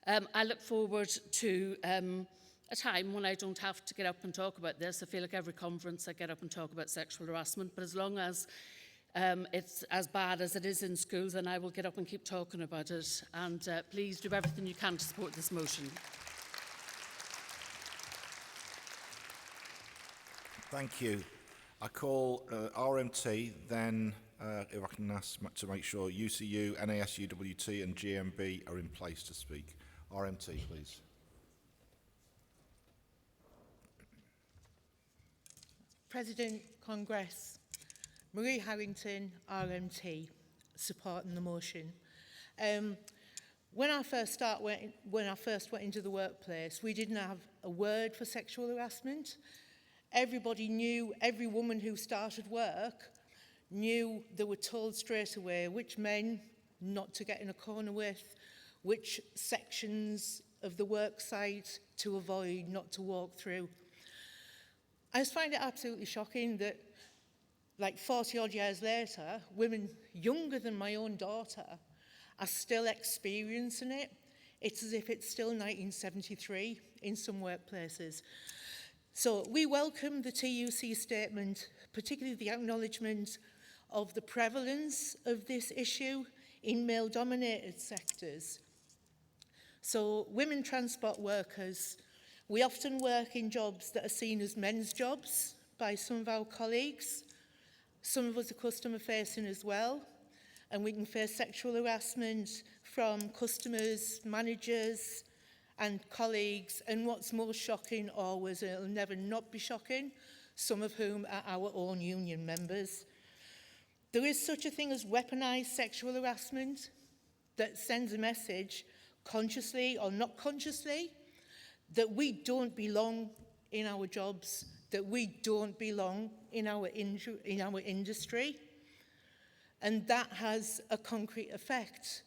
I look forward to a time when I don't have to get up and talk about this. I feel like every conference I get up and talk about sexual harassment, but as long as it's as bad as it is in schools, then I will get up and keep talking about it. And please do everything you can to support this motion. Thank you. I call RMT, then if I can ask to make sure UCU, NASUWT and GMB are in place to speak. RMT, please. President, Congress, Marie Harrington, RMT, supporting the motion. When I first went into the workplace, we didn't have a word for sexual harassment. Everybody knew, every woman who started work knew they were told straight away which men not to get in a corner with, which sections of the work site to avoid, not to walk through. I just find it absolutely shocking that, like 40 odd years later, women younger than my own daughter are still experiencing it. It's as if it's still 1973 in some workplaces. So we welcome the TUC statement, particularly the acknowledgement of the prevalence of this issue in male-dominated sectors. So women transport workers, we often work in jobs that are seen as men's jobs by some of our colleagues. Some of us are customer-facing as well, and we can face sexual harassment from customers, managers, and colleagues. And what's more shocking always, and it'll never not be shocking, some of whom are our own union members. There is such a thing as weaponised sexual harassment that sends a message, consciously or not consciously, that we don't belong in our jobs, that we don't belong in our industry. And that has a concrete effect.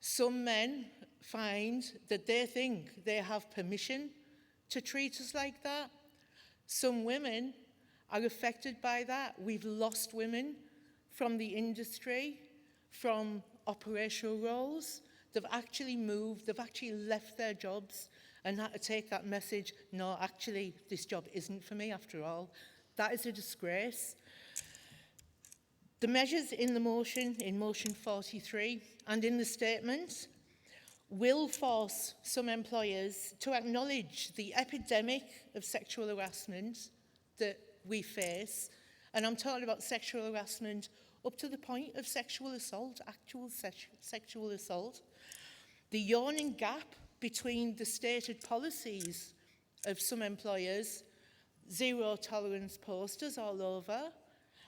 Some men find that they think they have permission to treat us like that. Some women are affected by that. We've lost women from the industry, from operational roles. They've actually moved, they've actually left their jobs and had to take that message, no, actually, this job isn't for me after all. That is a disgrace. The measures in the motion, in motion 43, and in the statement, will force some employers to acknowledge the epidemic of sexual harassment that we face. And I'm talking about sexual harassment up to the point of sexual assault, actual sexual assault. The yawning gap between the stated policies of some employers, zero tolerance posters all over,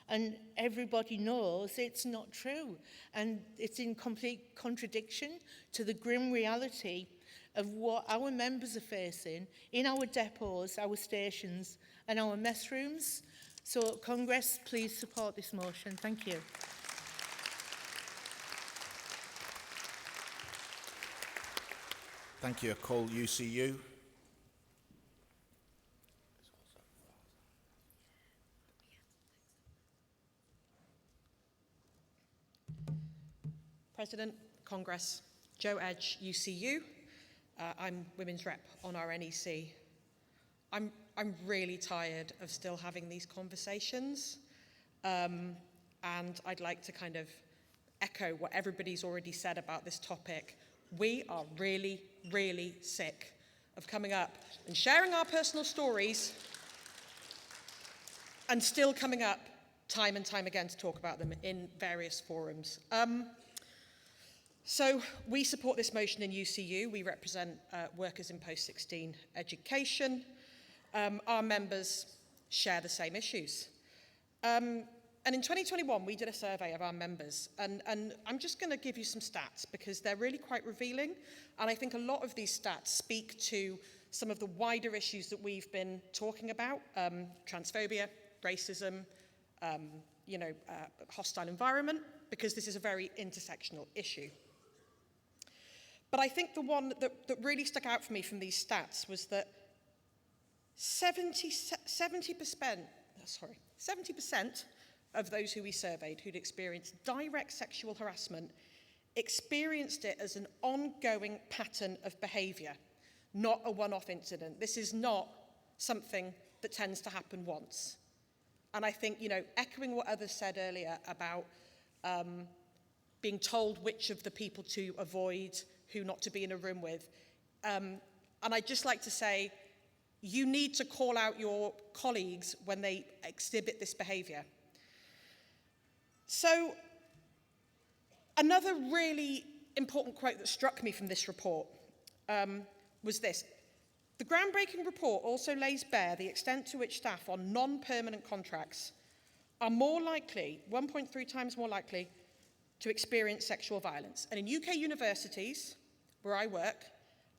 and everybody knows it's not true. And it's in complete contradiction to the grim reality of what our members are facing in our depots, our stations, and our mess rooms. So, Congress, please support this motion. Thank you. Thank you. I call UCU. President, Congress, Jo Edge, UCU. I'm Women's Rep on our NEC. I'm really tired of still having these conversations, and I'd like to kind of echo what everybody's already said about this topic. We are really, really sick of coming up and sharing our personal stories and still coming up time and time again to talk about them in various forums. So we support this motion in UCU. We represent workers in post-16 education. Our members share the same issues. And in 2021, we did a survey of our members, and I'm just going to give you some stats because they're really quite revealing, and I think a lot of these stats speak to some of the wider issues that we've been talking about, transphobia, racism, hostile environment, because this is a very intersectional issue. But I think the one that really stuck out for me from these stats was that 70% of those who we surveyed who'd experienced direct sexual harassment experienced it as an ongoing pattern of behaviour, not a one-off incident. This is not something that tends to happen once. And I think, echoing what others said earlier about being told which of the people to avoid, who not to be in a room with, and I'd just like to say, you need to call out your colleagues when they exhibit this behaviour. So, another really important quote that struck me from this report was this. The groundbreaking report also lays bare the extent to which staff on non-permanent contracts are more likely, 1.3 times more likely, to experience sexual violence. And in UK universities, where I work,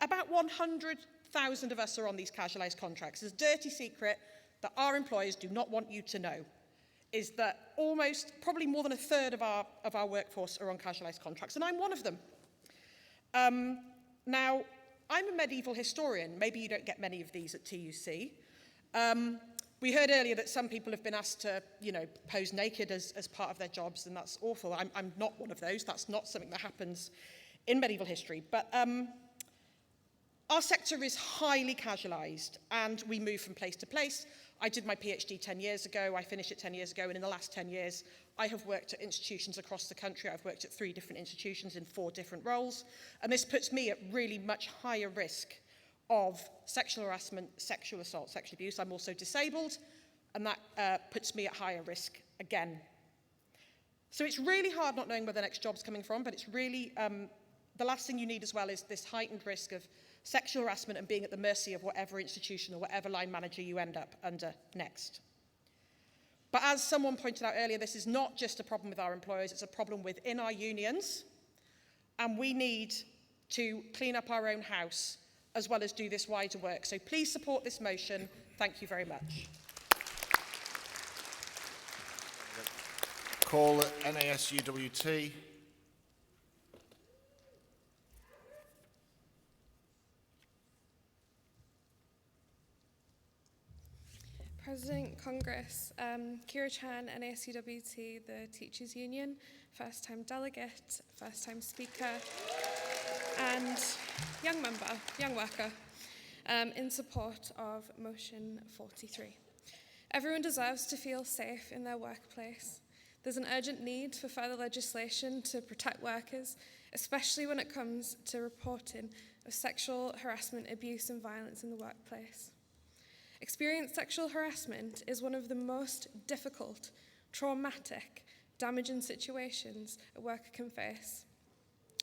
about 100,000 of us are on these casualised contracts. There's a dirty secret that our employers do not want you to know, is that probably more than a third of our workforce are on casualised contracts, and I'm one of them. Now, I'm a medieval historian. Maybe you don't get many of these at TUC. We heard earlier that some people have been asked to, pose naked as part of their jobs, and that's awful. I'm not one of those. That's not something that happens in medieval history. But Our sector is highly casualised and we move from place to place. I did my PhD 10 years ago, I finished it 10 years ago, and in the last 10 years, I have worked at institutions across the country. I've worked at 3 different institutions in 4 different roles, and this puts me at really much higher risk of sexual harassment, sexual assault, sexual abuse. I'm also disabled, and that puts me at higher risk again. So it's really hard not knowing where the next job's coming from, but it's really, the last thing you need as well is this heightened risk of sexual harassment and being at the mercy of whatever institution or whatever line manager you end up under next. But as someone pointed out earlier, this is not just a problem with our employers, it's a problem within our unions, and we need to clean up our own house as well as do this wider work. So please support this motion. Thank you very much. Call NASUWT. President, Congress, Kira Chan, NASUWT, the Teachers Union, first-time delegate, first-time speaker, and young member, young worker, in support of motion 43. Everyone deserves to feel safe in their workplace. There's an urgent need for further legislation to protect workers, especially when it comes to reporting of sexual harassment, abuse, and violence in the workplace. Experienced sexual harassment is one of the most difficult, traumatic, damaging situations a worker can face.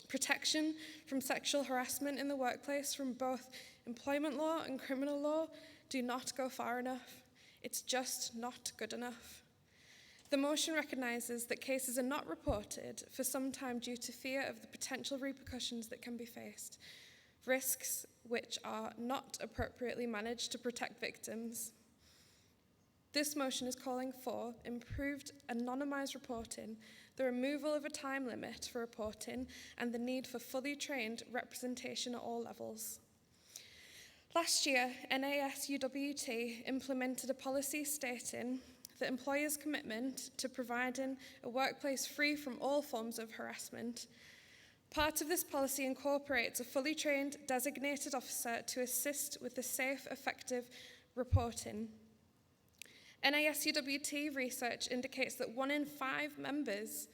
Protection from sexual harassment in the workplace from both employment law and criminal law do not go far enough. It's just not good enough. The motion recognises that cases are not reported for some time due to fear of the potential repercussions that can be faced, risks which are not appropriately managed to protect victims. This motion is calling for improved anonymised reporting, the removal of a time limit for reporting, and the need for fully trained representation at all levels. Last year, NASUWT implemented a policy stating that employers' commitment to providing a workplace free from all forms of harassment. Part of this policy incorporates a fully trained designated officer to assist with the safe, effective reporting. NASUWT research indicates that 1 in 5 members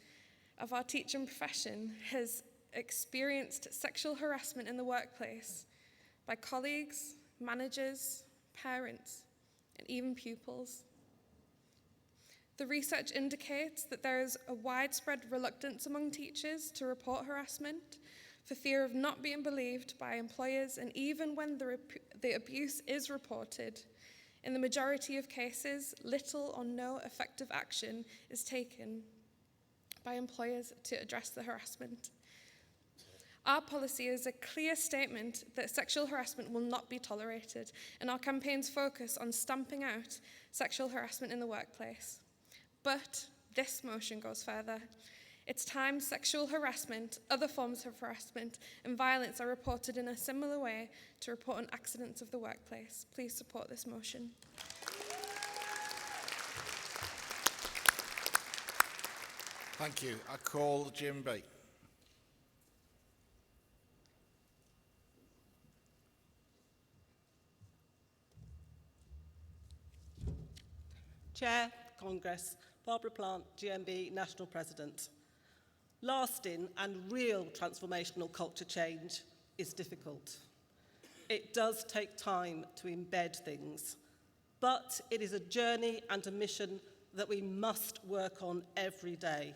of our teaching profession has experienced sexual harassment in the workplace by colleagues, managers, parents, and even pupils. The research indicates that there is a widespread reluctance among teachers to report harassment for fear of not being believed by employers, and even when the abuse is reported, in the majority of cases, little or no effective action is taken by employers to address the harassment. Our policy is a clear statement that sexual harassment will not be tolerated, and our campaigns focus on stamping out sexual harassment in the workplace. But this motion goes further. It's time sexual harassment, other forms of harassment, and violence are reported in a similar way to report on accidents of the workplace. Please support this motion. Thank you. I call Jim B. Chair, Congress, Barbara Plant, GMB, National President. Lasting and real transformational culture change is difficult. It does take time to embed things, but it is a journey and a mission that we must work on every day.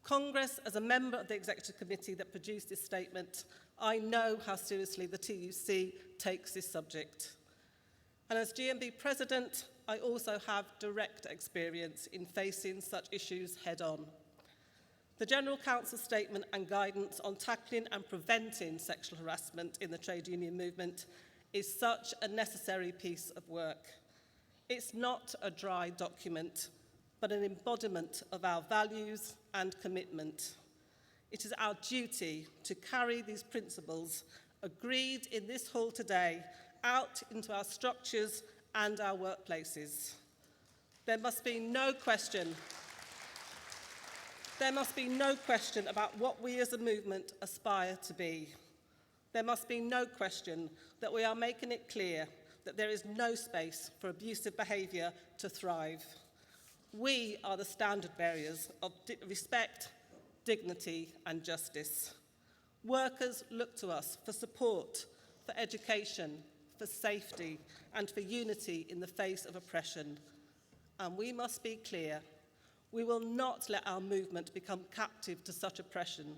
Congress, as a member of the Executive Committee that produced this statement, I know how seriously the TUC takes this subject. And as GMB President, I also have direct experience in facing such issues head-on. The General Council's statement and guidance on tackling and preventing sexual harassment in the trade union movement is such a necessary piece of work. It's not a dry document, but an embodiment of our values and commitment. It is our duty to carry these principles, agreed in this hall today, out into our structures and our workplaces. There must be no question about what we as a movement aspire to be. There must be no question that we are making it clear that there is no space for abusive behaviour to thrive. We are the standard bearers of respect, dignity and justice. Workers look to us for support, for education, for safety and for unity in the face of oppression. And we must be clear, we will not let our movement become captive to such oppression.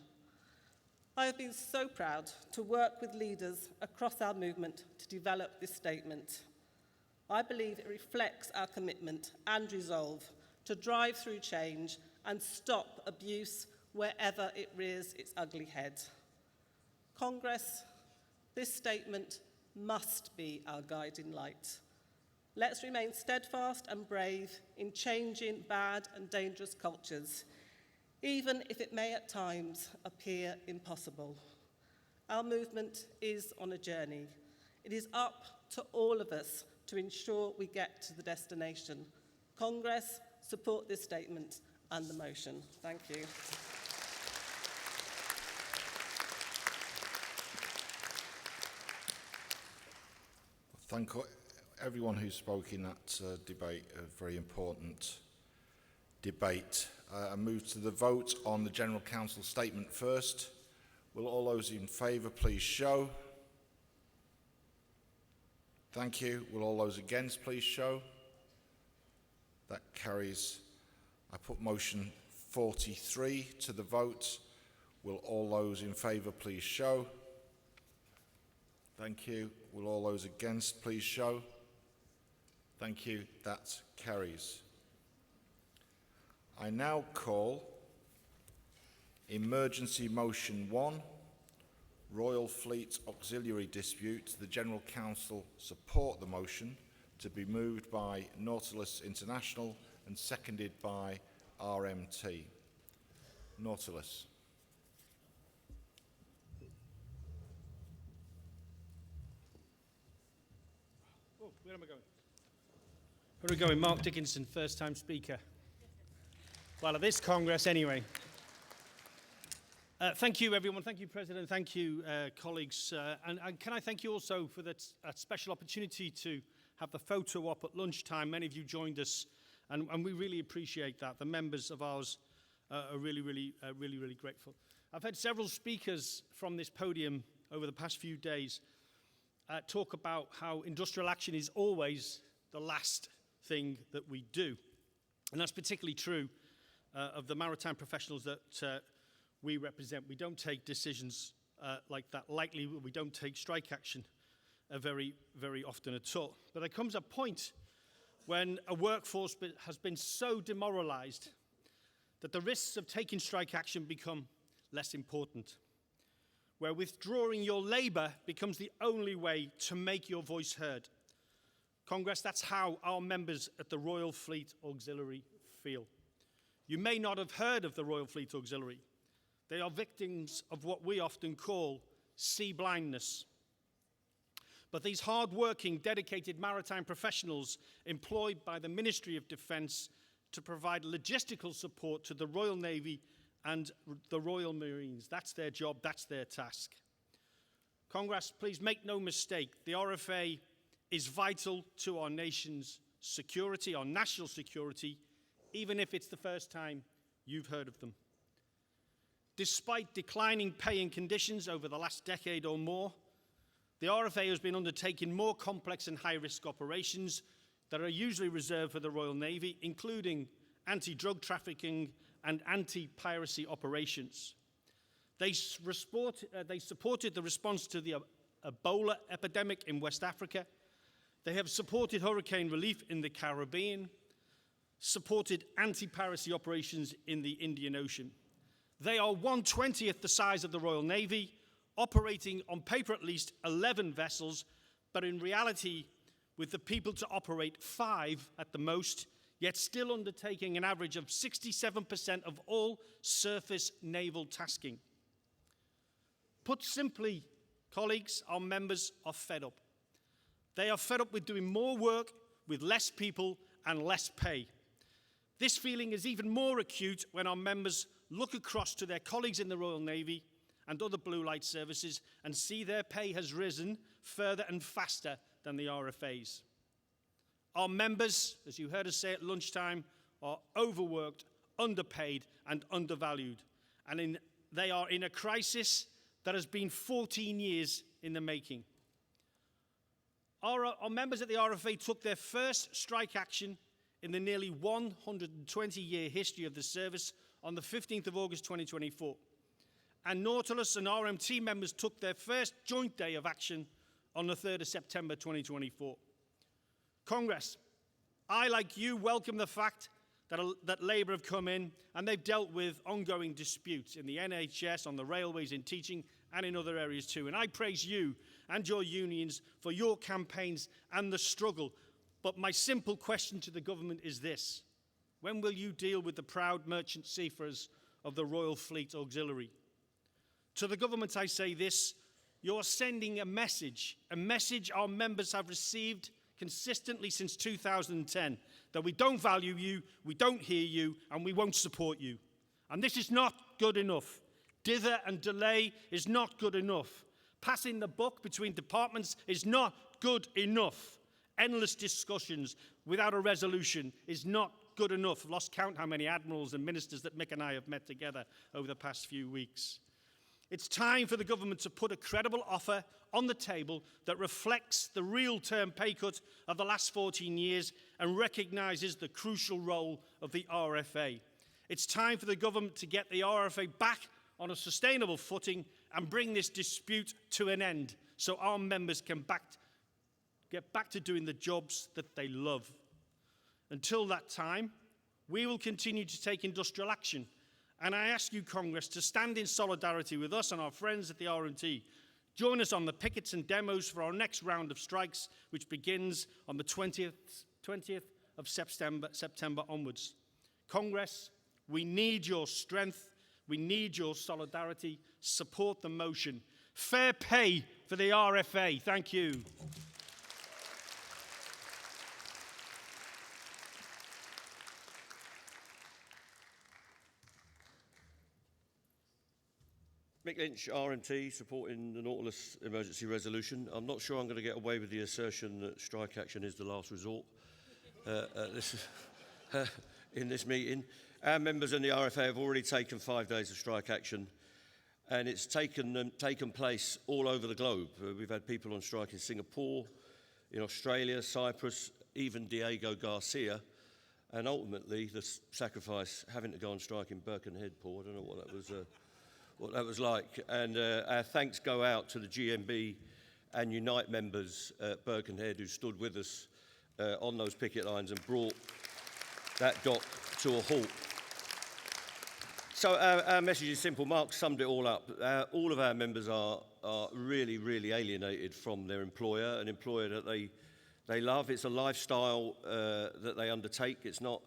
I have been so proud to work with leaders across our movement to develop this statement. I believe it reflects our commitment and resolve to drive through change and stop abuse wherever it rears its ugly head. Congress, this statement must be our guiding light. Let's remain steadfast and brave in changing bad and dangerous cultures, even if it may at times appear impossible. Our movement is on a journey. It is up to all of us to ensure we get to the destination. Congress, support this statement and the motion. Thank you. Thank everyone who spoke in that debate, a very important debate. I move to the vote on the General Council statement first. Will all those in favour please show? Thank you. Will all those against please show? That carries. I put motion 43 to the vote. Will all those in favour please show? Thank you. Will all those against please show? Thank you. That carries. I now call Emergency Motion 1, Royal Fleet Auxiliary Dispute. The General Council support the motion, to be moved by Nautilus International and seconded by RMT. Nautilus. Oh, where am I going? Where are we going? Mark Dickinson, first time speaker. Well, at this Congress anyway. Thank you, everyone. Thank you, President. Thank you, colleagues. And can I thank you also for that special opportunity to have the photo op at lunchtime. Many of you joined us, and we really appreciate that. The members of ours are really grateful. I've had several speakers from this podium over the past few days talk about how industrial action is always the last thing that we do. And that's particularly true of the maritime professionals that we represent. We don't take decisions like that lightly. We don't take strike action very often at all. But there comes a point when a workforce has been so demoralized that the risks of taking strike action become less important, where withdrawing your labor becomes the only way to make your voice heard. Congress, that's how our members at the Royal Fleet Auxiliary feel. You may not have heard of the Royal Fleet Auxiliary. They are victims of what we often call sea blindness. But these hard-working, dedicated maritime professionals employed by the Ministry of Defence to provide logistical support to the Royal Navy and the Royal Marines. That's their job, that's their task. Congress, please make no mistake, the RFA is vital to our nation's security, our national security, even if it's the first time you've heard of them. Despite declining pay and conditions over the last decade or more, the RFA has been undertaking more complex and high-risk operations that are usually reserved for the Royal Navy, including anti-drug trafficking and anti-piracy operations. They supported the response to the Ebola epidemic in West Africa. They have supported hurricane relief in the Caribbean, supported anti-piracy operations in the Indian Ocean. They are 1/20th the size of the Royal Navy, operating on paper at least 11 vessels, but in reality, with the people to operate 5 at the most, yet still undertaking an average of 67% of all surface naval tasking. Put simply, colleagues, our members are fed up. They are fed up with doing more work with less people and less pay. This feeling is even more acute when our members look across to their colleagues in the Royal Navy and other blue light services and see their pay has risen further and faster than the RFA's. Our members, as you heard us say at lunchtime, are overworked, underpaid and undervalued. And they are in a crisis that has been 14 years in the making. Our members at the RFA took their first strike action in the nearly 120-year history of the service on the 15th of August 2024. And Nautilus and RMT members took their first joint day of action on the 3rd of September 2024. Congress, I, like you, welcome the fact that Labour have come in and they've dealt with ongoing disputes in the NHS, on the railways, in teaching and in other areas too. And I praise you and your unions for your campaigns and the struggle. But my simple question to the government is this: when will you deal with the proud merchant seafarers of the Royal Fleet Auxiliary? To the government I say this: you're sending a message our members have received consistently since 2010, that we don't value you, we don't hear you, and we won't support you. And this is not good enough. Dither and delay is not good enough. Passing the buck between departments is not good enough. Endless discussions without a resolution is not good enough. I've lost count how many admirals and ministers that Mick and I have met together over the past few weeks. It's time for the government to put a credible offer on the table that reflects the real term pay cut of the last 14 years and recognises the crucial role of the RFA. It's time for the government to get the RFA back on a sustainable footing and bring this dispute to an end so our members can get back to doing the jobs that they love. Until that time, we will continue to take industrial action. And I ask you, Congress, to stand in solidarity with us and our friends at the RMT. Join us on the pickets and demos for our next round of strikes, which begins on the 20th of September onwards. Congress, we need your strength. We need your solidarity. Support the motion. Fair pay for the RFA. Thank you. Mick Lynch, RMT, supporting the Nautilus emergency resolution. I'm not sure I'm going to get away with the assertion that strike action is the last resort in this meeting. Our members in the RFA have already taken 5 days of strike action, and it's taken place all over the globe. We've had people on strike in Singapore, in Australia, Cyprus, even Diego Garcia, and ultimately the sacrifice having to go on strike in Birkenhead, Paul. I don't know what that was like. And our thanks go out to the GMB and Unite members at Birkenhead who stood with us on those picket lines and brought that dock to a halt. So our message is simple. Mark summed it all up. All of our members are really, really alienated from their employer, an employer that they love. It's a lifestyle that they undertake. It's not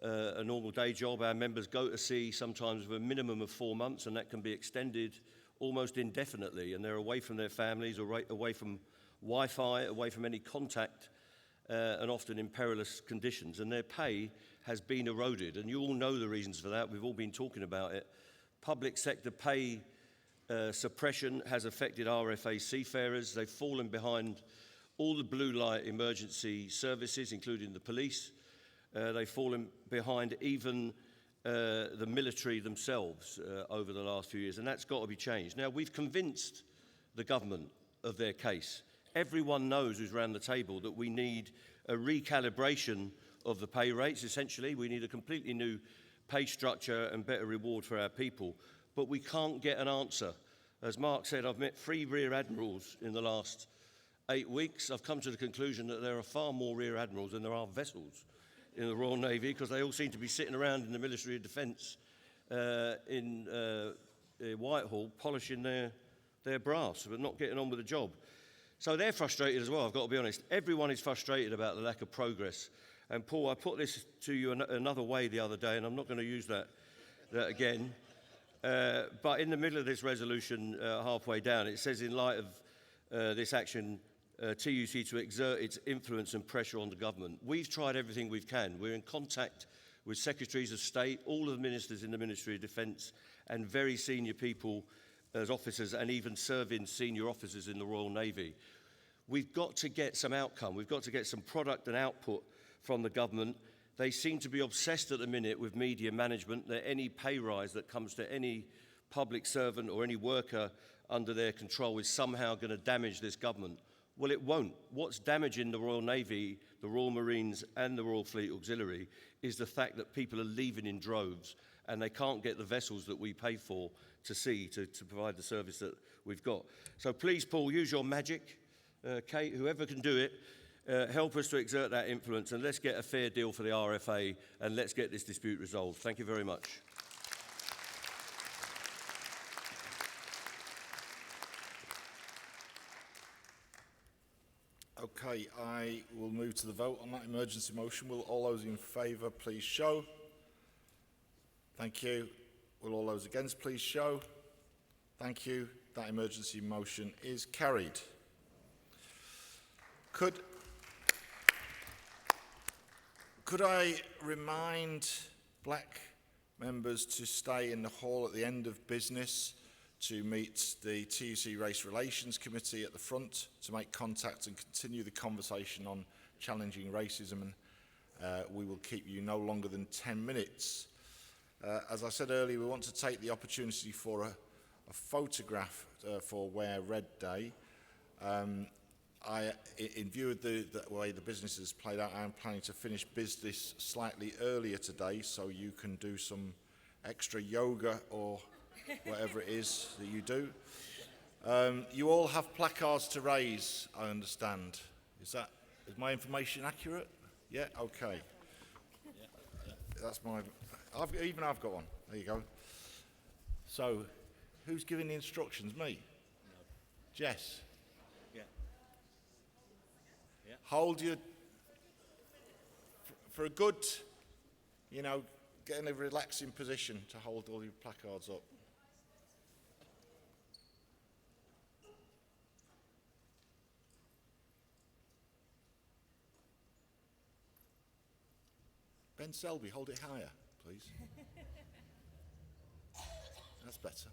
a normal day job. Our members go to sea sometimes for a minimum of 4 months, and that can be extended almost indefinitely. And they're away from their families, away from Wi-Fi, away from any contact, and often in perilous conditions. And their pay has been eroded. And you all know the reasons for that. We've all been talking about it. Public sector pay suppression has affected RFA seafarers. They've fallen behind all the blue light emergency services, including the police. They've fallen behind even the military themselves over the last few years, and that's got to be changed. Now, we've convinced the government of their case. Everyone knows who's around the table that we need a recalibration of the pay rates, essentially. We need a completely new pay structure and better reward for our people. But we can't get an answer. As Mark said, I've met 3 Rear Admirals in the last 8 weeks. I've come to the conclusion that there are far more Rear Admirals than there are vessels in the Royal Navy, because they all seem to be sitting around in the Ministry of Defence in Whitehall polishing their brass, but not getting on with the job. So they're frustrated as well, I've got to be honest. Everyone is frustrated about the lack of progress. And Paul, I put this to you another way the other day, and I'm not going to use that again. But in the middle of this resolution, halfway down, it says, in light of this action, TUC to exert its influence and pressure on the government. We've tried everything we can. We're in contact with secretaries of state, all of the ministers in the Ministry of Defence, and very senior people as officers and even serving senior officers in the Royal Navy. We've got to get some outcome. We've got to get some product and output from the government. They seem to be obsessed at the minute with media management, that any pay rise that comes to any public servant or any worker under their control is somehow going to damage this government. Well, it won't. What's damaging the Royal Navy, the Royal Marines and the Royal Fleet Auxiliary is the fact that people are leaving in droves and they can't get the vessels that we pay for to sea to provide the service that we've got. So please, Paul, use your magic. Kate, whoever can do it, help us to exert that influence, and let's get a fair deal for the RFA and let's get this dispute resolved. Thank you very much. Okay, I will move to the vote on that emergency motion. Will all those in favour please show? Thank you. Will all those against please show? Thank you. That emergency motion is carried. Could I remind black members to stay in the hall at the end of business to meet the TUC Race Relations Committee at the front to make contact and continue the conversation on challenging racism, and we will keep you no longer than 10 minutes. As I said earlier, we want to take the opportunity for a photograph for Wear Red Day. In view of the way the business has played out, I am planning to finish business slightly earlier today so you can do some extra yoga or whatever it is that you do. You all have placards to raise, I understand. Is my information accurate? Yeah, okay. That's my... I've got one. There you go. So, who's giving the instructions? Me? No. Jess? Yeah. Hold your... For a good, get in a relaxing position to hold all your placards up. Ben Selby, hold it higher, please. That's better.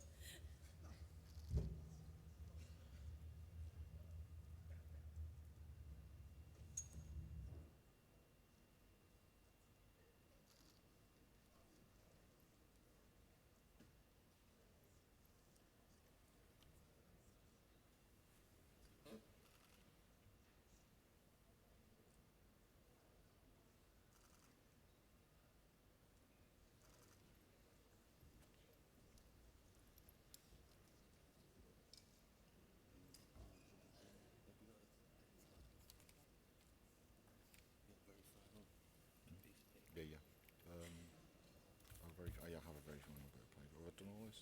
I have a very fine bit of paper. Have I done all this?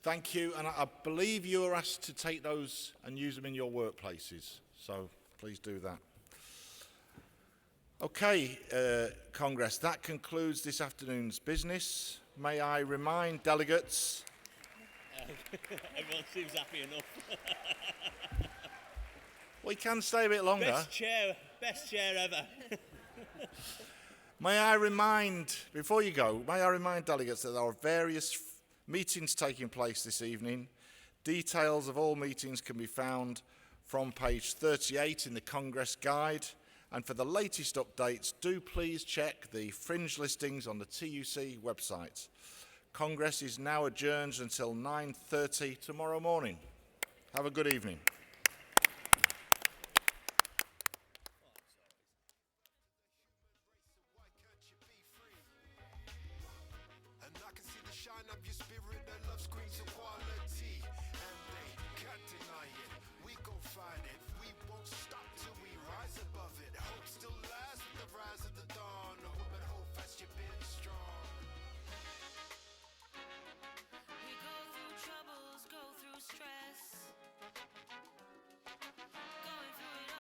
Thank you, and I believe you are asked to take those and use them in your workplaces, so please do that. Okay, Congress, that concludes this afternoon's business. May I remind delegates... Everyone seems happy enough. We can stay a bit longer. Best chair ever. May I remind, before you go, may I remind delegates that there are various meetings taking place this evening. Details of all meetings can be found from page 38 in the Congress Guide. And for the latest updates, do please check the fringe listings on the TUC website. Congress is now adjourned until 9:30 tomorrow morning. Have a good evening.